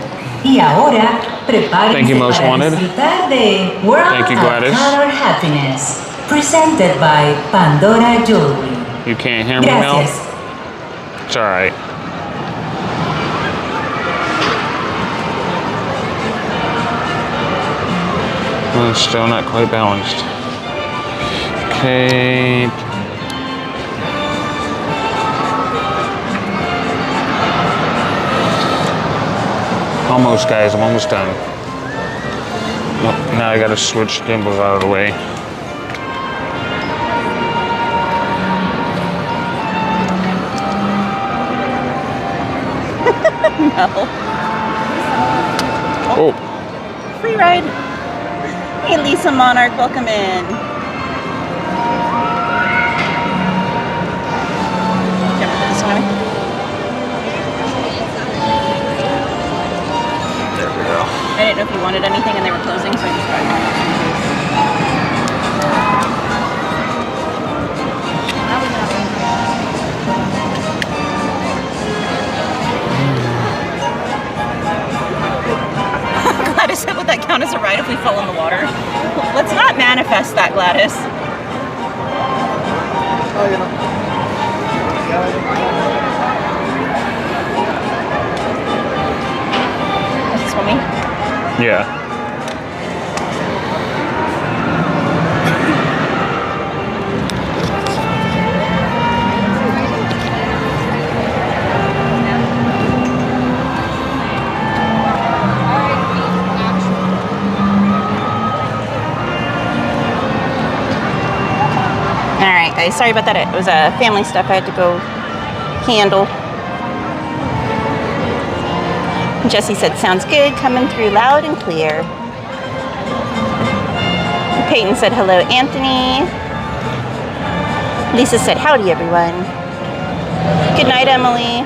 Y ahora, prepárense para disfrutar de World of Color Happiness, presented by Pandora Jewelry. You can't hear me now? Gracias. It's alright. Well, it's still not quite balanced. Okay. Almost, guys. I'm almost done. Nope, now I gotta switch gimbals out of the way. No. Oh. Free ride. Hey, Lisa Monarch, welcome in. Jump this way. There we go. I didn't know if you wanted anything and they were closing, so I just brought it. Gladys said, would that count as a ride if we fell in the water? Let's not manifest that, Gladys. Oh, you know. Swimming? Yeah. Alright guys, sorry about that. It was family stuff I had to go handle. Jesse said, sounds good, coming through loud and clear. Peyton said, hello, Anthony. Lisa said, howdy, everyone. Good night, Emily.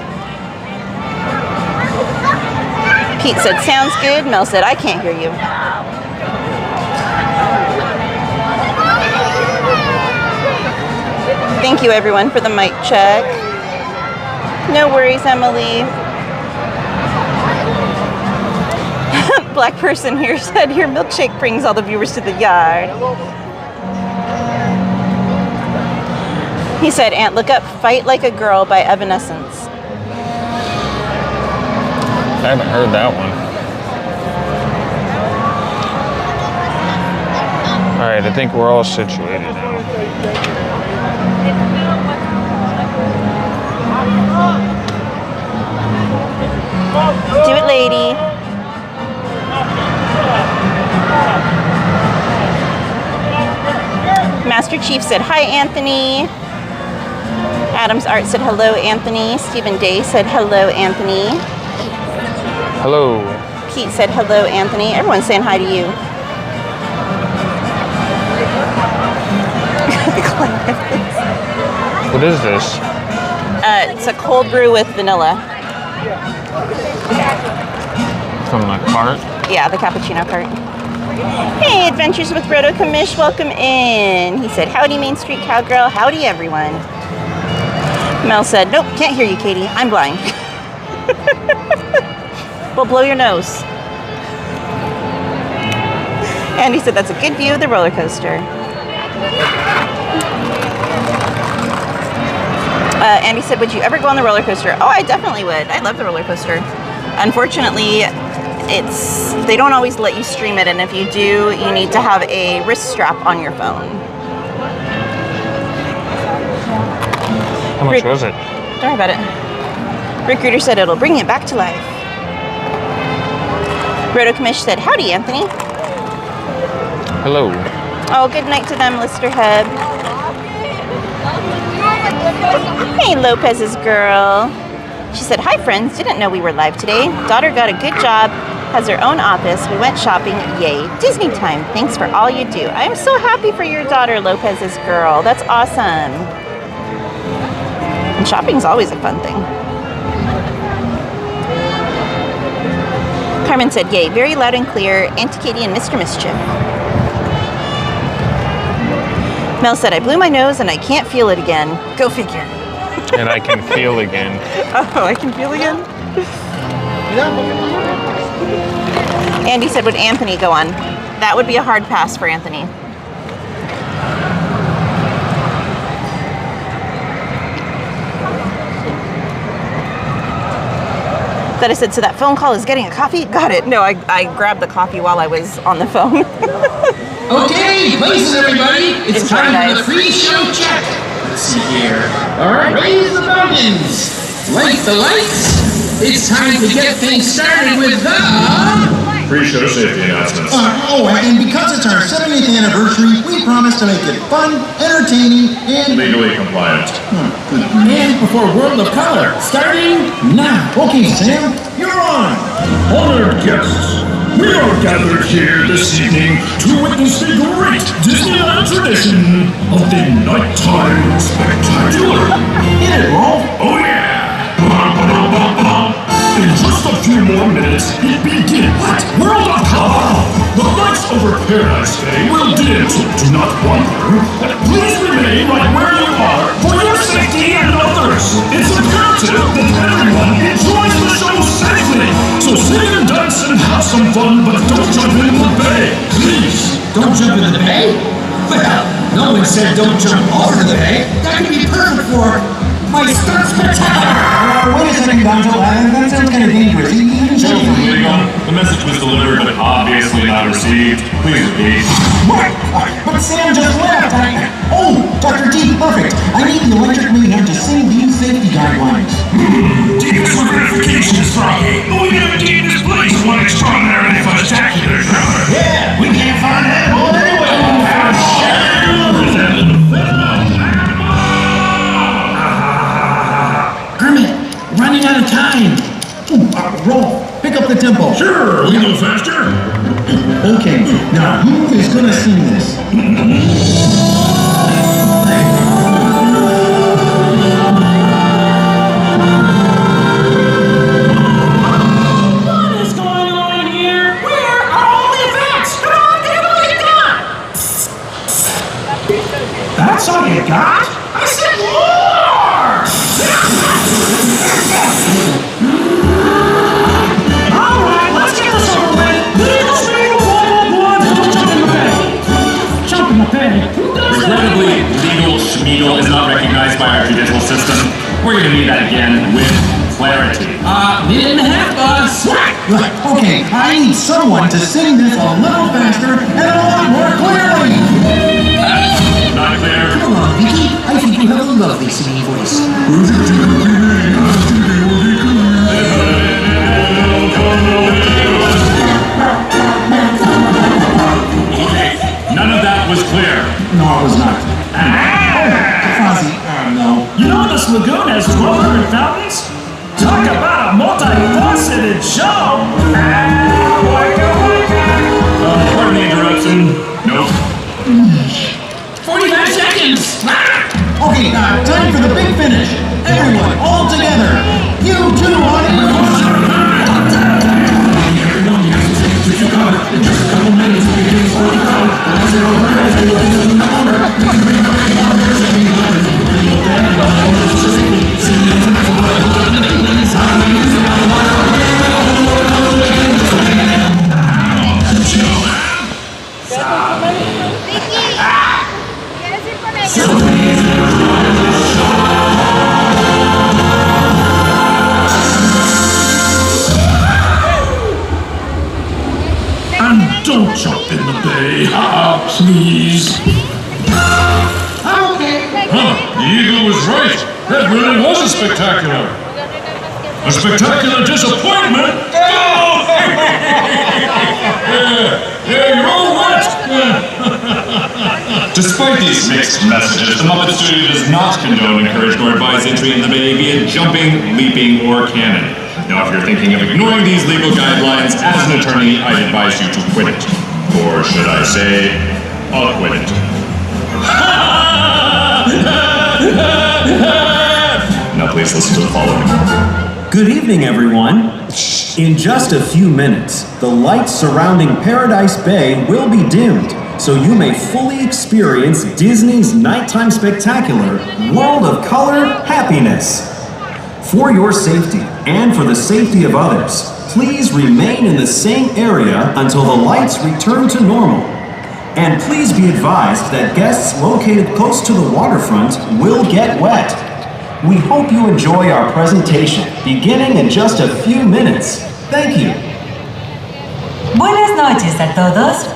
Pete said, sounds good. Mel said, I can't hear you. Thank you, everyone, for the mic check. No worries, Emily. Black person here said, your milkshake brings all the viewers to the yard. He said, Aunt, look up Fight Like a Girl by Evanescence. I haven't heard that one. Alright, I think we're all situated now. Do it, lady. Master Chief said, hi, Anthony. Adams Art said, hello, Anthony. Stephen Day said, hello, Anthony. Hello. Pete said, hello, Anthony. Everyone's saying hi to you. What is this? It's a cold brew with vanilla. From the cart? Yeah, the cappuccino cart. Hey, Adventures with Roto Commish, welcome in. He said, howdy, Main Street Cowgirl. Howdy, everyone. Mel said, nope, can't hear you, Katie. I'm blind. Well, blow your nose. And he said, that's a good view of the roller coaster. Andy said, would you ever go on the roller coaster? Oh, I definitely would. I love the roller coaster. Unfortunately, they don't always let you stream it, and if you do, you need to have a wrist strap on your phone. How much was it? Don't worry about it. Rick Reuter said it'll bring you back to life. Roto Commish said, howdy, Anthony. Hello. Oh, good night to them, Lister Hub. Hey, Lopez's girl. She said, hi, friends. Didn't know we were live today. Daughter got a good job. Has her own office. We went shopping. Yay. Disney time. Thanks for all you do. I am so happy for your daughter, Lopez's girl. That's awesome. And shopping's always a fun thing. Carmen said, yay. Very loud and clear. Auntie Katie and Mr. Mischief. Mel said, I blew my nose and I can't feel it again. Go figure. And I can feel again. Oh, I can feel again? Andy said, would Anthony go on? That would be a hard pass for Anthony. That I said, so that phone call is getting a coffee? Got it. No, I grabbed the coffee while I was on the phone. Okay, places everybody. It's Enjoy, time guys. for the pre-show check. Let's see here. All right, raise the buttons. Light the lights. It's time to get things started with the Pre-show safety announcements. And because it's our 70th anniversary, we promise to make it fun, entertaining, and Legally compliant. And before World of Color, starting now. Okay, Sam, you're on. Honored guests, we are gathered here this evening to witness the great Disneyland tradition of the Nighttime Spectacular. Get it, Rolf. Oh yeah! In just a few more minutes, it begins. What? World of Color! The lights over Paradise Bay will dim, so do not wonder. Please remain right where you are for your safety and others. It's imperative that everyone enjoys the show safely. So sing and dance and have some fun, but don't jump in the bay, please. Don't jump in the bay? Well, no one said don't jump over the bay. That could be perfect for my stunt spectacular. Wait a second, Gonzo. That sounds kind of dangerous. Gentlemen, legal. The message was delivered, but obviously not received. Please repeat. What? But Sam just left. Oh, Dr. D, perfect. I need the Electric Mayhem to sing these safety guidelines. Deepest ramifications from we never deemed this place one extraordinary spectacular. Yeah, we can't find that one anyway. Kermit, running out of time. Roll, pick up the tempo. Sure, a little faster. Okay, now who is gonna sing this? What is going on here? Where are all the effects? Come on, get it done! That's all you got? I said more! Alright, let's get this over with. Legal speed 111, don't jump in the bay. Jump in the bay. Regrettably, legal schmeagle is not recognized by our judicial system. We're gonna need that again with clarity. Minute and a half, boss. Right, okay, I need someone to sing this a little faster and a lot more clearly. Not clear. Come on, Vicky, I think you have a lovely singing voice. No, it was not. Fuzzy. No. You know this lagoon has 1,200 fountains? Talk about a multifaceted show! Waka waka! Pardon the interruption. Nope. 45 seconds! Okay, time for the big finish. Everyone, all together. You two And don't jump in the bay, please. Huh, the eagle was right. That really was a spectacular. A spectacular disappointment? Oh! yeah, you're all right. Despite these mixed messages, the Muppet Studio does not condone, encourage, nor advise entry in the bay via jumping, leaping, or cannon. Now, if you're thinking of ignoring these legal guidelines, as an attorney, I'd advise you to quit it. Or should I say, acquit it. Now please listen to the following. Good evening, everyone. In just a few minutes, the lights surrounding Paradise Bay will be dimmed, so you may fully experience Disney's nighttime spectacular, World of Color Happiness. For your safety and for the safety of others, please remain in the same area until the lights return to normal. And please be advised that guests located close to the waterfront will get wet. We hope you enjoy our presentation, beginning in just a few minutes. Thank you. Buenas noches a todos.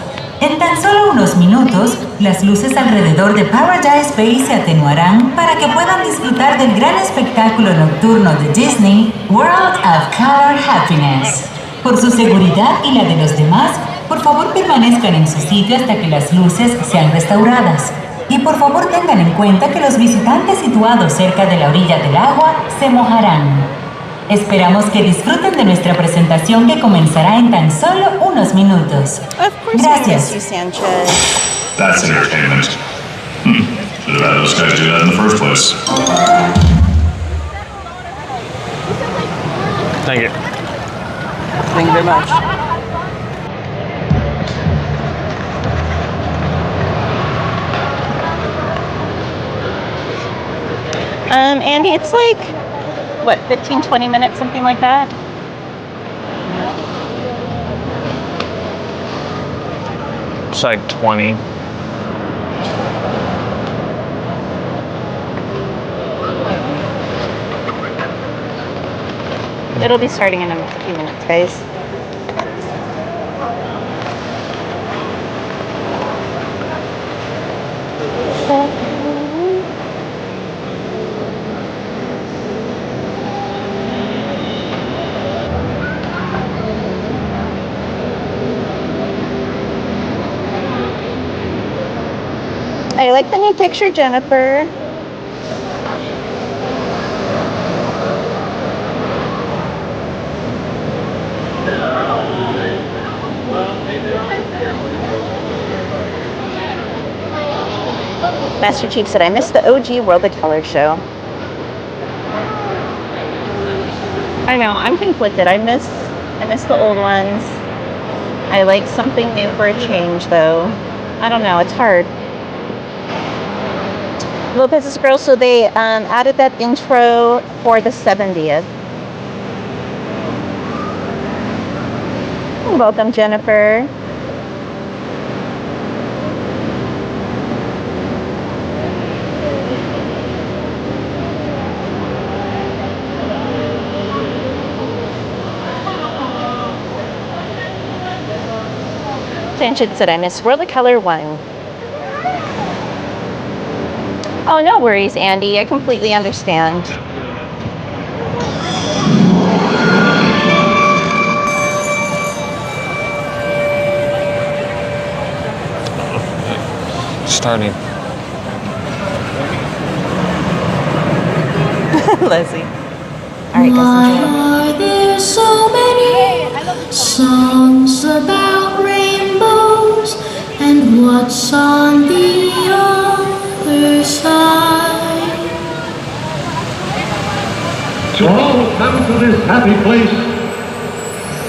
En tan solo unos minutos, las luces alrededor de Paradise Bay se atenuarán para que puedan disfrutar del gran espectáculo nocturno de Disney, World of Color Happiness. Por su seguridad y la de los demás, por favor permanezcan en su sitio hasta que las luces sean restauradas. Y por favor tengan en cuenta que los visitantes situados cerca de la orilla del agua se mojarán. Esperamos que disfruten de nuestra presentación que comenzará en tan solo unos minutos. Gracias. That's entertainment. Should have had those guys do that in the first place. Thank you. Thank you very much. Andy, it's like, what, 15, 20 minutes, something like that? It's like 20. It'll be starting in a few minutes, guys. I like the new picture, Jennifer. Master Chief said, I missed the OG World of Color show. I know, I'm conflicted. I miss the old ones. I like something new for a change, though. I don't know, it's hard. Lopez's Girl, so they added that intro for the 70th. Welcome, Jennifer. Enchanted said, I missed World of Color 1. Oh, no worries, Andy. I completely understand. Starting. Leslie. All right, guys, Why enjoy. are there so many songs about rainbows? And what's on the other side? To all who come to this happy place,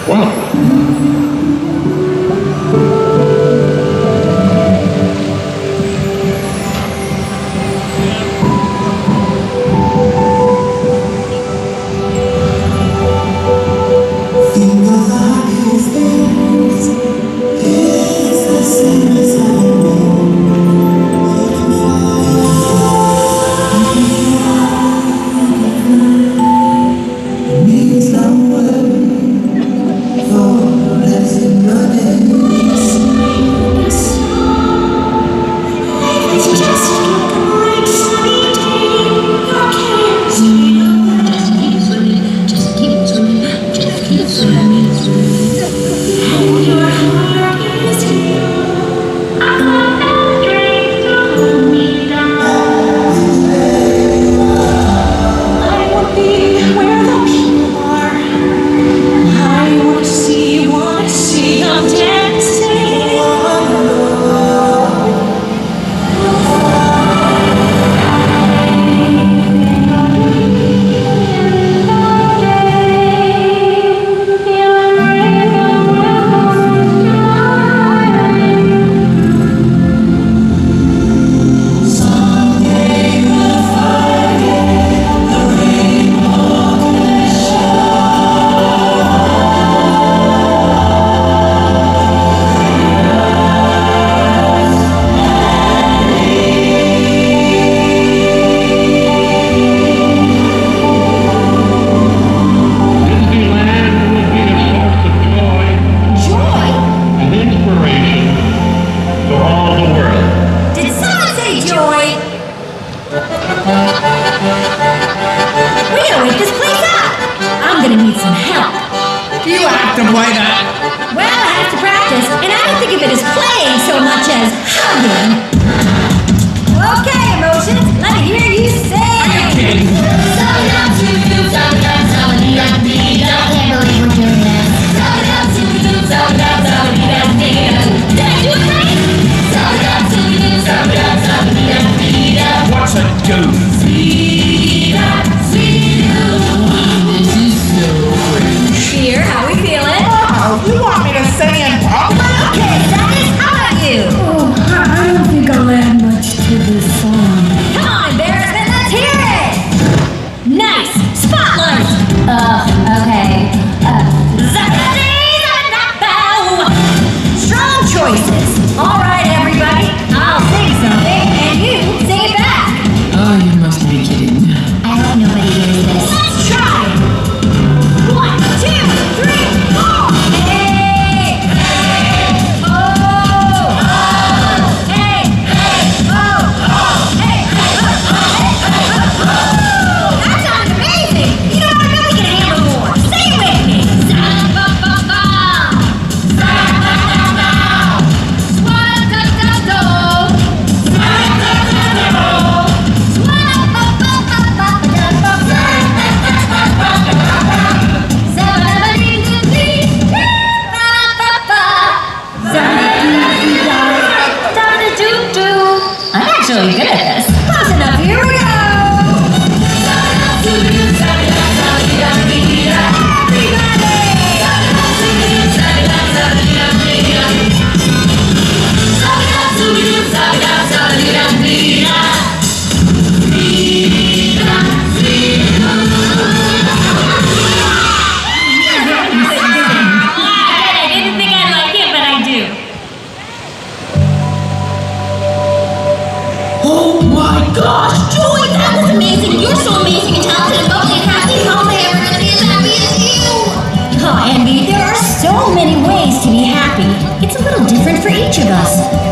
welcome.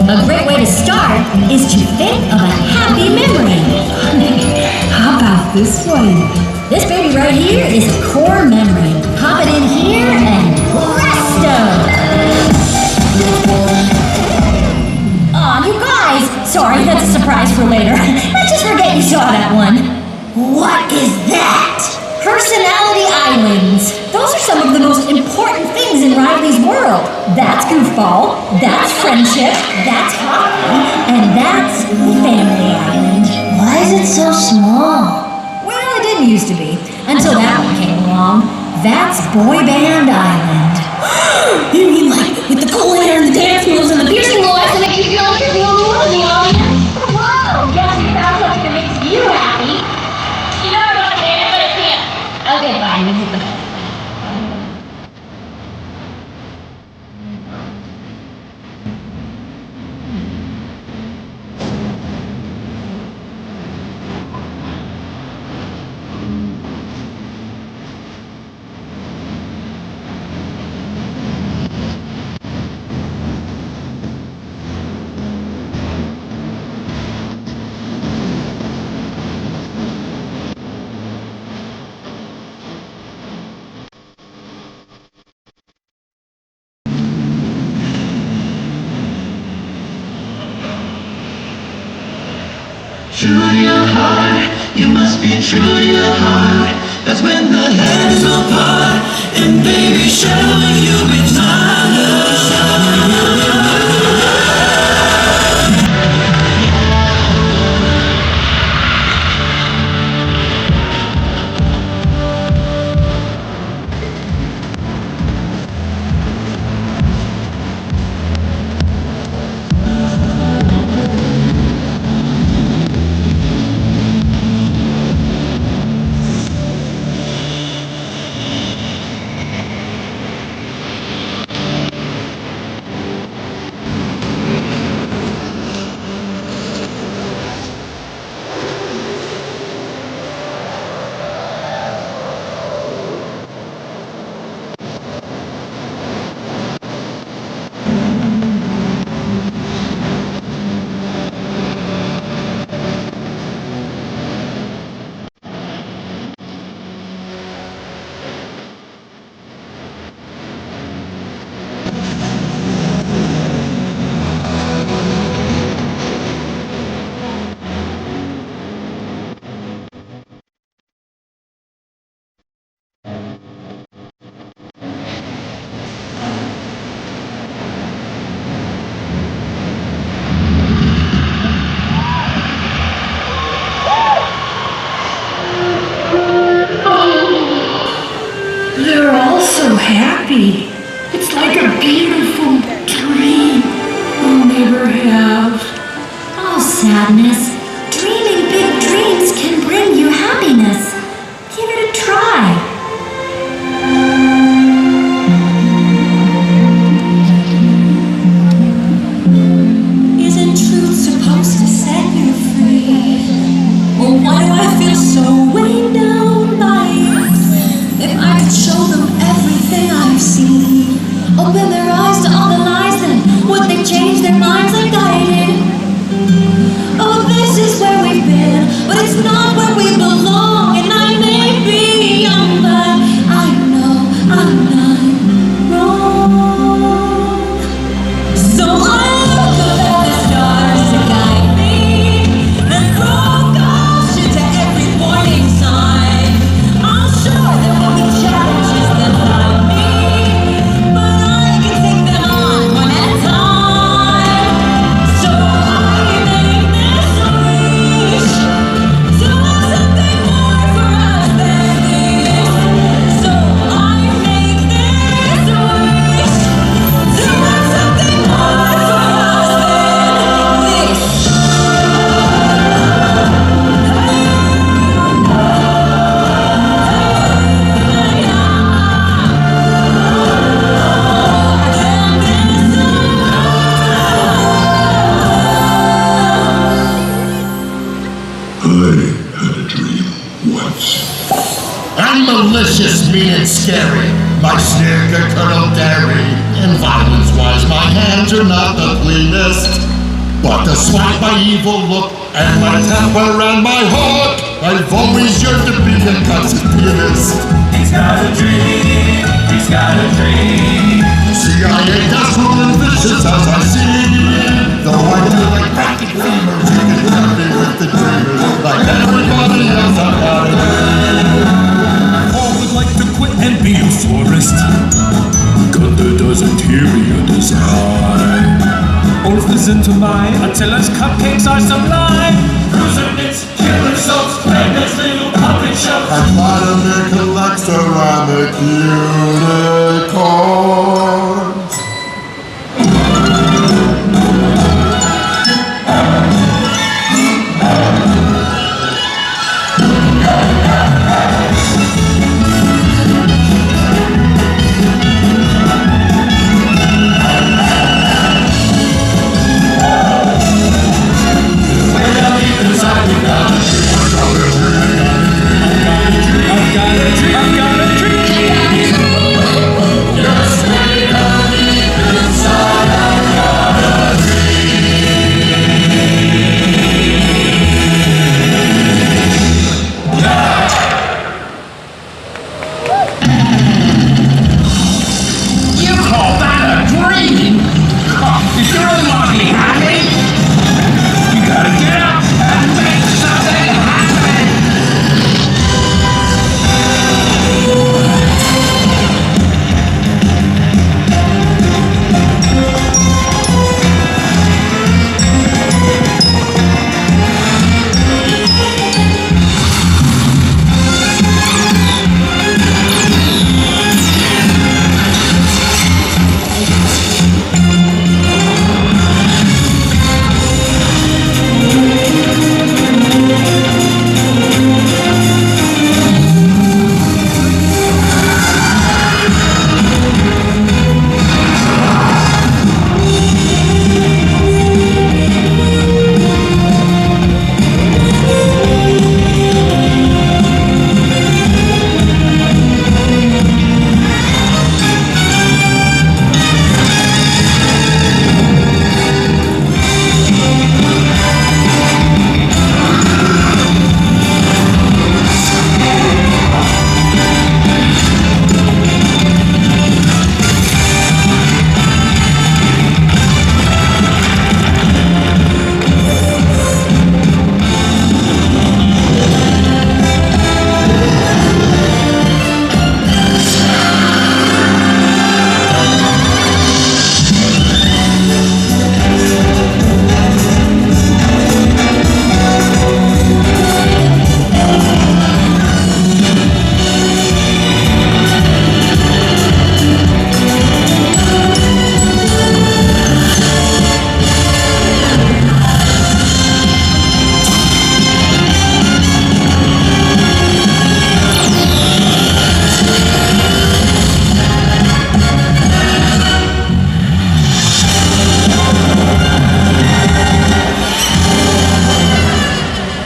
A great way to start is to think of a happy memory. How about this one? This baby right here is a core memory. Pop it in here and presto! Aw, you guys! Sorry, that's a surprise for later. Let's just forget you saw that one. What is that? Personality islands. Those are some of the most important things in Riley's world. That's goofball, that's friendship, that's hockey, and that's family island. Why is it so small? Well, it didn't used to be, until that one came along. That's Boy Band Island. You mean like with the cool hair and the dance moves and the piercing voice and the cute girls you're the only one in the audience? Whoa, guess it sounds like it makes you happy. You know I want to dance, but I can't. Okay, fine, we hit the phone. True to your heart, you must be true to your heart. That's when the heads apart, and baby, shower you with my love. They're all so happy. It's like a beautiful dream. I'll never have. Oh, sadness. Dreaming big dreams can bring you happiness. Give it a try. Isn't truth supposed to set you free? Or why do I feel so weighed down by it? If I could show them everything I've seen, open their eyes to all the lies, then would they change their minds like I did? Oh, this is where we've been, but it's not where we belong. And I may be young, but I know I'm not wrong. So I look up at the stars to guide me, and throw caution to every warning sign. I'm sure there will be challenges that find me, but I can take them on one at a time. So I make this wish to have something more for us than this. So I make this wish to have something more for us than this. I had a dream once. I'm malicious, mean, and scary. My sneer could curdle dairy. And violence-wise, my hands are not the cleanest. But despite my evil look and my temper and my heart, I've always yearned to be a cousin pianist. He's got a dream. He's got a dream. CIA does cruel and vicious as I see. Though I do like practic dreamers, you can tell me with the dreamers. Like everybody else, I'm poison to mine. Attila's cupcakes are sublime. Bruiser bits, killer soaps, Granddad's little puppet shows. And Vladimir collects ceramic unicorns.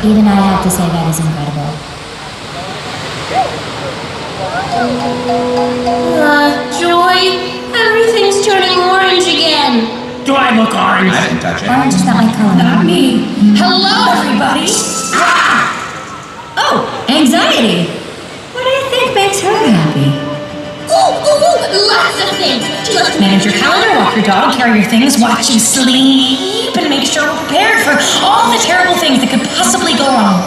Even I have to say that is incredible. Joy, everything's turning orange again. Do I look orange? I didn't touch it. Orange is not my color. Not me. Hello, everybody. Ah! Oh, anxiety. What do you think makes her happy? Lots of things. She loves to manage your calendar, walk your dog, carry your things, watch you sleep, and make sure we're prepared for all the terrible things that could possibly go wrong.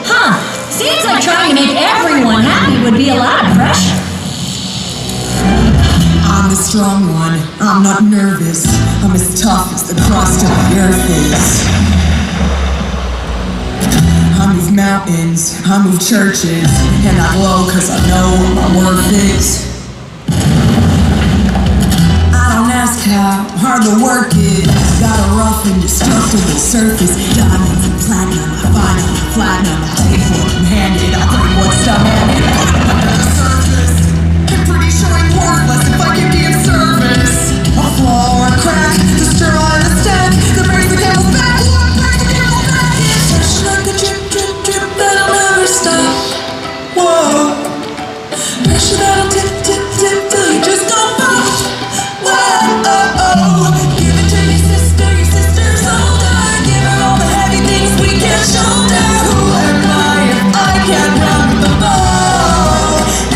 Huh. Seems like trying to make everyone happy would be a lot of pressure. I'm the strong one. I'm not nervous. I'm as tough as the crust of the earth is. I move mountains, I move churches, and I glow cause I know what my worth is. I don't ask how hard the work is. Got a rough and destructible surface. Diamonds and platinum, I find them, platinum, I take what I'm handed, I bring what's demanded. Under the surface, I'm pretty sure I'm worthless if I can be of service. A flaw or a crack, the straw and the stack, that brings the camel's back, what brings the camel's back? It's fresh like a drip, drip, drip that'll never stop. Whoa, pressure that'll tip, tip, tip till you just go pop. Whoa, give it to your sister's older. Give her all the heavy things we can't shoulder. Who am I if I can't run with the bow?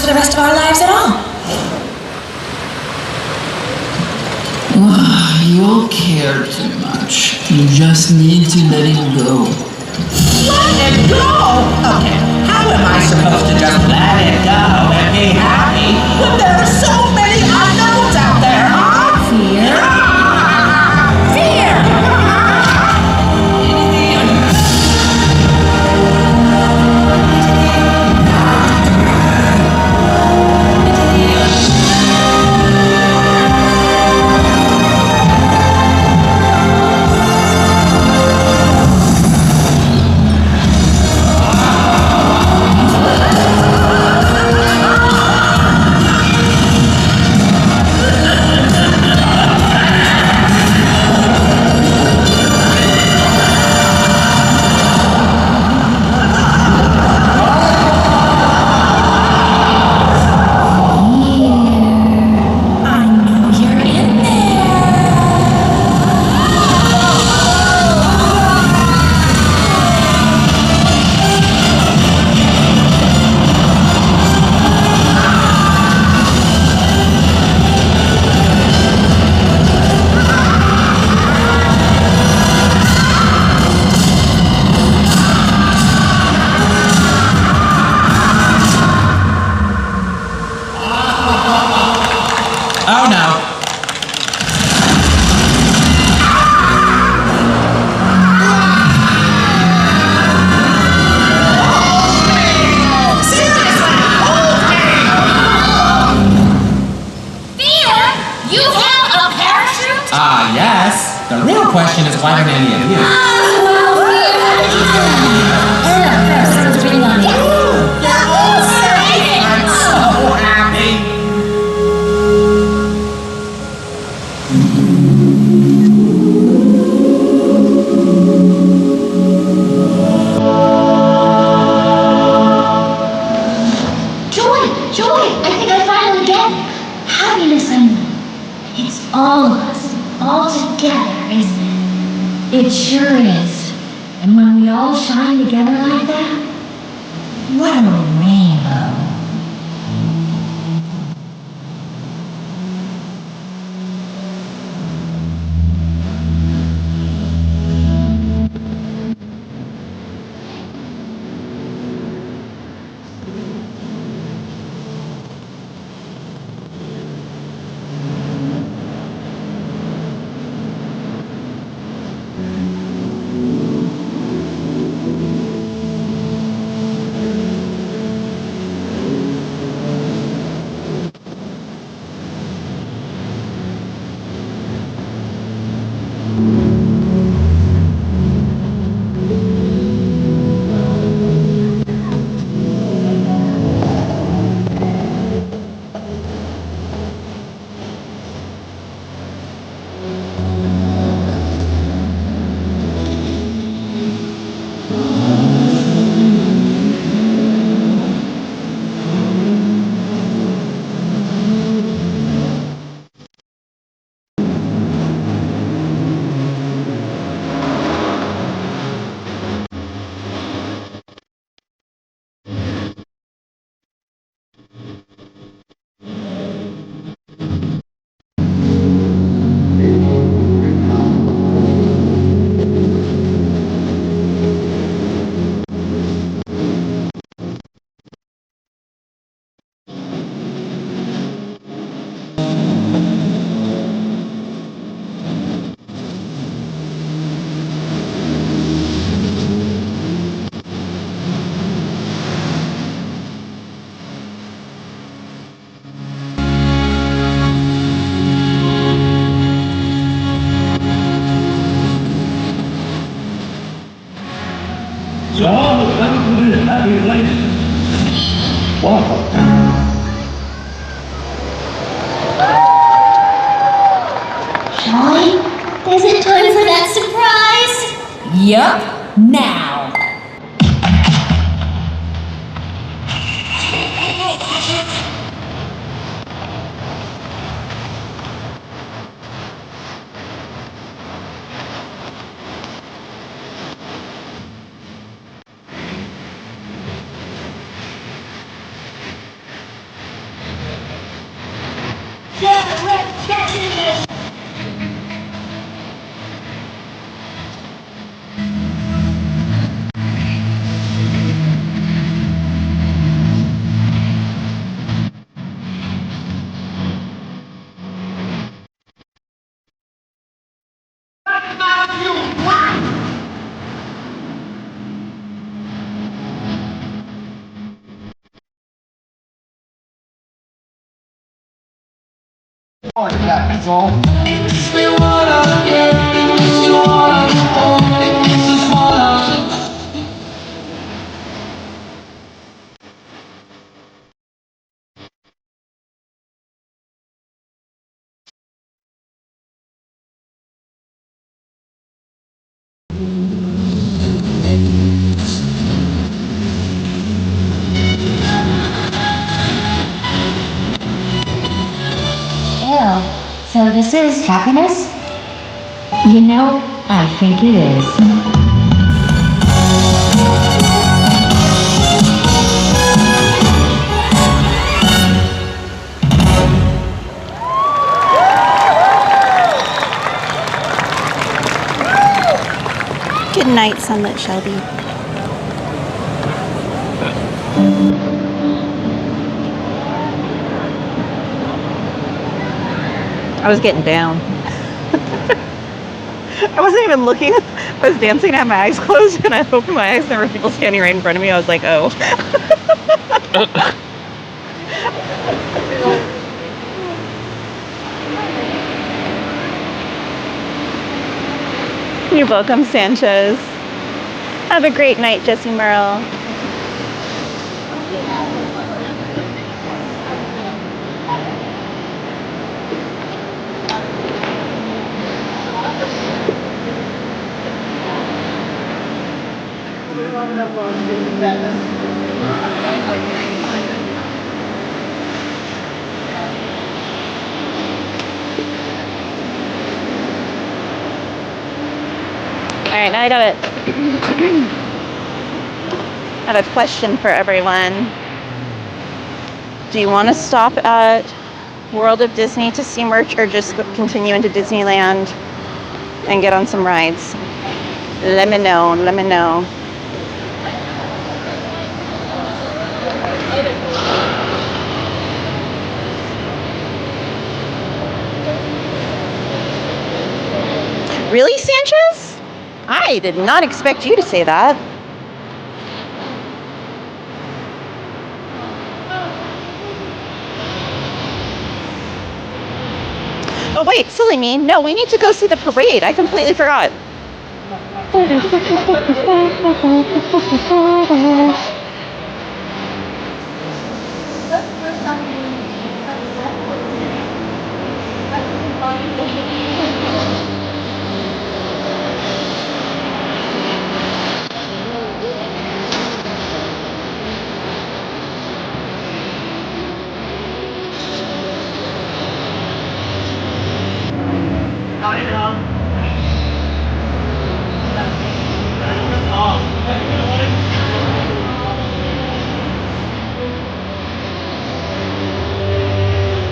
the rest of our lives at all. You'll care too much. You just need to let it go. Let it go? Okay, how am I supposed to just let it go and be happy when there are so many unknowns out there, huh? Fear? Fear! question is, why aren't any of you? I'm so happy. Joy! I think I finally get it. Happiness, I mean. It's all of us, all together, isn't it? It sure is. And when we all shine together like that, what a rainbow. So all the welcome to this happy place. Welcome. Joy, is it time for that surprise? Yup, now. Yeah, let's get in this. Ew. So this is happiness? You know, I think it is. Good night, Sunlit Shelby. I was getting down. I wasn't even looking. I was dancing, I had my eyes closed, and I opened my eyes, and there were people standing right in front of me. I was like, oh. You're welcome, Sanchez. Have a great night, Jessie Merle. Alright, now I have a question for everyone. Do you want to stop at World of Disney to see merch, or just continue into Disneyland and get on some rides? Let me know, let me know. Really, Sanchez? I did not expect you to say that. Oh wait, silly me. No, we need to go see the parade. I completely forgot.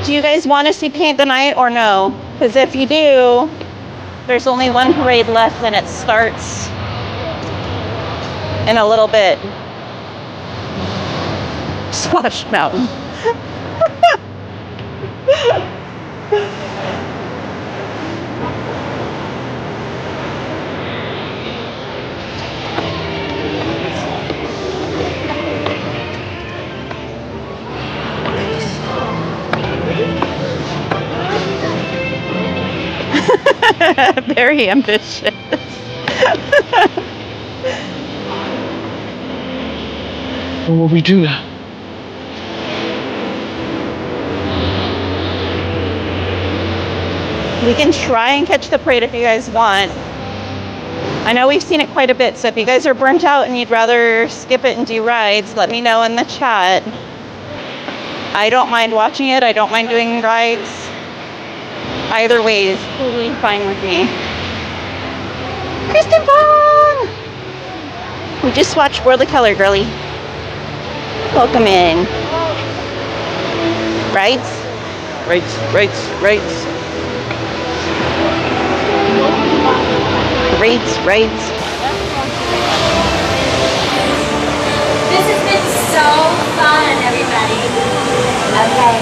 Do you guys want to see Paint the Night or no? Because if you do, there's only one parade left and it starts in a little bit. Splash Mountain. Very ambitious. What will we do now? We can try and catch the parade if you guys want. I know we've seen it quite a bit, so if you guys are burnt out and you'd rather skip it and do rides, let me know in the chat. I don't mind watching it. I don't mind doing rides. Either way is totally fine with me. Kristen Bong! We just watched World of Color, girly. Welcome in. Rides? Right. This has been so fun, everybody. Okay.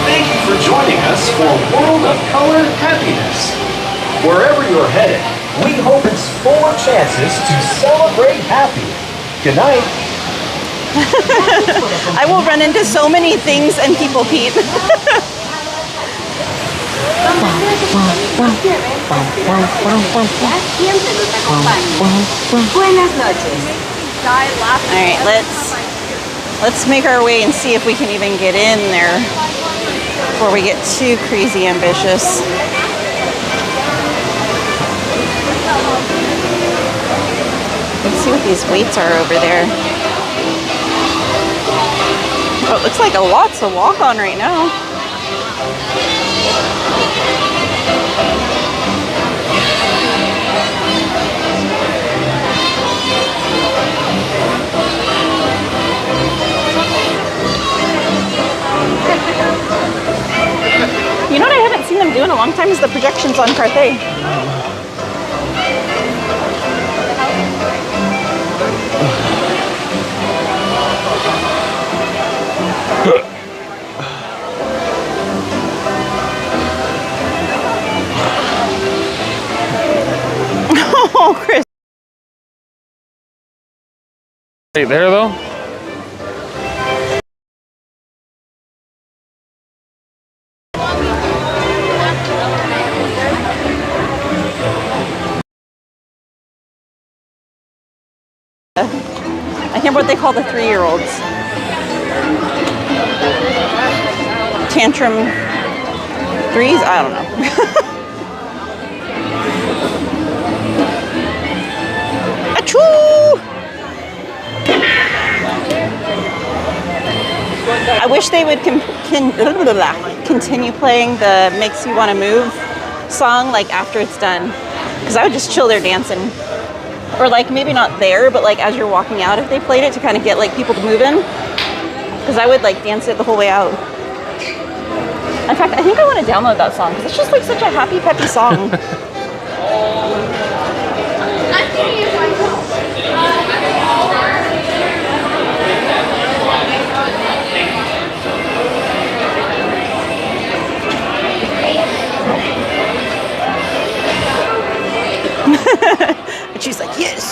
Thank you for joining us for World of Color Happiness. Wherever you're headed, we hope it's full of chances to celebrate happy. Good night. I will run into so many things and people, Pete. Buenas noches. Alright, let's make our way and see if we can even get in there before we get too crazy ambitious. Let's see what these weights are over there. Oh, it looks like a lot to walk on right now. You know what I haven't seen them do in a long time is the projections on Carthay. Oh, Chris. Right there, though? I can't remember what they call the 3-year-olds. Tantrum 3s? I don't know. I wish they would continue playing the Makes You Want to Move song like after it's done, because I would just chill there dancing, or like maybe not there, but like as you're walking out if they played it to kind of get like people to move in, because I would like dance it the whole way out. In fact, I think I want to download that song because it's just like such a happy peppy song. And she's like, yes.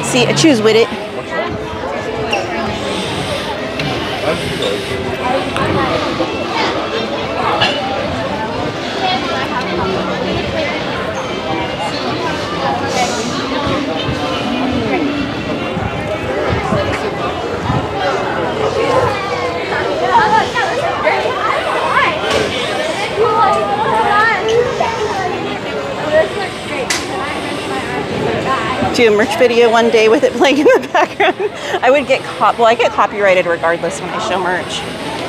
See, I choose with it. Do a merch video one day with it playing in the background. I would get I get copyrighted regardless when I show merch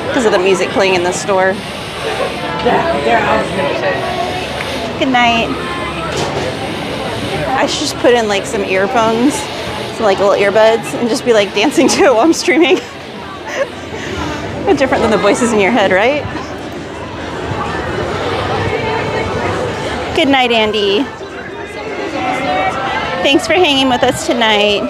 because of the music playing in the store. Good night. I should just put in like some earphones, some like little earbuds, and just be like dancing to it while I'm streaming. Bit different than the voices in your head, right? Good night, Andy. Thanks for hanging with us tonight.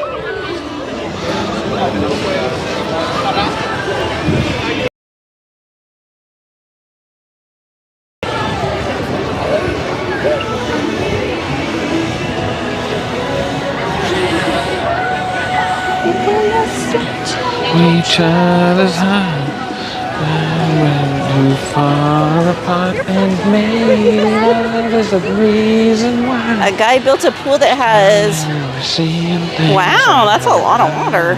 Each other's high and we're too far apart, and maybe that is the reason why. A guy built a pool that has. Wow, that's a lot of water.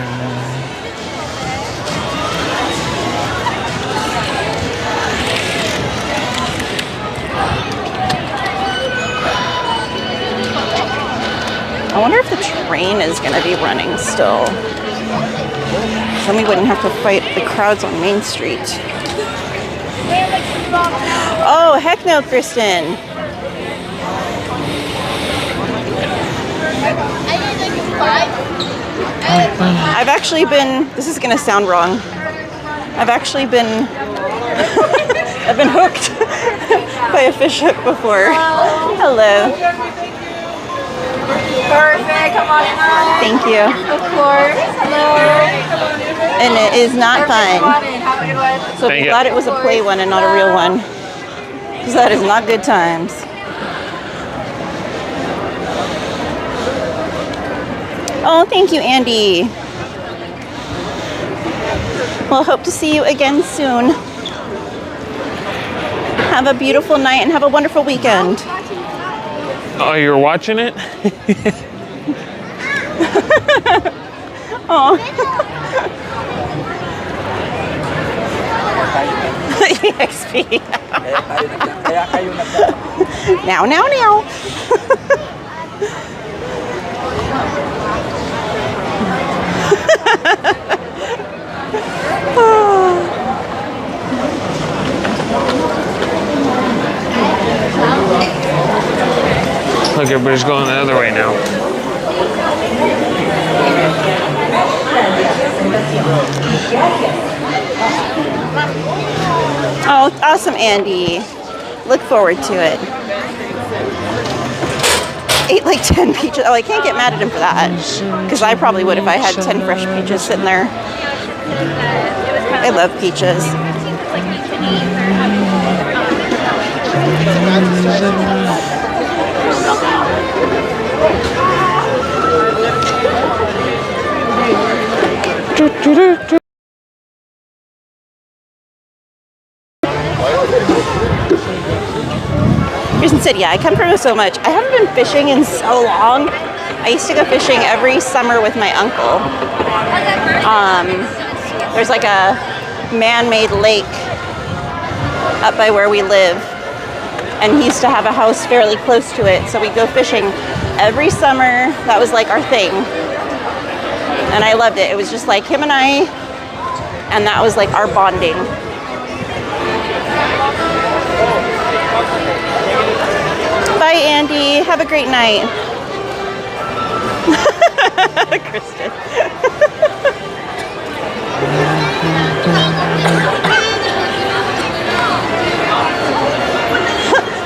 I wonder if the train is going to be running still. Then we wouldn't have to fight the crowds on Main Street. Oh, heck no, Kristen. I've actually been, this is gonna sound wrong. I've actually been, I've been hooked by a fish hook before. Hello. Perfect. Come on in. Thank you. Of course. Hello. And it is not fun. Have a good one. So if you thought it was a play one and not a real one, because that is not good times. Oh, thank you, Andy. Well, hope to see you again soon. Have a beautiful night and have a wonderful weekend. Oh, you're watching it? Oh. EXP. Now. Look, everybody's going the other way now. Oh, awesome, Andy. Look forward to it. Ate like 10 peaches. Oh, I can't get mad at him for that. Because I probably would if I had 10 fresh peaches sitting there. I love peaches. Pearson said, yeah, I come from so much. I haven't been fishing in so long. I used to go fishing every summer with my uncle. There's like a man-made lake up by where we live. And he used to have a house fairly close to it. So we'd go fishing every summer. That was like our thing. And I loved it. It was just like him and I. And that was like our bonding. Bye, Andy. Have a great night. Kristen.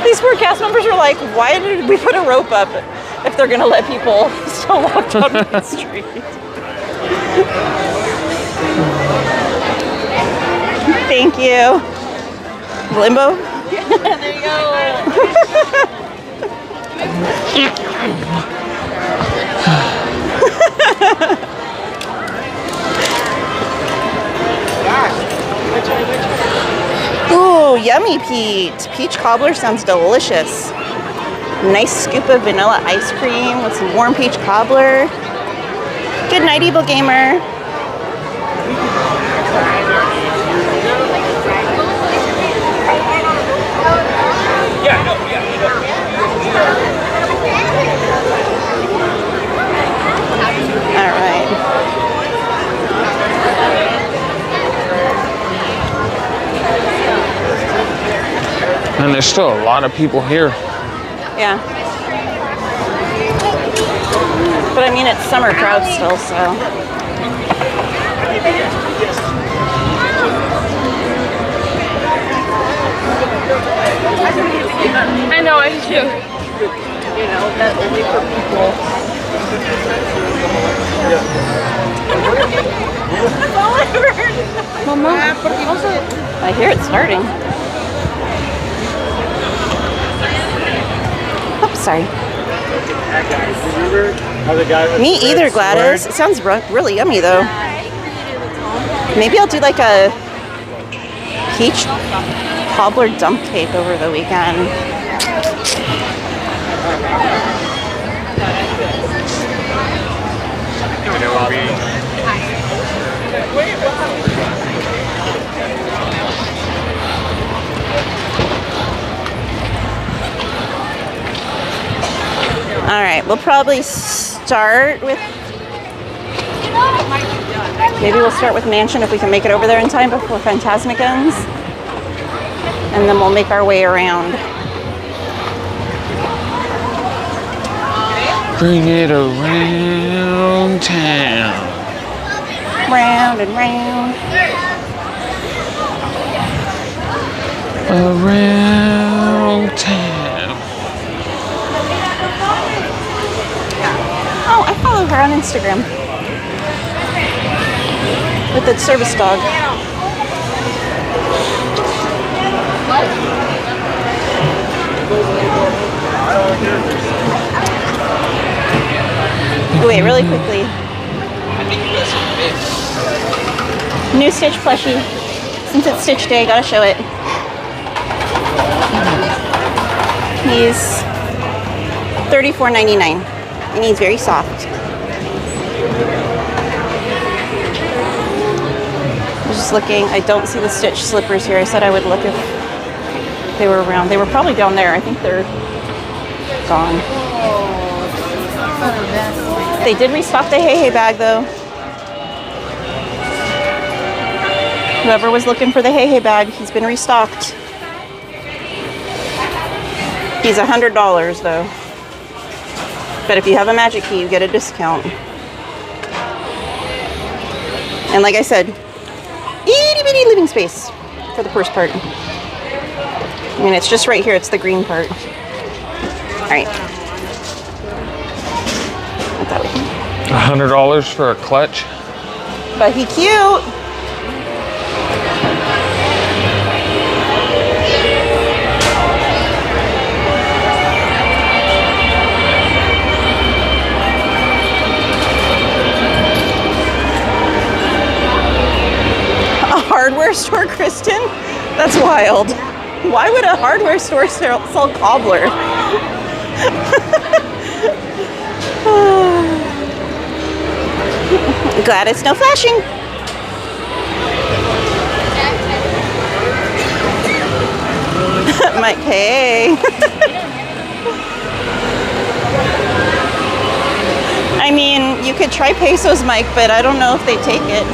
These poor cast members are like, why did we put a rope up if they're going to let people still walk down the street? Thank you. Limbo? There you go. Ooh, yummy, Pete. Peach cobbler sounds delicious. Nice scoop of vanilla ice cream with some warm peach cobbler. Good night, Evil Gamer. All right. And there's still a lot of people here. Yeah. But I mean, it's summer crowd still, so. I know, I do. You know, that's only for people. That's all I heard. Mama, I hear it starting. Oops, sorry. Me either, Gladys. It sounds really yummy, though. Maybe I'll do like a peach cobbler dump cake over the weekend. All right, we'll probably start with, maybe we'll start with Mansion if we can make it over there in time before Fantasmic ends. And then we'll make our way around. Bring it around town. Round and round. Around town. Oh, I follow her on Instagram. With the service dog. Wait, really quickly. New Stitch plushie. Since it's Stitch Day, gotta show it. He's $34.99 and he's very soft. I was just looking. I don't see the Stitch slippers here. I said I would look if they were around. They were probably down there. I think they're gone. They did restock the Hey Hey bag though. Whoever was looking for the Hey Hey bag, he's been restocked. He's $100 though. But if you have a magic key, you get a discount. And like I said, itty bitty living space for the first part. I mean, it's just right here. It's the green part. All right. $100 for a clutch. But he cute. A hardware store, Kristen? That's wild. Why would a hardware store sell cobbler? Glad it's no flashing. Mike, hey. I mean, you could try pesos, Mike, but I don't know if they take it.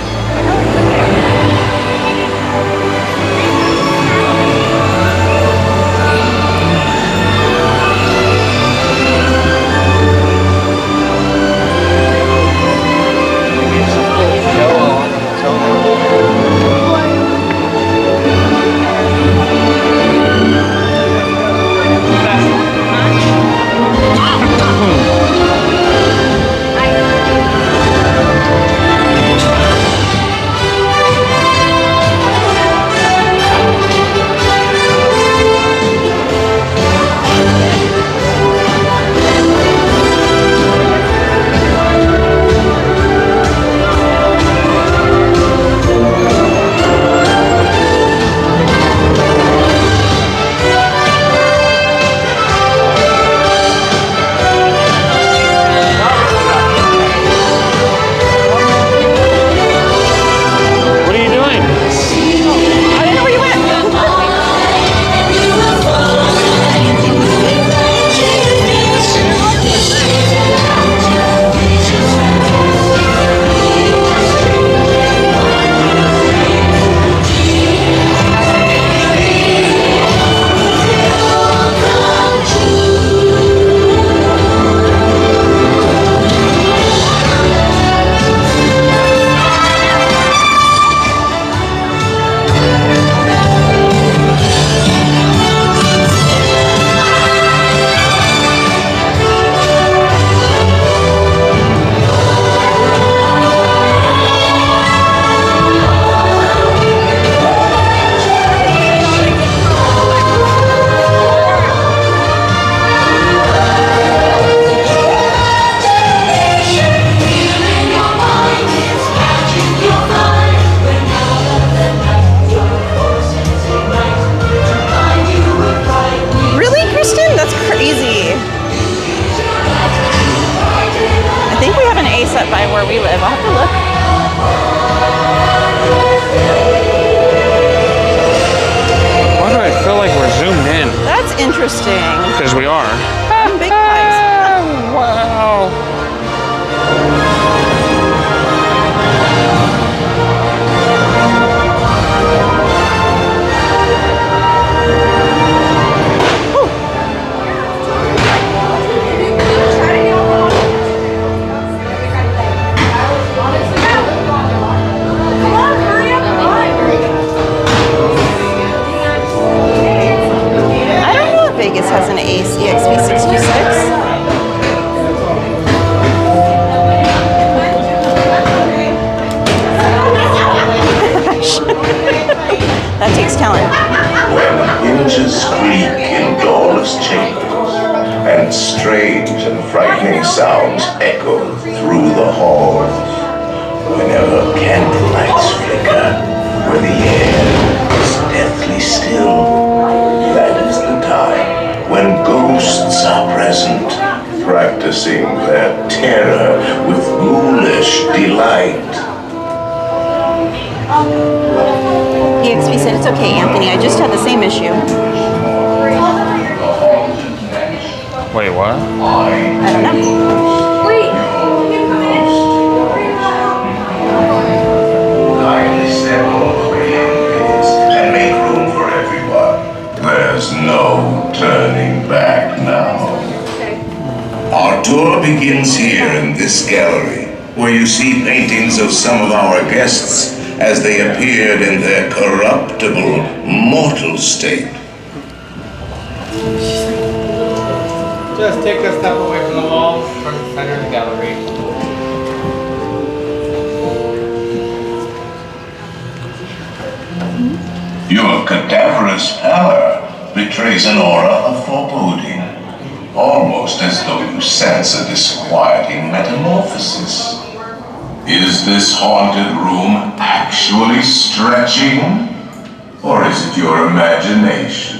Interesting. Because we are. Big pies. Wow. sounds echo through the halls. Whenever candlelights flicker, where the air is deathly still, that is the time when ghosts are present, practicing their terror with ghoulish delight. EXP said, it's okay, Anthony, I just had the same issue. Wait, what? I don't know. Wait! Kindly step over here, please, and make room for everyone. There's no turning back now. Our tour begins here in this gallery, where you see paintings of some of our guests as they appeared in their corruptible, mortal state. Just take a step away from the wall, from the center of the gallery. Your cadaverous pallor betrays an aura of foreboding, almost as though you sense a disquieting metamorphosis. Is this haunted room actually stretching? Or is it your imagination?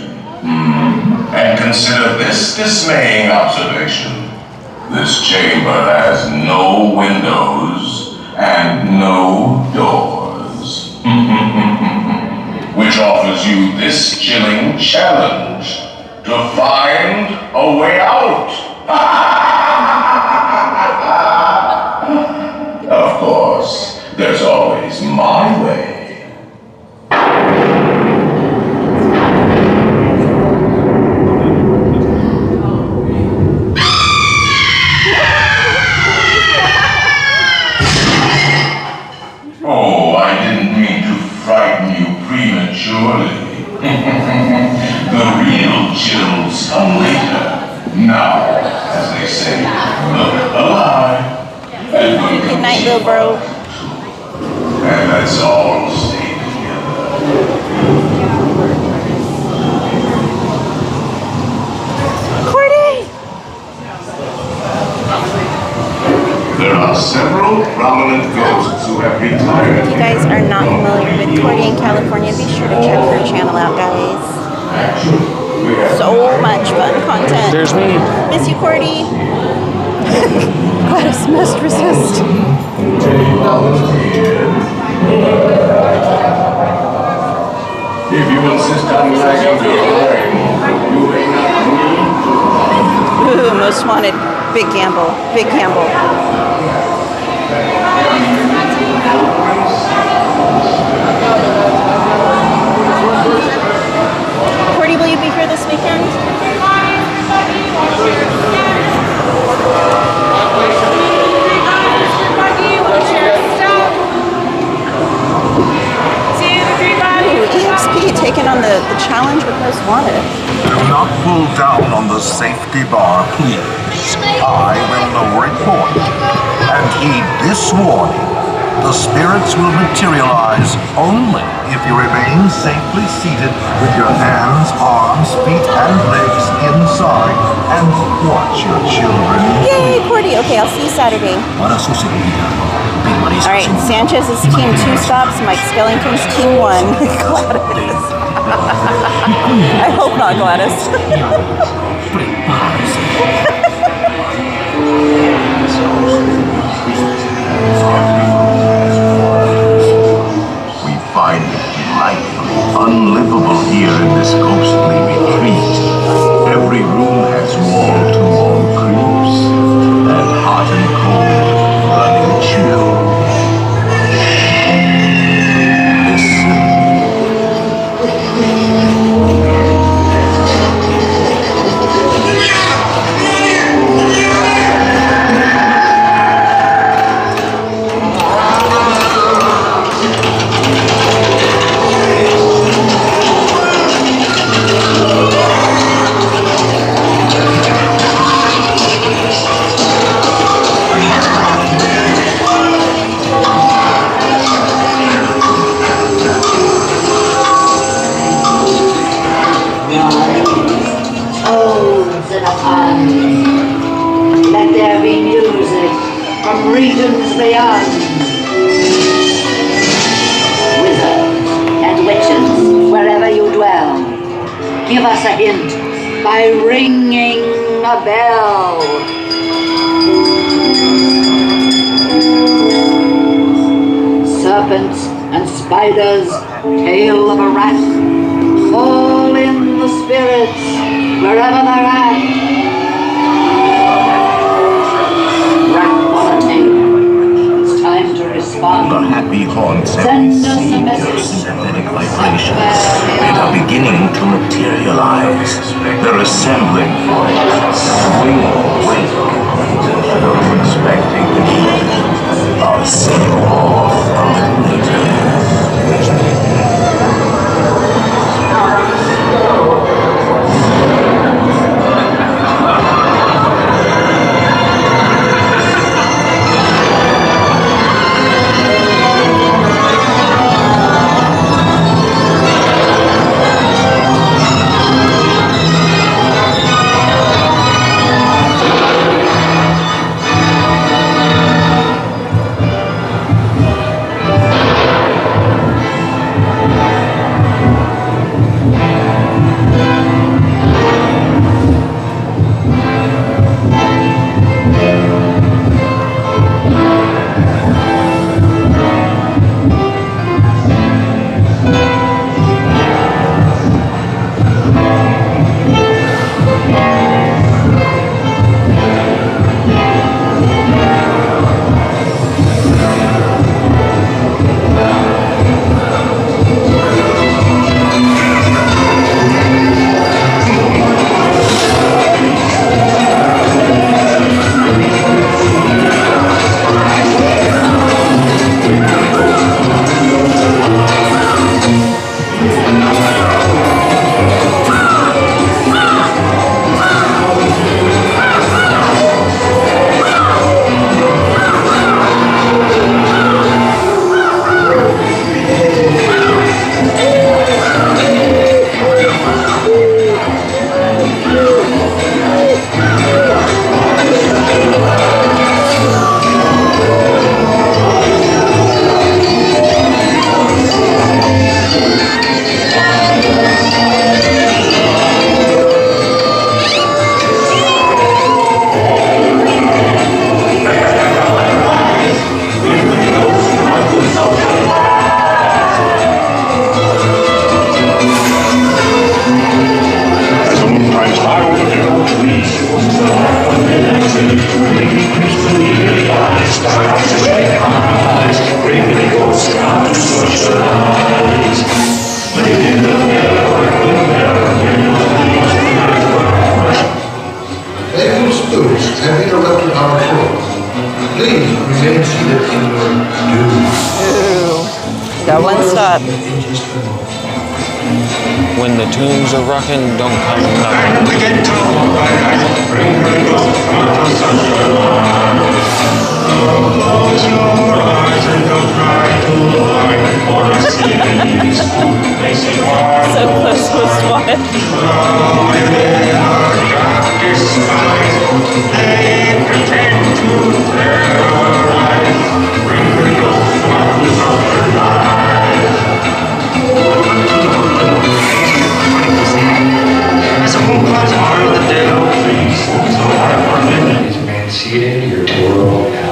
And consider this dismaying observation. This chamber has no windows and no doors. Which offers you this chilling challenge to find a way out. Of course, there's always my way. Oh, I didn't mean to frighten you prematurely. The real chills come later. Now, as they say, look alive. Good night, little bro. And let's all stay together. Cordy! There are several prominent ghosts who have retired. If you guys are not familiar with Cordy in California, be sure to check her channel out, guys. So much fun content. There's me. Miss you, Cordy. Gladys must resist. If you insist on dragging your leg, you may not need to. Ooh, most wanted. Big gamble. Big gamble. Cordy, will you be here this weekend? EXP taking on the challenge with most wanted. Do not pull down on the safety bar, please. I will lower it for you. And heed this warning. The spirits will materialize only if you remain safely seated with your hands, arms, feet, and legs inside and watch your children. Yay, Cordy. Okay, I'll see you Saturday. All right, Sanchez is team 2 stops. Mike Skellington's team 1. Gladys. I hope not Gladys. We find it delightfully unlivable here in this ghostly retreat. Every room has wall-to-wall creeps, and hot and cold running chill. Listen. regions beyond. Wizards and witches, wherever you dwell, give us a hint by ringing a bell. Serpents and spiders, tail of a rat, call in the spirits wherever they're at. It's time to respond. The happy haunts have Send us a received your message. sympathetic vibrations. They are beginning to materialize. They're assembling for a swing wake. You're expecting a single from later. Got one stop. When the tunes are rocking, don't come knocking. So close to a spot. See it into your world now.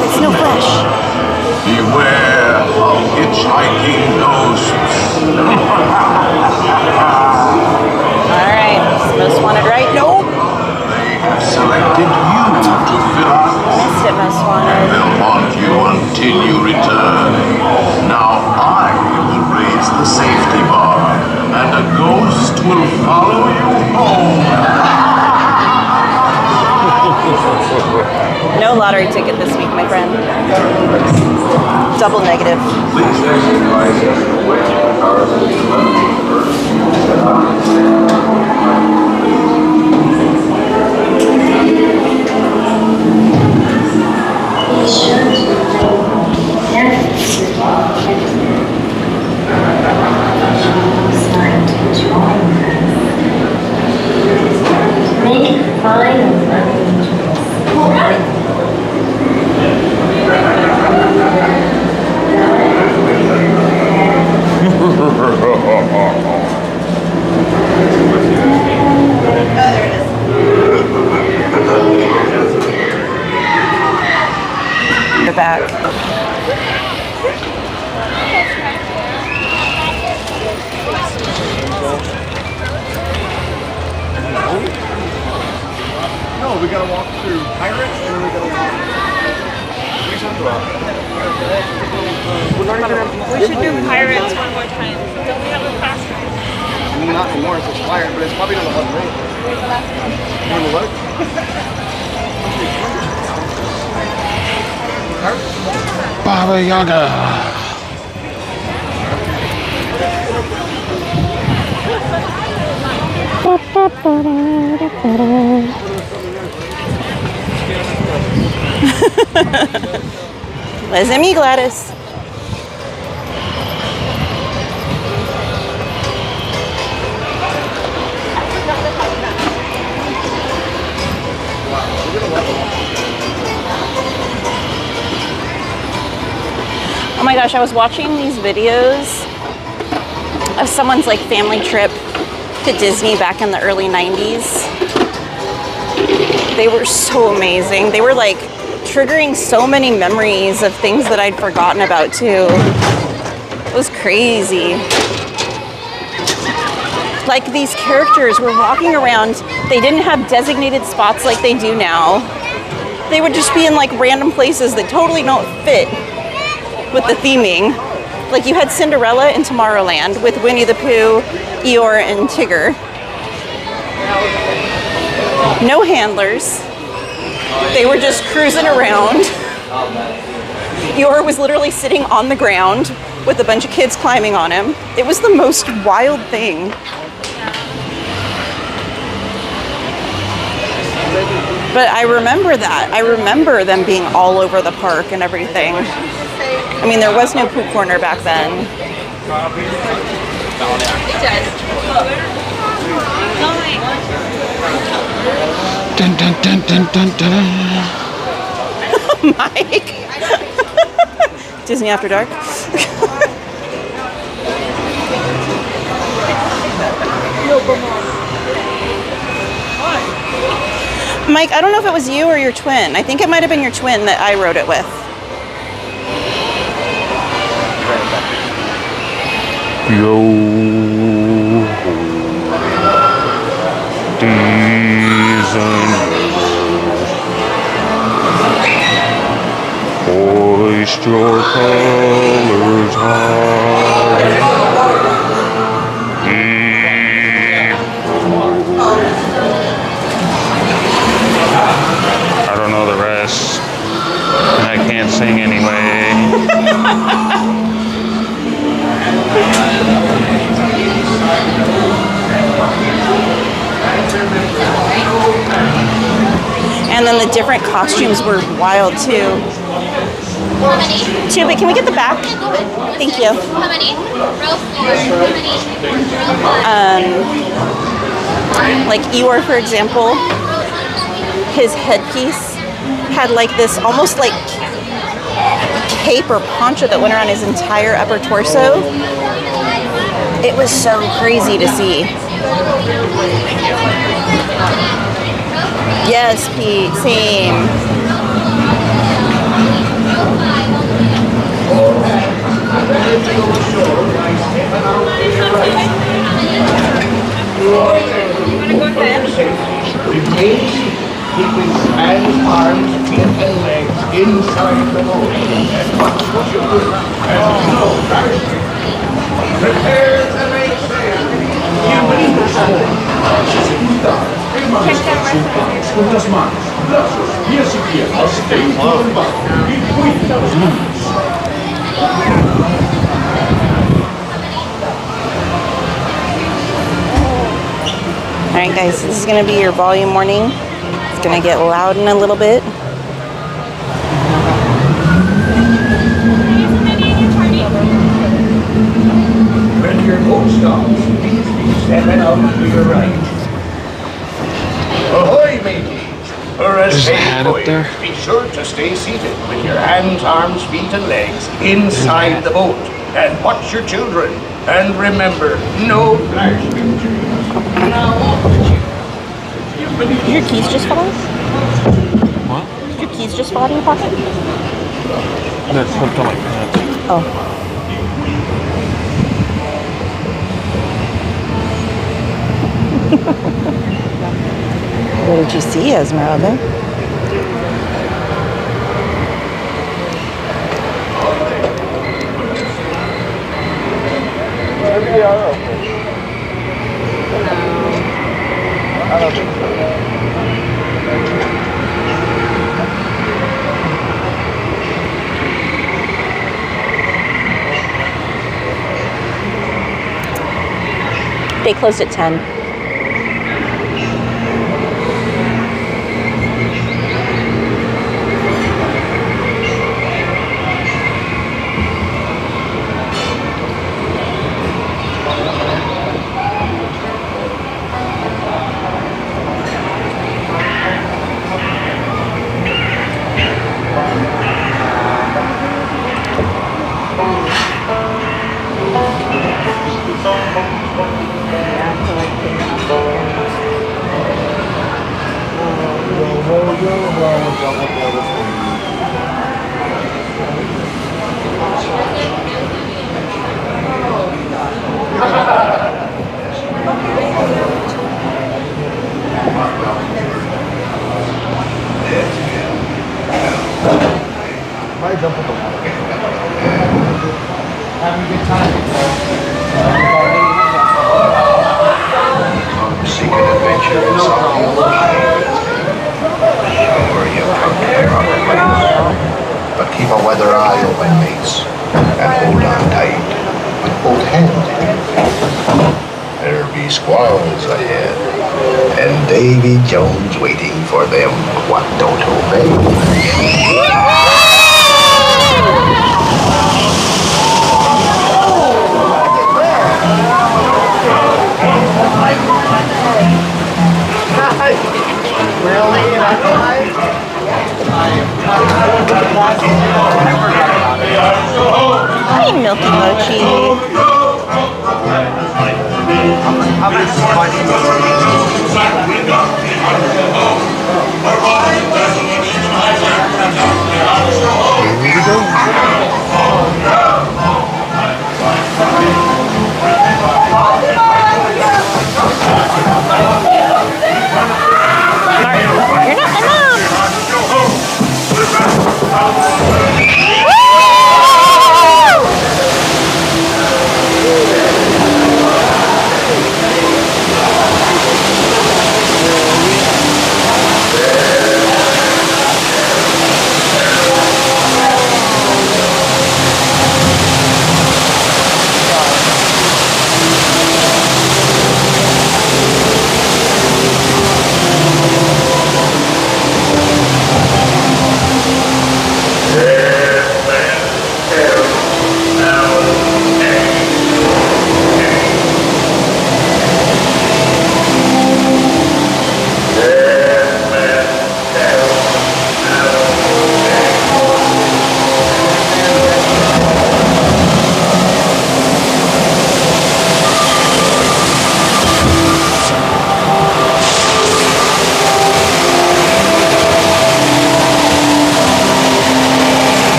It's no flesh. Beware of hitchhiking ghosts. Alright, most wanted, right? Nope. They have selected you to fill our Missed it, most wanted. They'll haunt you until you return. Now I will raise the safety bar, and a ghost will follow you home. No lottery ticket this week, my friend. Double negative. Please exit by the way the cars will be left first. Make final You're back. No, we gotta walk through Pirates and then we gotta walk. What are you talking about? We should do Pirates one more time. Don't we have a fast ride? I mean, not anymore, it's expired, but it's probably not a hot rate. You wanna look? Baba Yaga. Listen me, Gladys. Oh my gosh, I was watching these videos of someone's like family trip to Disney back in the early 90s. They were so amazing. They were like triggering so many memories of things that I'd forgotten about too. It was crazy. Like these characters were walking around, they didn't have designated spots like they do now. They would just be in like random places that totally don't fit with the theming. Like you had Cinderella in Tomorrowland with Winnie the Pooh, Eeyore, and Tigger. No handlers. They were just cruising around. Eeyore was literally sitting on the ground with a bunch of kids climbing on him. It was the most wild thing. But I remember that. I remember them being all over the park and everything. I mean, there was no Pooh Corner back then. Dun, dun, dun, dun, dun, dun. Mike. Disney After Dark. Mike, I don't know if it was you or your twin. I think it might have been your twin that I rode it with. Yo. Hoist your colors high. I don't know the rest, and I can't sing anyway. And then the different costumes were wild too. Two, but can we get the back? Thank you. How many? Row 4. Like Eeyore, for example, his headpiece had like this almost like cape or poncho that went around his entire upper torso. It was so crazy to see. Yes, Pete, same. Keeping hands, arms, feet, and legs inside the mold as much as you would as no parachute. Prepare to make sail. Escuchas más, brazos, pies y piernas dentro del barco y cuida los niños. Alright guys, this is going to be your volume warning. It's going to get loud in a little bit. When your boat stops, please be stepping out to your right. Ahoy, mateys! Or as There's a hat up there. be sure to stay seated with your hands, arms, feet, and legs inside the boat. And watch your children. And remember, no flash pictures. Did your keys just fall off? What? Did your keys just fall out of your pocket? That's hooked on my pants. Oh. What did you see, Esmeralda? Maybe they are open. I don't think so. They closed at 10. Davy Jones waiting for them what don't obey. Hi, Milky Mochi. You're not my mom.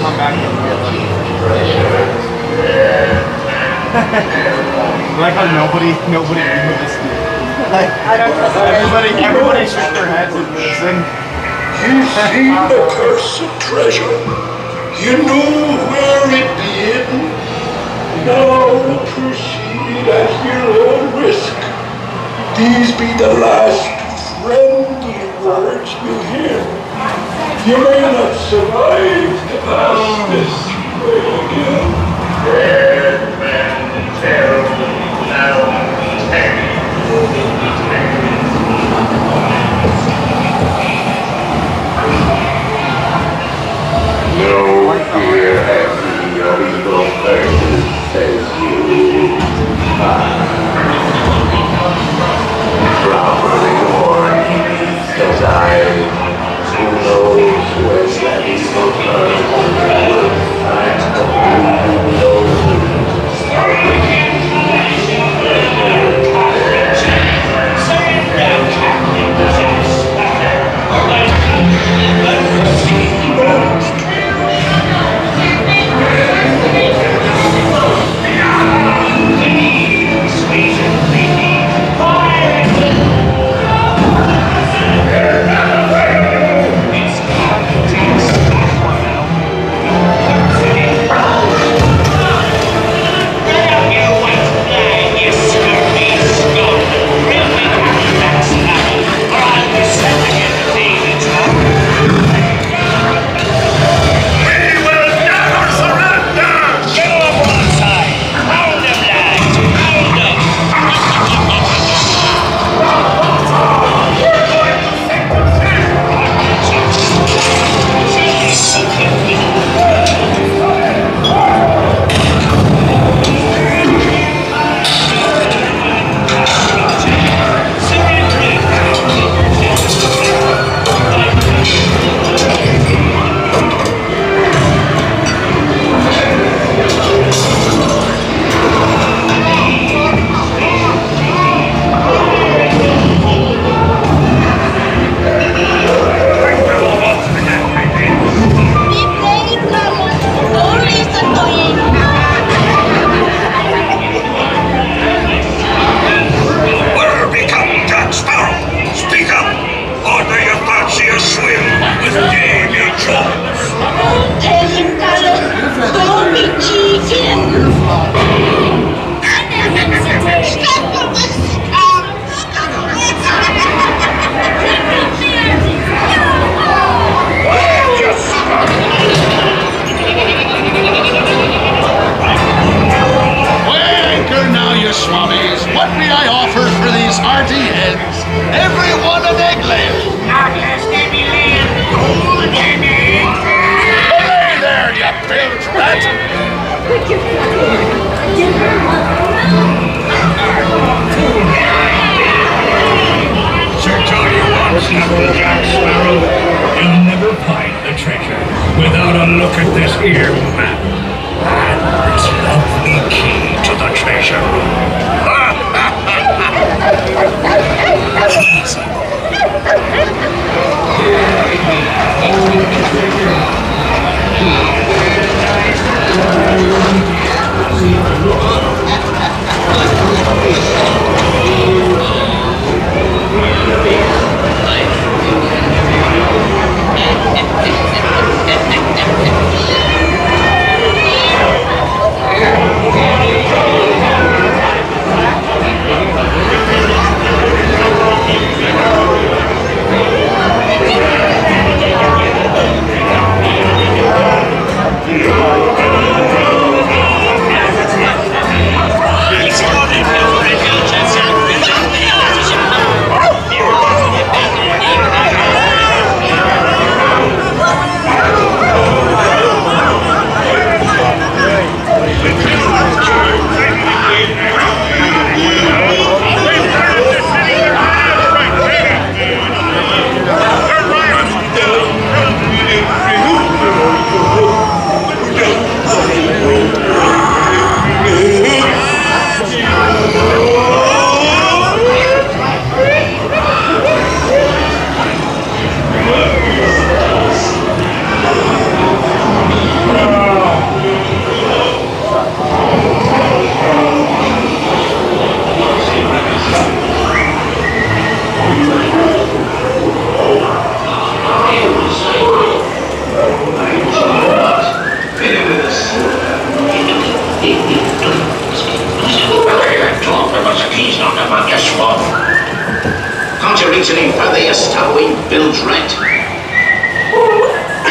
come back and get like how nobody noticed it. Like everybody shook their heads and listened. You see the cursed treasure. You know where it did. Now proceed at your own risk. These be the last friendly words you hear. You may not survive to pass this way again. Dead men terrible now. No fear has me of evil faces, says you. Properly warned, says I. Who knows when that evil comes? I bill's right.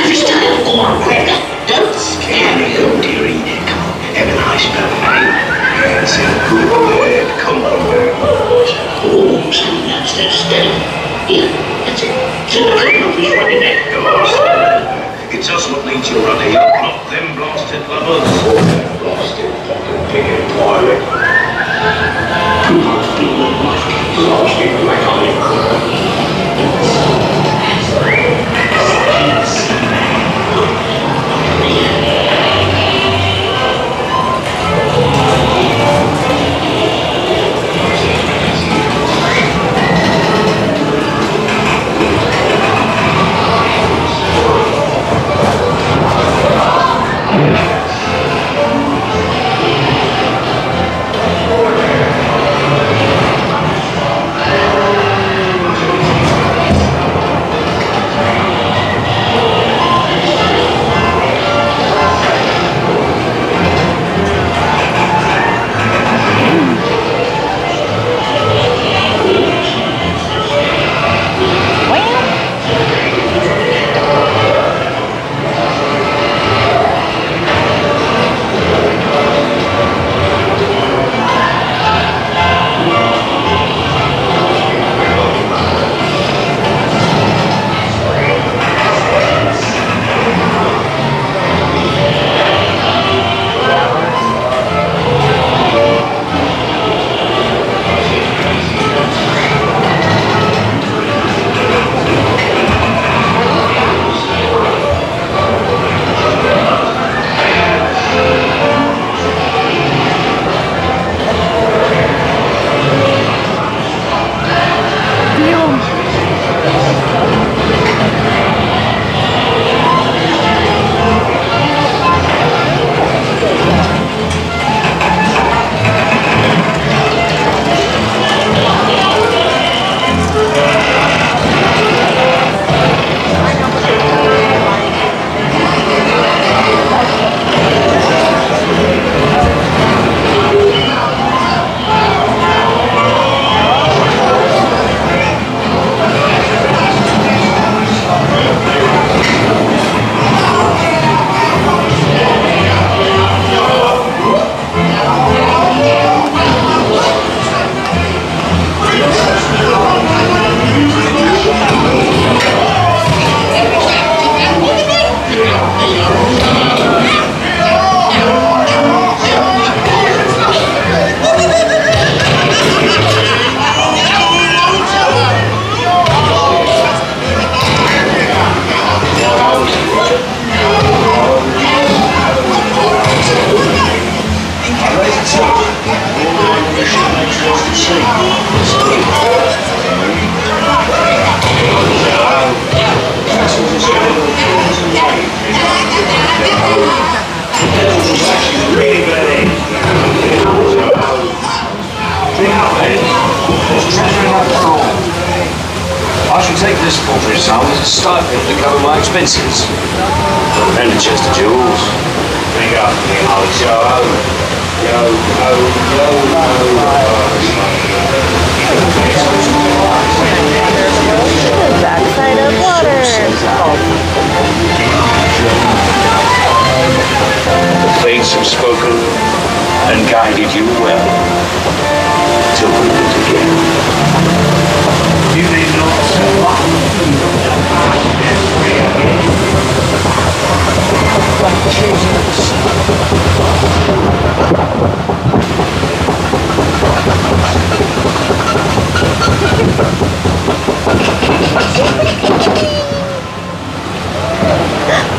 If you stand for quick, don't scare me, oh dearie. Come on, have a nice birthday. Yes, good, come on. Oh, stand steady. Here, that's it. Sit the train off his running neck. Come on, stand. It's us what leads you rudder. You block them blasted lovers. Oh, them blasted fucking pig pirate. Too much people in life keeps lost in the iconic. I shall take this paltry sum as a stipend to cover my expenses. And a chest of jewels. Bring up the old show. Yo, yo, yo, The backside of water. The fates have spoken and guided you well. Till we meet again. You need not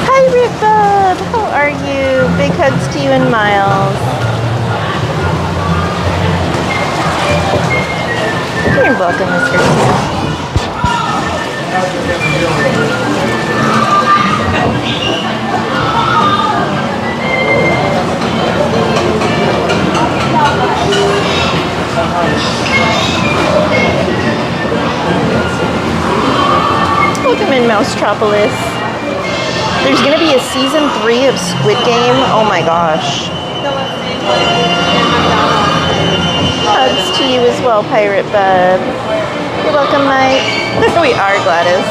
Hi, Rickbub. How are you? Big hugs to you and Miles. You're welcome, Mr. Snail. Welcome in, Mousetropolis. There's gonna be a season 3 of Squid Game. Oh my gosh. Hugs to you as well, Pirate Bub. You're welcome, Mike. We are, Gladys.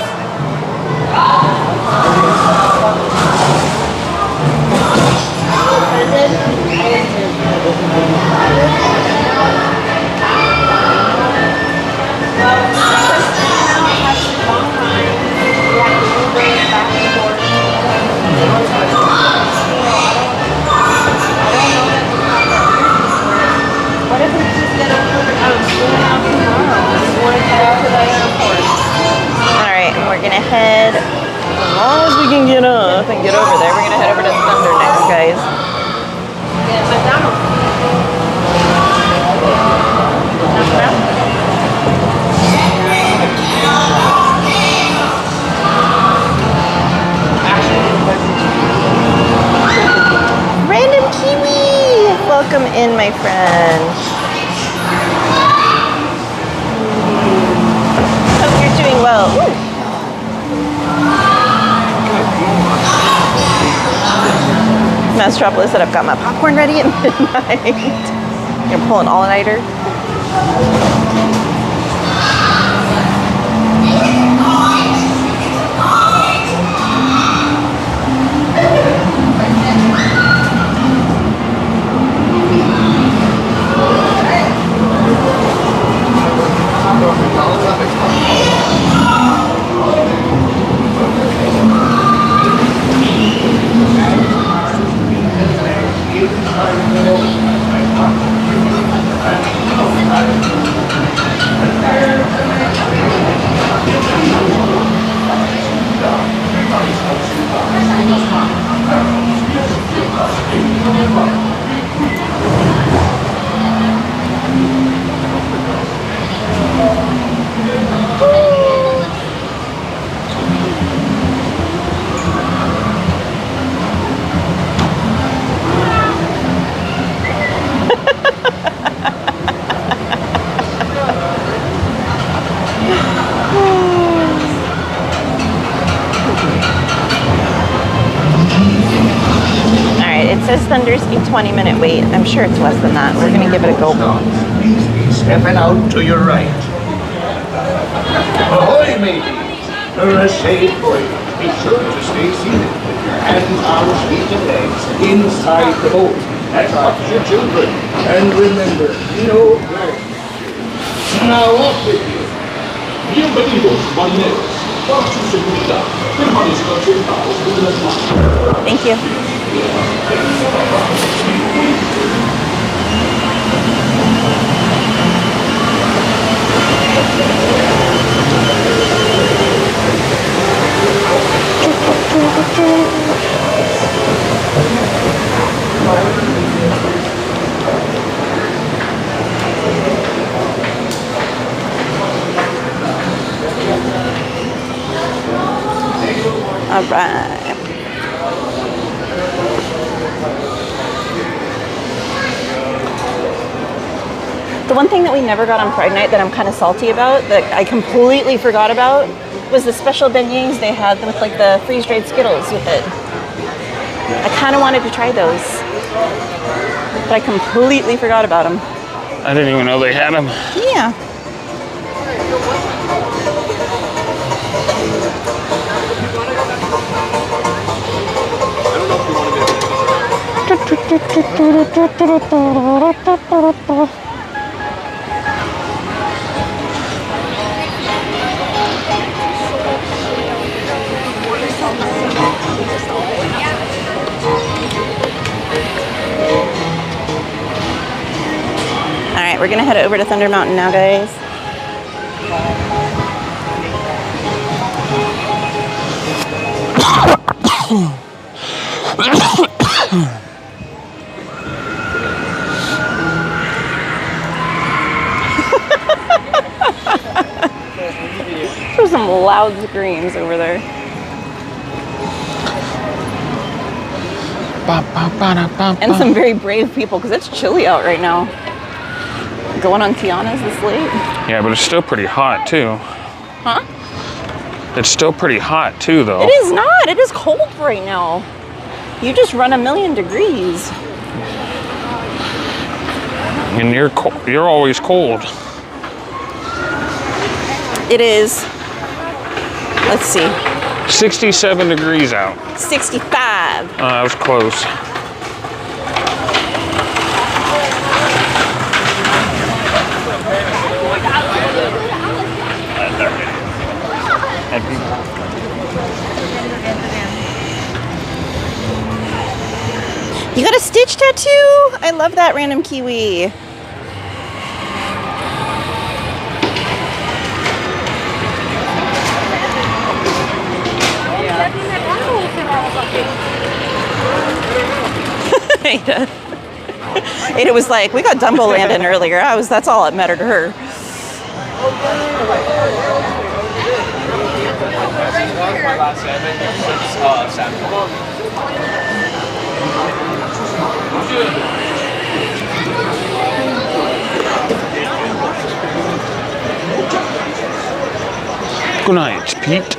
What if we just get over Alright, we're gonna head, as long as we can get up and get over there, we're gonna head over to Thunder next, guys. Random Kiwi! Welcome in, my friend. Hope you're doing well. Ooh. Mastropolis said I've got my popcorn ready at midnight. You're pulling all-nighter. Thunder's a 20-minute wait. I'm sure it's less than that. We're going to give it a go. Stepping out to your right. Ahoy, mateys! A safe voyage. Be sure to stay seated with your hands, arms, feet, and legs inside the boat. That's off your children. And remember, no play. Now up with you. Bienvenidos, marineros. Por su seguridad, permanezcan sentados en las manos. Thank you. All right. The one thing that we never got on Pride Night that I'm kind of salty about, that I completely forgot about, was the special beignets they had with like the freeze-dried Skittles with it. I kind of wanted to try those, but I completely forgot about them. I didn't even know they had them. Yeah. Alright, we're gonna head over to Thunder Mountain now, guys. There's some loud screams over there. And some very brave people, because it's chilly out right now. Going on Tiana's this late. Yeah, but it's still pretty hot too. Huh? It's still pretty hot too, though. It is not. It is cold right now. You just run 1,000,000 degrees. And you're always cold. It is. Let's see. 67 degrees out. 65. That was close. You got a Stitch tattoo? I love that, Random Kiwi. Ada was like, we got Dumbo-Land in earlier. That's all that mattered to her. Good night, Pete.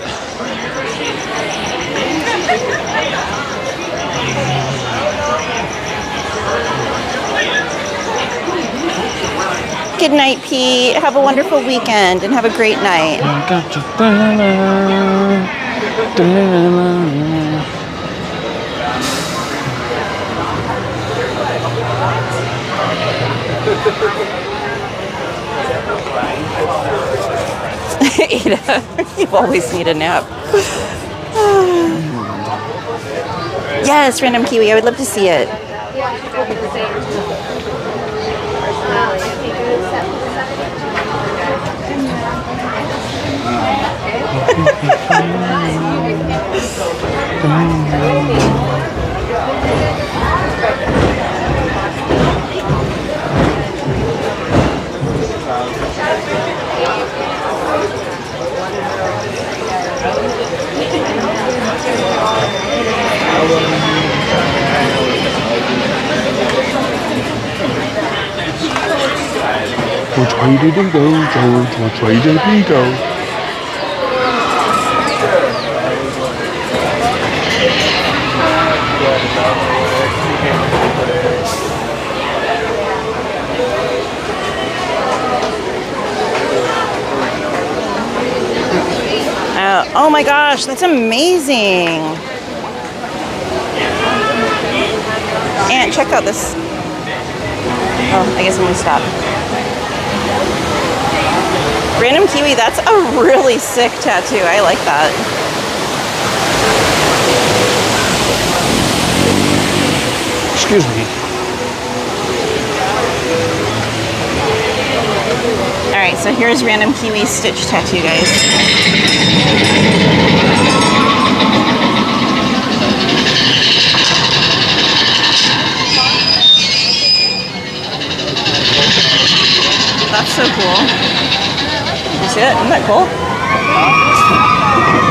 Good night, Pete. Have a wonderful weekend and have a great night. Ada, you always need a nap. Yes, Random Kiwi, I would love to see it. Which way did he go, George? Which way did he go? Oh my gosh, that's amazing. Aunt, check out this. Oh, I guess I'm gonna stop. Random Kiwi, that's a really sick tattoo. I like that. Excuse me. Alright, so here's Random Kiwi's Stitch tattoo, guys. That's so cool. You see it? Isn't that cool?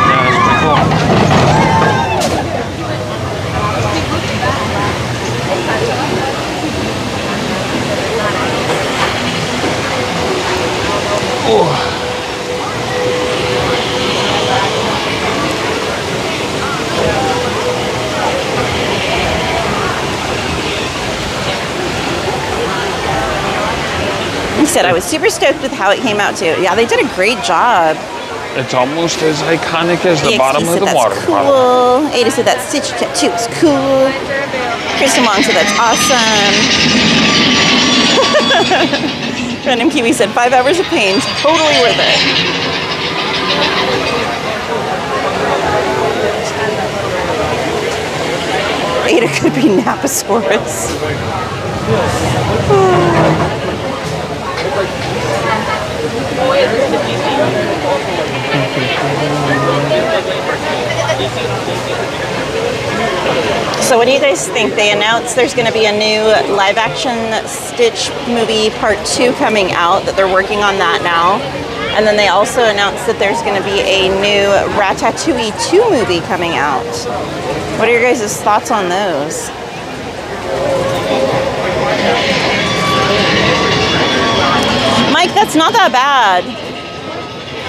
Yeah, that's pretty cool. Oh. He said, I was super stoked with how it came out too. Yeah, they did a great job. It's almost as iconic as the EXP bottom of said the that's water cool. bottle. Ada said that Stitch tattoo is cool. Kristen Long said that's awesome. Random Kiwi said 5 hours of pain, totally worth it. Ada could be Naposaurus. So what do you guys think? They announced there's going to be a new live-action Stitch movie part 2 coming out, that they're working on that now. And then they also announced that there's going to be a new Ratatouille 2 movie coming out. What are your guys' thoughts on those? Mike, that's not that bad.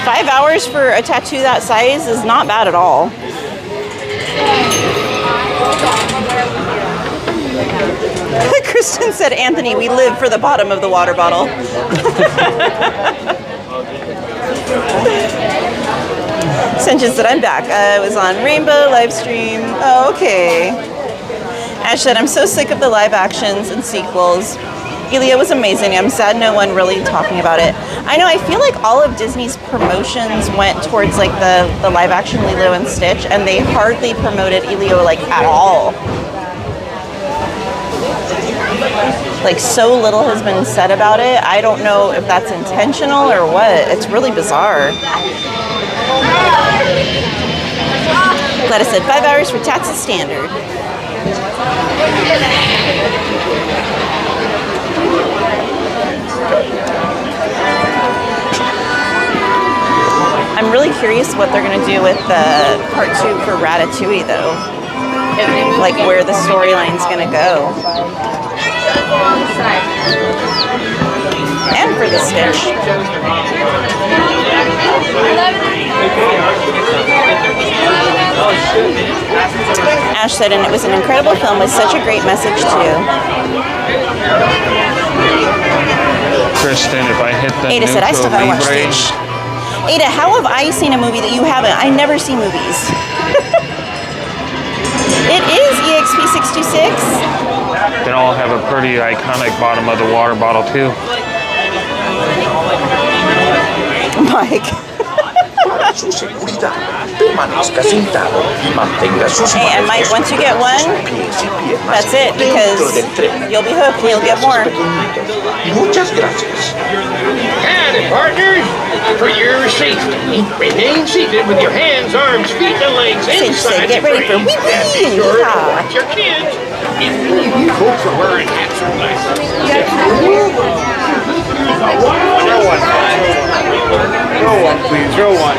5 hours for a tattoo that size is not bad at all. Kristen said, Anthony, we live for the bottom of the water bottle. Sanchez said, I'm back. I was on Rainbow live stream. Oh, okay. Ash said, I'm so sick of the live actions and sequels. Elio was amazing. I'm sad no one really talking about it. I know, I feel like all of Disney's promotions went towards like the live action Lilo and Stitch, and they hardly promoted Elio like at all. Like so little has been said about it. I don't know if that's intentional or what. It's really bizarre. Gladys said 5 hours for taxes standard. I'm really curious what they're going to do with the part 2 for Ratatouille, though. Like where the storyline's going to go. And for the Stitch. Ash said, and it was an incredible film with such a great message, too. Kristen, if I hit the Ada said, I still gotta watch Stitch. Ada, how have I seen a movie that you haven't? I never see movies. It is EXP626. They all have a pretty iconic bottom of the water bottle too. Mike. Su seguridad, permanezca sentado y mantenga sus Hey, and Mike, once you get one, that's it, because you'll be hooked and you'll get more. Muchas gracias. Howdy, partners. For your safety, remain seated with your hands, arms, feet, and legs inside get ready for wee-wee. Watch your kids. You folks are wearing hats or glasses. Row one, please. Row one.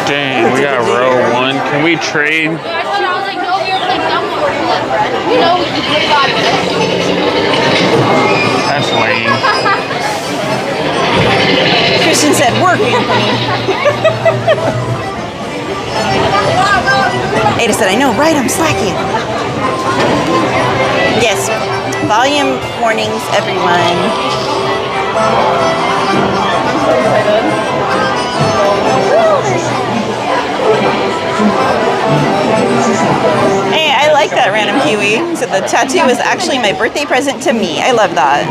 Dang, we got row 1. Can we trade? That's lame. Christian said, work, Anthony. Ada said, I know, right? I'm slacking. Yes. Volume warnings, everyone. Hey, I like that, Random Kiwi. So the tattoo is actually my birthday present to me. I love that.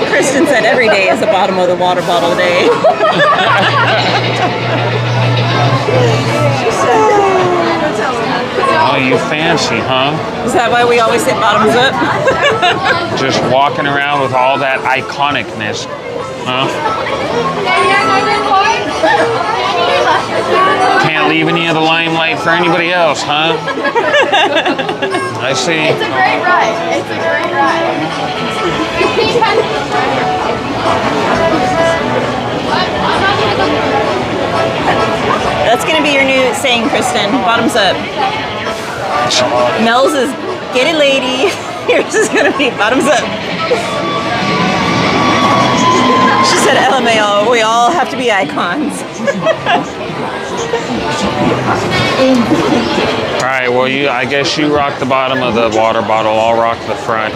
Kristen said every day is a bottom of the water bottle day. Oh, you fancy, huh? Is that why we always say bottoms up? Just walking around with all that iconicness, huh? Can't leave any of the limelight for anybody else, huh? I see. It's a great ride. It's a great ride. That's gonna be your new saying, Kristen. Bottoms up. Mel's is get it, lady. Yours is gonna be bottoms up. She said, LMAO, we all have to be icons. All right, well, I guess you rock the bottom of the water bottle. I'll rock the front.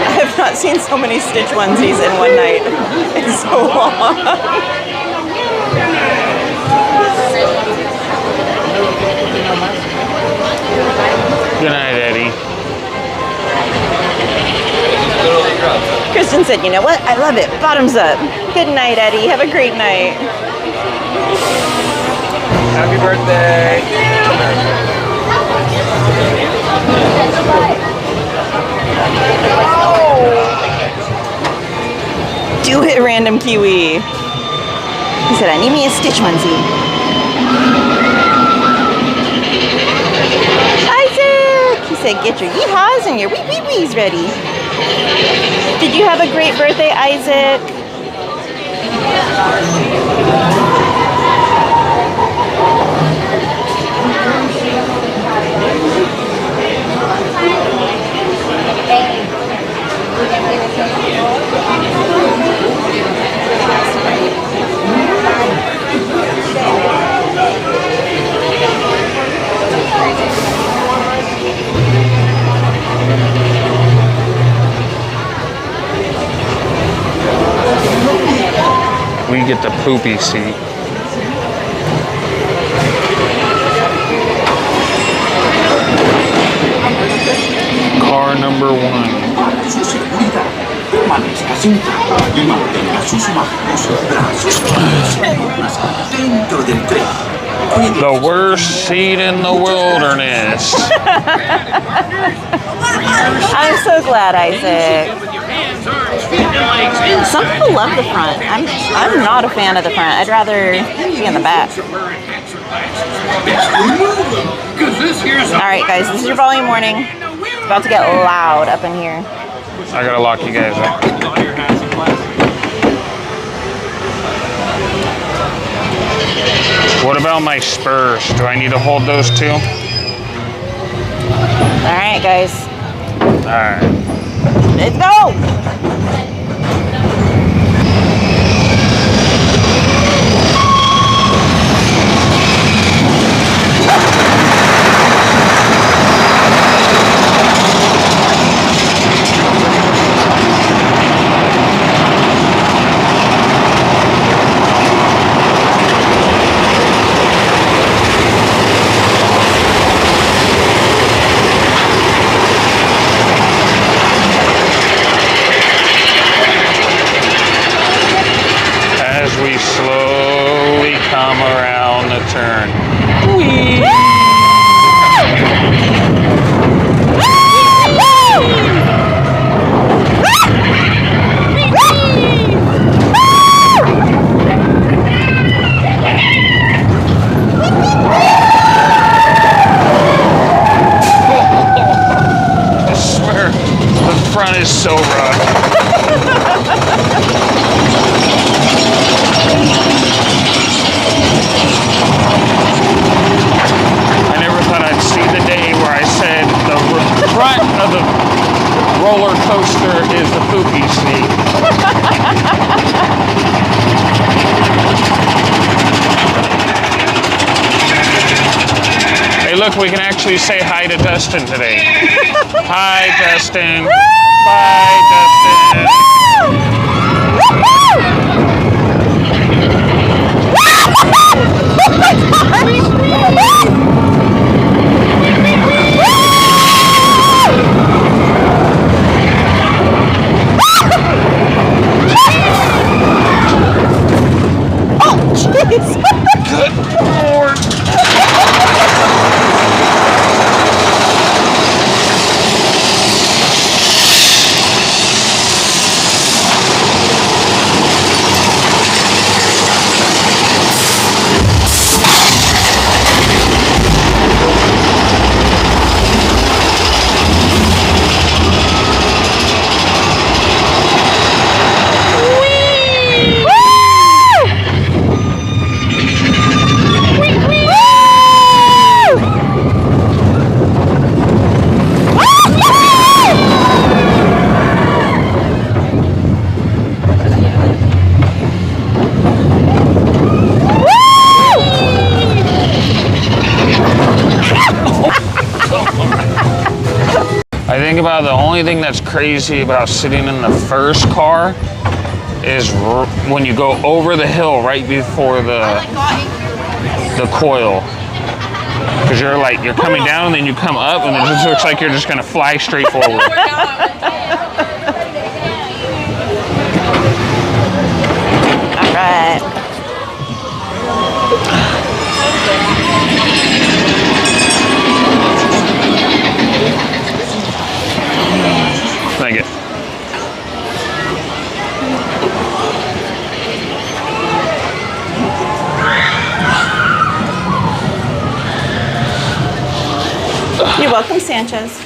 I have not seen so many Stitch onesies in one night. It's so long. Good night, Eddie. Kristen said, you know what? I love it. Bottoms up. Good night, Eddie. Have a great night. Happy birthday. Do it, Random Kiwi. He said, I need me a Stitch onesie. Isaac! He said, get your yeehaws and your wee-wee-wees ready. Did you have a great birthday, Isaac? get the poopy seat. Car number 1. Para su seguridad, permanezca sentado y mantenga sus manos, brazos y piernas dentro del tren. The worst seat in the wilderness. I'm so glad, Isaac. Some people love the front. I'm not a fan of the front. I'd rather be in the back. Alright guys, this is your volume warning. It's about to get loud up in here. I gotta lock you guys up. What about my spurs? Do I need to hold those too? Alright guys. Alright. Let's go! turn. I swear, the front is so rough. I never thought I'd see the day where I said the front of the roller coaster is the poopy seat. Hey, look, we can actually say hi to Dustin today. Hi, Dustin. Bye, Dustin. Oh, jeez. Good Lord. I think about the only thing that's crazy about sitting in the first car is when you go over the hill right before the coil. Because you're coming down and then you come up and it just looks like you're just going to fly straight forward. All right. Thank you. You're welcome, Sanchez.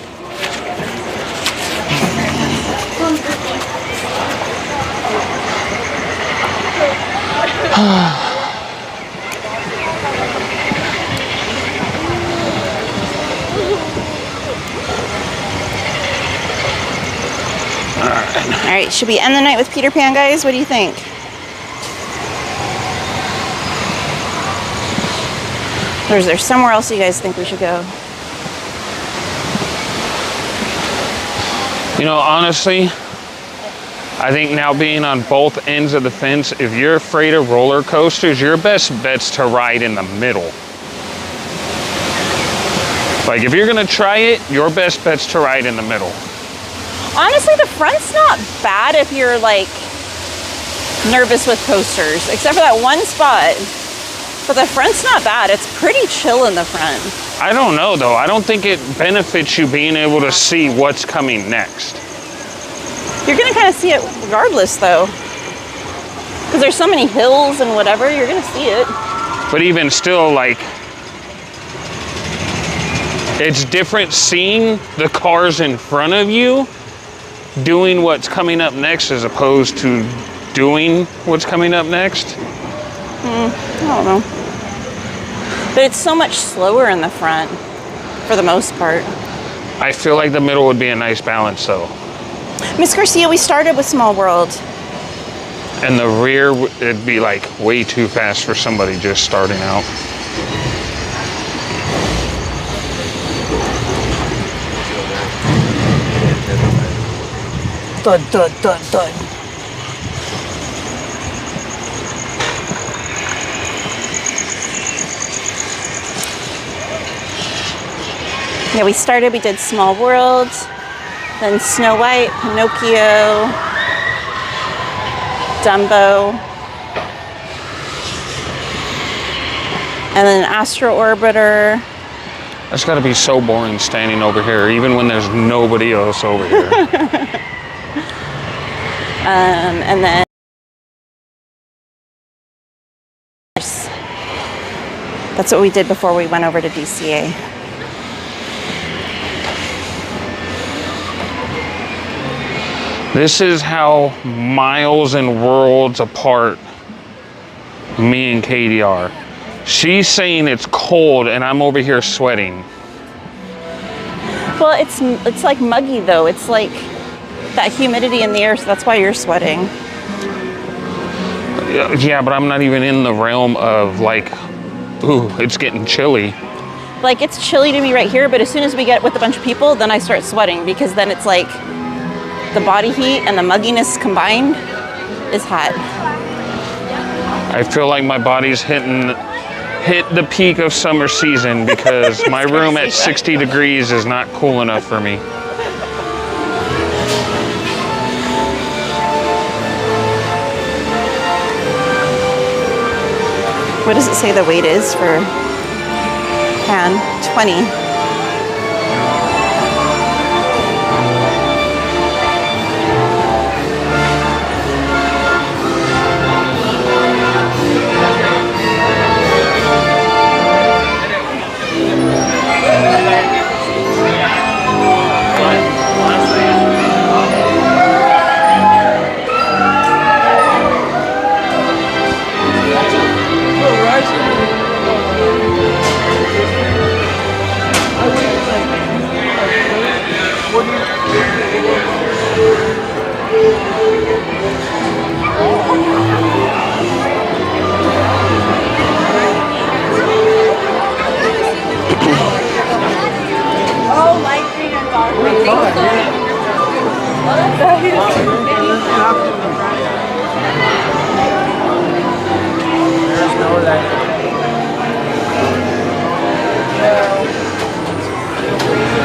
All right, should we end the night with Peter Pan, guys? What do you think? Or is there somewhere else you guys think we should go? You know, honestly, I think now being on both ends of the fence, if you're afraid of roller coasters, your best bet's to ride in the middle. Like if you're gonna try it, your best bet's to ride in the middle. Honestly, the front's not bad if you're like nervous with coasters, except for that one spot. But the front's not bad. It's pretty chill in the front. I don't know though. I don't think it benefits you being able to see what's coming next. You're gonna kind of see it regardless though. Because there's so many hills and whatever, you're gonna see it. But even still, like, it's different seeing the cars in front of you doing what's coming up next as opposed to doing what's coming up next. I don't know. But it's so much slower in the front for the most part. I feel like the middle would be a nice balance though. Miss Garcia, we started with Small World. And the rear, it'd be like way too fast for somebody just starting out. Dun, dun, dun, dun. Yeah, we started, we did Small World, then Snow White, Pinocchio, Dumbo, and then Astro Orbiter. That's gotta be so boring standing over here, even when there's nobody else over here. And then that's what we did before we went over to DCA. This is how miles and worlds apart me and Katie are. She's saying it's cold and I'm over here sweating. Well, it's like muggy though. It's like that humidity in the air, so that's why you're sweating. Yeah, but I'm not even in the realm of like, ooh, it's getting chilly. Like it's chilly to me right here, but as soon as we get with a bunch of people, then I start sweating because then it's like the body heat and the mugginess combined is hot. I feel like my body's hit the peak of summer season because my room at 60 degrees is not cool enough for me. What does it say the weight is for pan? 20.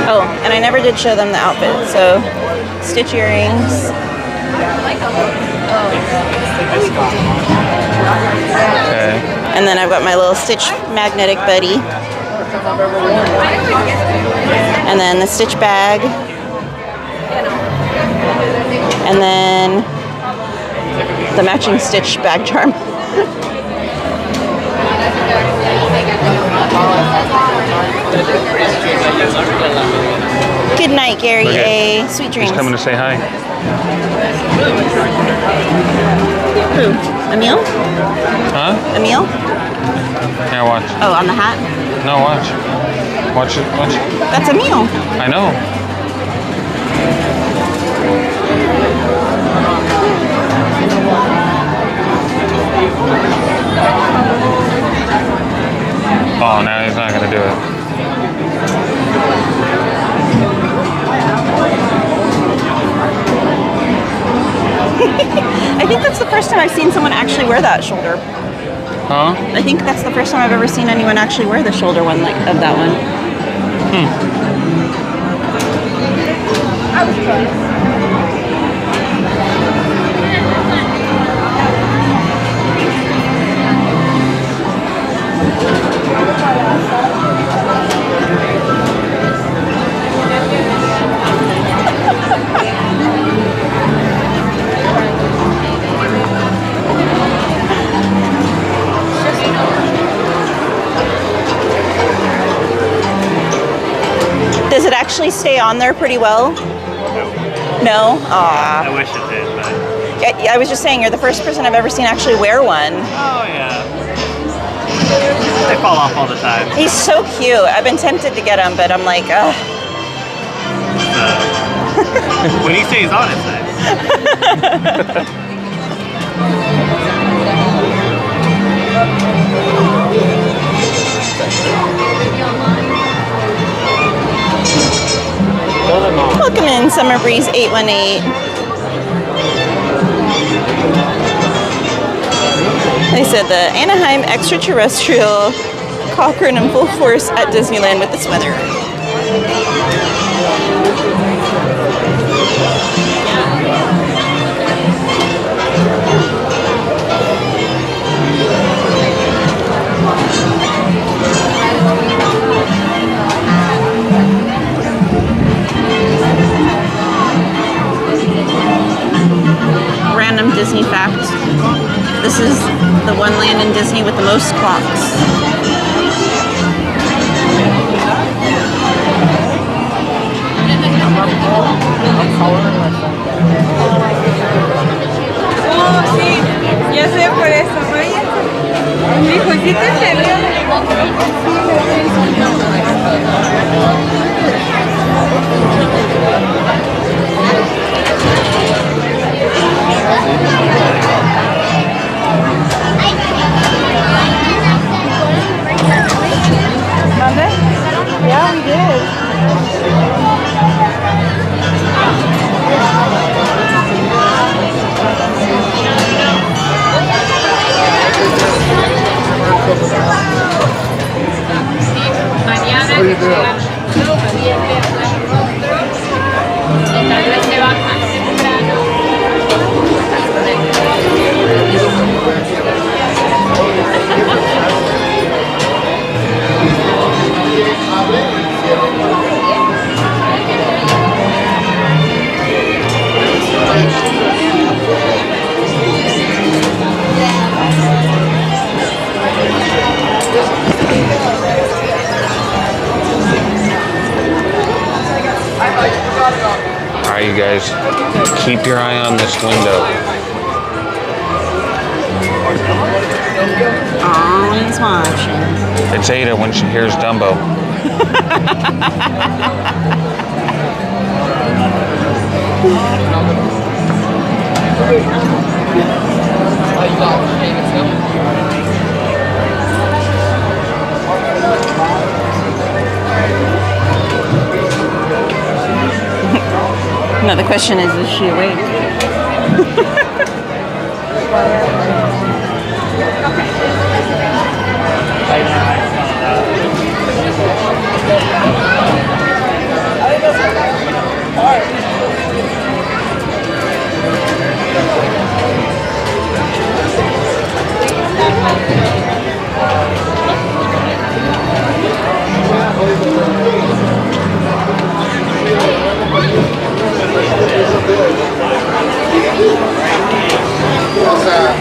Oh, and I never did show them the outfit, so Stitch earrings. Okay. And then I've got my little Stitch magnetic buddy. And then the Stitch bag. And then the matching Stitch bag charm. Good night, Gary A. Sweet dreams. He's coming to say hi. Who? Emil? Huh? Emil? Yeah, watch. Oh, on the hat? No, watch. Watch it, watch it. That's Emil. I know. Oh, now he's not gonna do it. think that's the first time I've seen someone actually wear that shoulder. Huh? I think that's the first time I've ever seen anyone actually wear the shoulder one like of that one. I was close. Does it actually stay on there pretty well? No? Aww. I wish it did, but... I was just saying, you're the first person I've ever seen actually wear one. Oh, yeah. They fall off all the time. He's so cute. I've been tempted to get him, but I'm like, ugh. When he stays on, it's nice. Welcome in, Summer Breeze 818. They said the Anaheim extraterrestrial Cochrane in full force at Disneyland with this weather. Random Disney fact. This is the one land in Disney with the most clocks. Oh, sí, ya sé por eso, vaya. Mi hijito se Yeah, we did. Alright, you guys, keep your eye on this window. Oh, he's watching. It's Ada when she hears Dumbo. No, the question is she awake? What's that?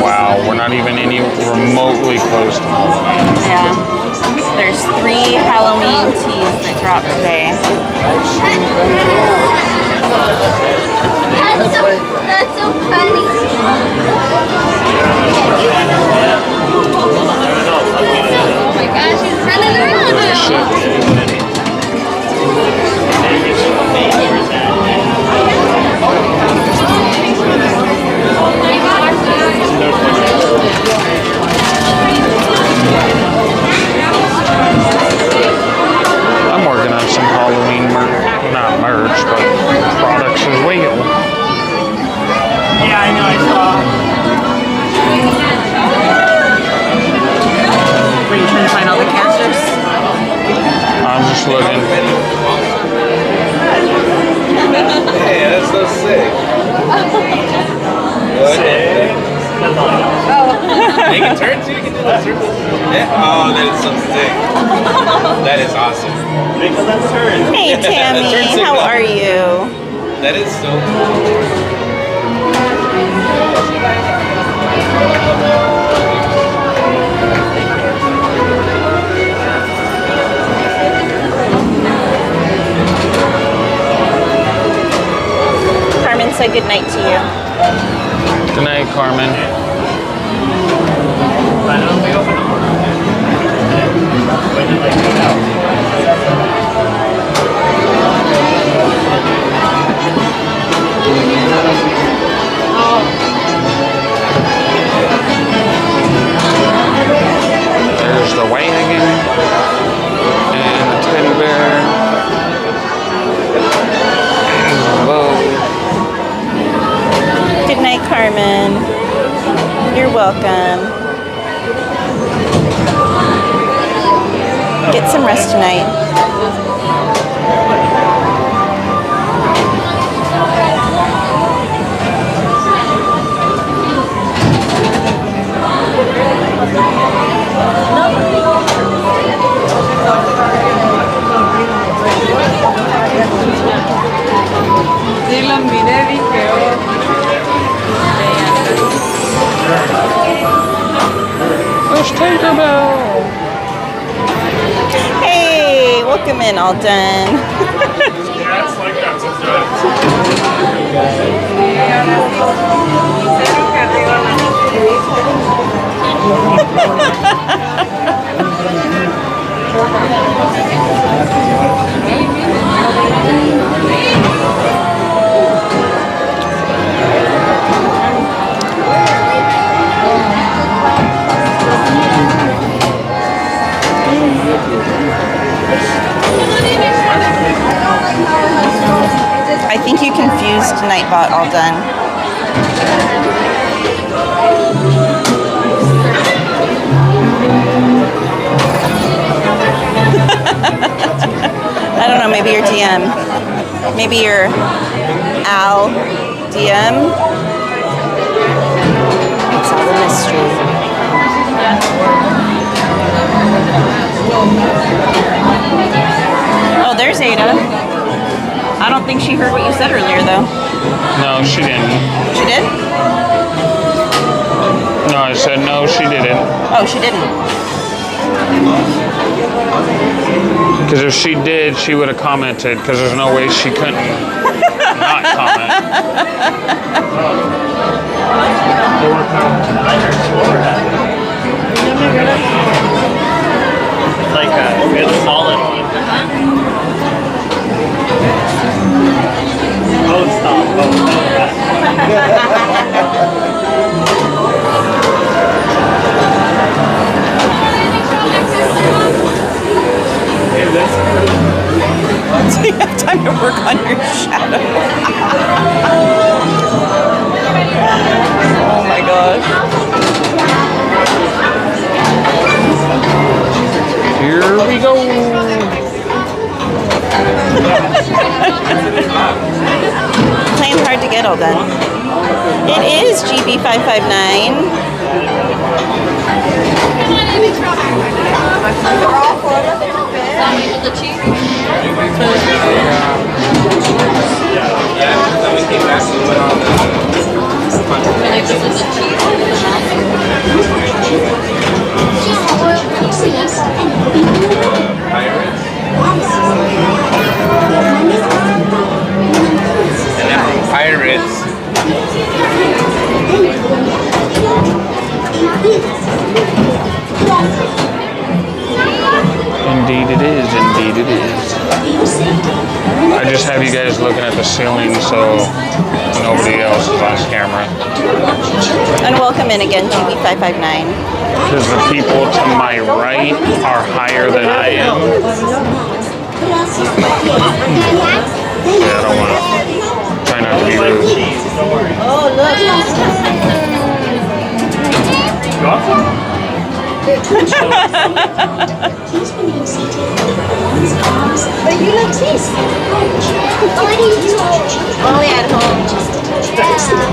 Wow, we're not even any remotely close to Halloween. Yeah. There's 3 Halloween teas that dropped today. That's so funny. Oh my gosh, he's running around now. I'm working on some Halloween not merch, but products as well. Yeah, I know, I saw. Were you trying to find all the casters? I'm just looking. Hey, that's so sick. They can turn too, you can do that circle. Yeah. Oh, that is so sick. That is awesome. Hey Tammy, how are you? That is so cool. Carmen said good night to you. Good night, Carmen. There's the wagon and the teddy bear. Whoa. Good night, Carmen. You're welcome. Get some rest tonight. Sí, los miré y dije, There's Tinkerbell. Hey, welcome in, all done. Yeah, it's like that sometimes. I think you confused Nightbot all done. I don't know, maybe your DM. Maybe your Al DM. It's all a mystery. Oh, there's Ada. I don't think she heard what you said earlier, though. No, she didn't. She did? No, I said no, she didn't. Oh, she didn't. Because if she did, she would have commented, because there's no way she couldn't not comment. It's like a really solid one. Oh, stop. So you have time to work on your shadow. Oh my gosh. Here we go. Playing hard to get all done. It is GB559. Yeah, then we came back and went on the I just have you guys looking at the ceiling so nobody else is on camera. And welcome in again, TV559. Because the people to my right are higher than I am. Yeah, I don't want to. Try not to be rude. Oh, look. But you like this. Only at home.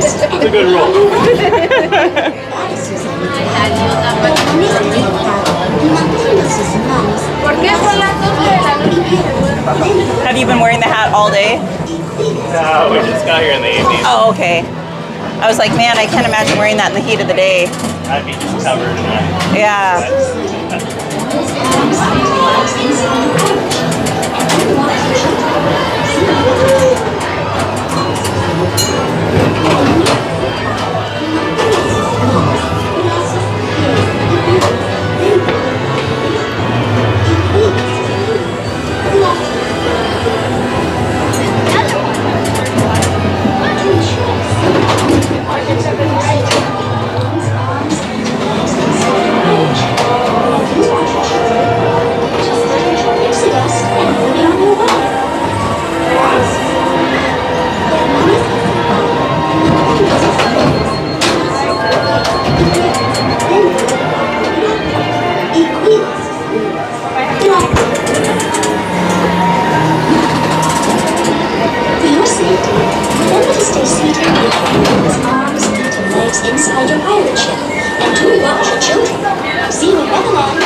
It's a good rule. Have you been wearing the hat all day? No, we just got here in the evening. Oh, okay. I was like, man, I can't imagine wearing that in the heat of the day. I'd be just covered in that. Yeah. Inside your pirate ship, and do watch your children. See you in Neverland.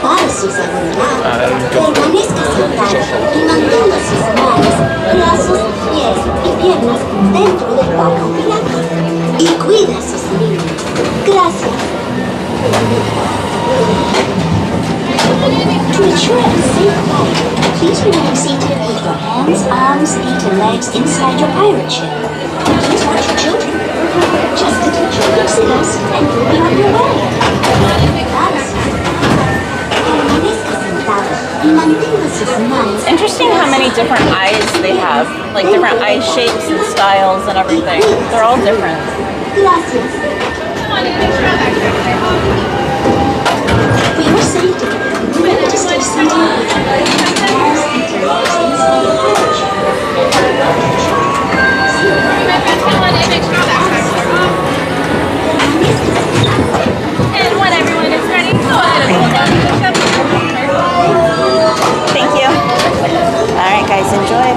Para sus habilidades, permanezca sentado y mantenga sus manos, brazos, pies y piernas dentro del barco pirata. Y cuida a sus niños. Gracias. To ensure a safe flight, please remain seated with your hands, arms, feet, and legs inside your pirate ship. Please watch your children. Just a touch of Lucidus and you'll be on your way. It's interesting how many different eyes they have, like different eye shapes and styles and everything. They're all different. For your safety, remember to stay seated with your hands and legs inside your pirate ship. And when everyone is ready, go ahead and Thank you. All right, guys, enjoy.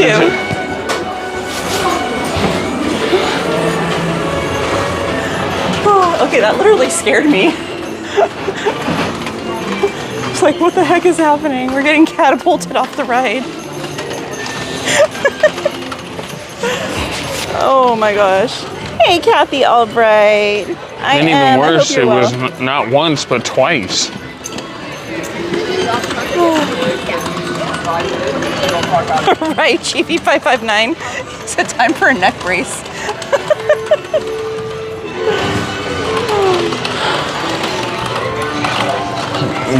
too. Oh, okay, that literally scared me. It's like, what the heck is happening? We're getting catapulted off the ride. Oh my gosh. Hey, Kathy Albright. And even worse, it was not once, but twice. Right, GV559. It's a time for a neck brace.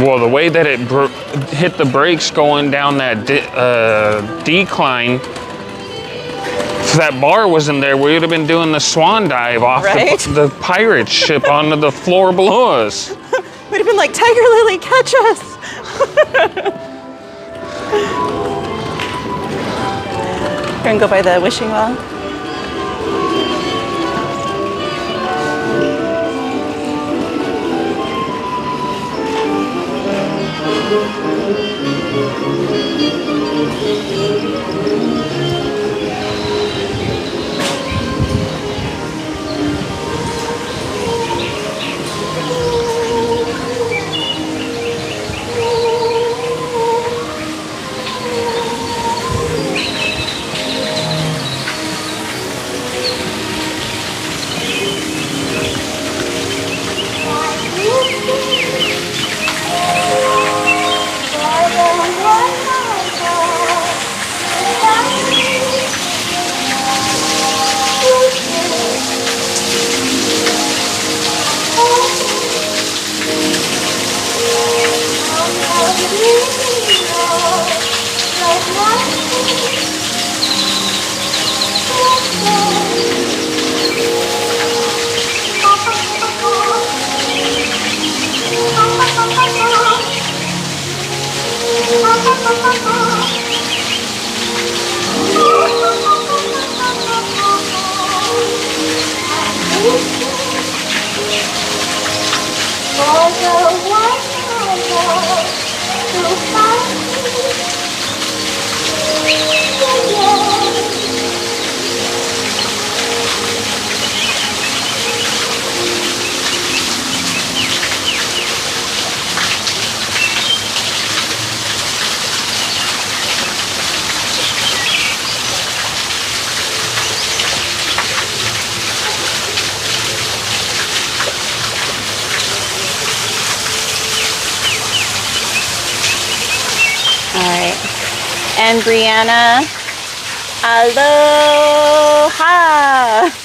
Well, the way that it hit the brakes going down that decline, if that bar wasn't there, we would have been doing the swan dive off the pirate ship onto the floor below us. We'd have been like, Tiger Lily, catch us! We're gonna go by the wishing well. And Brianna, aloha!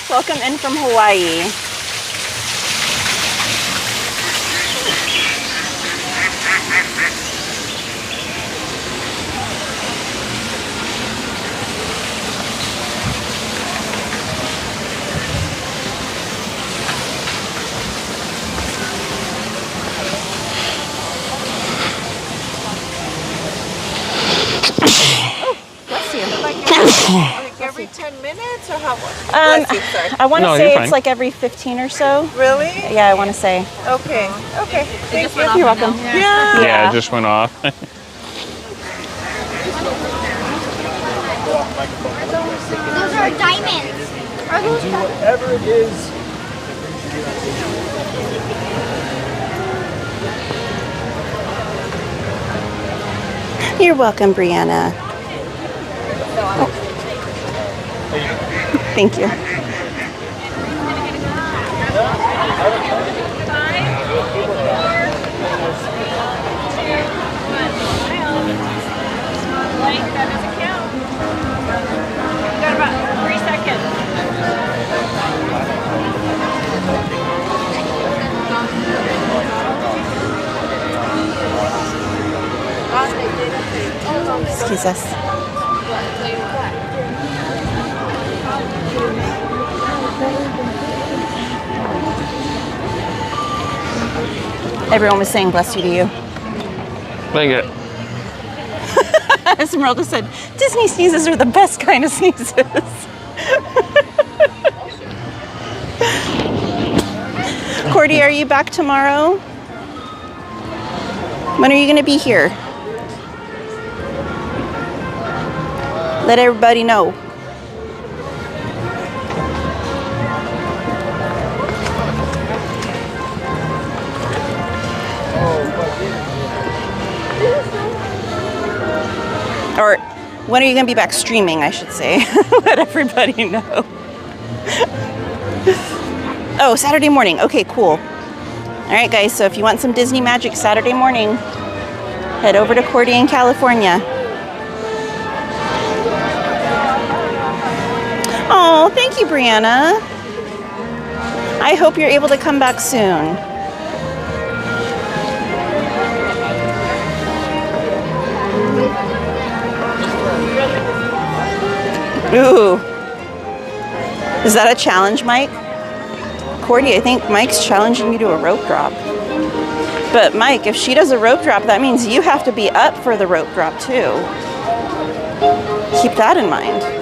Welcome in from Hawaii. Like every 10 minutes or how much? I want to say it's like every 15 or so. Really? Yeah, I want to say. Okay. Okay. Thank you. You're welcome. Yeah, it just went off. Those are diamonds. Are those Do whatever it is. You're welcome, Brianna. Oh. Thank you. Got about 3 seconds. Excuse us. Everyone was saying bless you to you. Thank you. Esmeralda said, Disney sneezes are the best kind of sneezes. Cordy, are you back tomorrow? When are you going to be here? Let everybody know. Or when are you going to be back streaming, I should say. Let everybody know. Oh, Saturday morning. Okay, cool. All right, guys. So if you want some Disney magic Saturday morning, head over to Cordian, California. Oh, thank you, Brianna. I hope you're able to come back soon. Ooh. Is that a challenge, Mike? Cordy, I think Mike's challenging you to a rope drop. But Mike, if she does a rope drop, that means you have to be up for the rope drop too. Keep that in mind.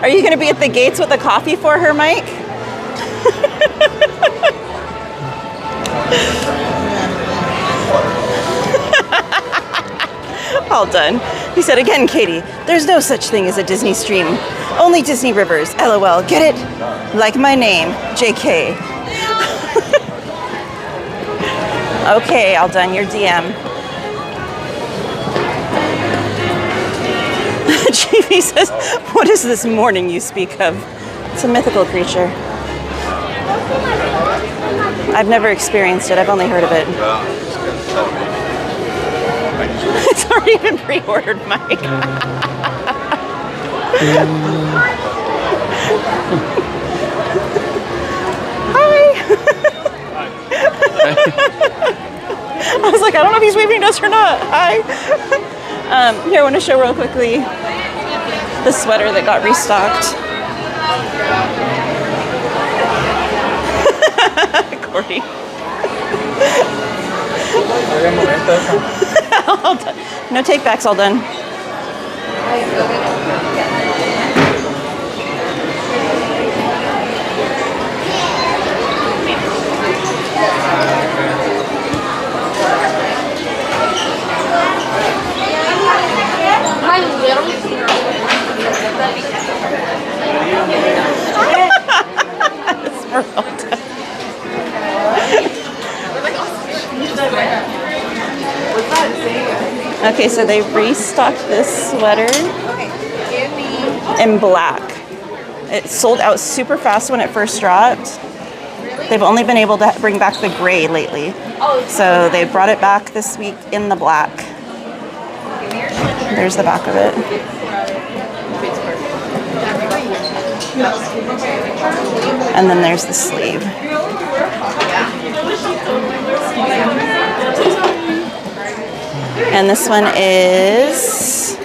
Are you going to be at the gates with a coffee for her, Mike? All done. He said again, Katie, there's no such thing as a Disney stream. Only Disney rivers. LOL. Get it? Like my name, JK. Okay, all done. Your DM. JV says, what is this morning you speak of? It's a mythical creature. I've never experienced it. I've only heard of it. It's already been pre-ordered, Mike. Hi. I was like, I don't know if he's waving to us or not. Hi. Here, I want to show real quickly the sweater that got restocked. Corey. All done. No take backs, all done. Okay, so they restocked this sweater in black. It sold out super fast when it first dropped. They've only been able to bring back the gray lately. So they brought it back this week in the black. There's the back of it. And then there's the sleeve. And this one is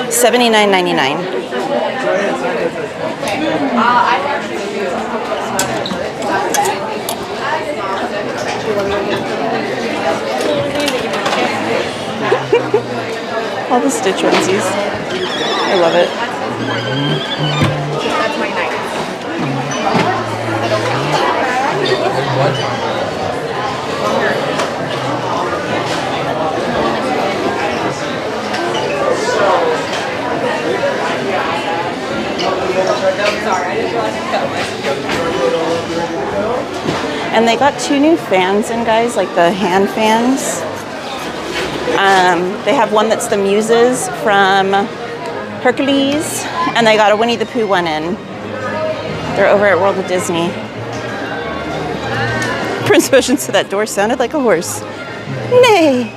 $79.99. All the Stitch onesies. I love it. That's my night. And they got 2 new fans in, guys, like the hand fans. They have one that's the Muses from Hercules, and they got a Winnie the Pooh one in. They're over at World of Disney. Prince Ocean said that door sounded like a horse. Nay.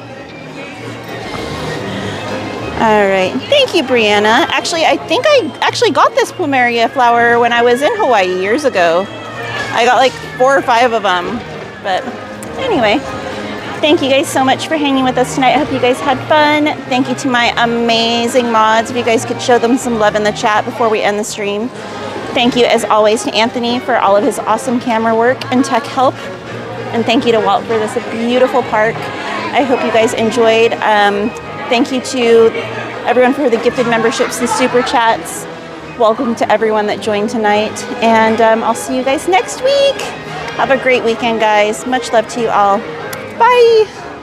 All right. Thank you, Brianna. Actually, I think I actually got this plumeria flower when I was in Hawaii years ago. I got like 4 or 5 of them. But anyway, thank you guys so much for hanging with us tonight. I hope you guys had fun. Thank you to my amazing mods. If you guys could show them some love in the chat before we end the stream. Thank you, as always, to Anthony for all of his awesome camera work and tech help. And thank you to Walt for this beautiful park. I hope you guys enjoyed. Thank you to everyone for the gifted memberships and super chats. Welcome to everyone that joined tonight. And I'll see you guys next week. Have a great weekend, guys. Much love to you all. Bye.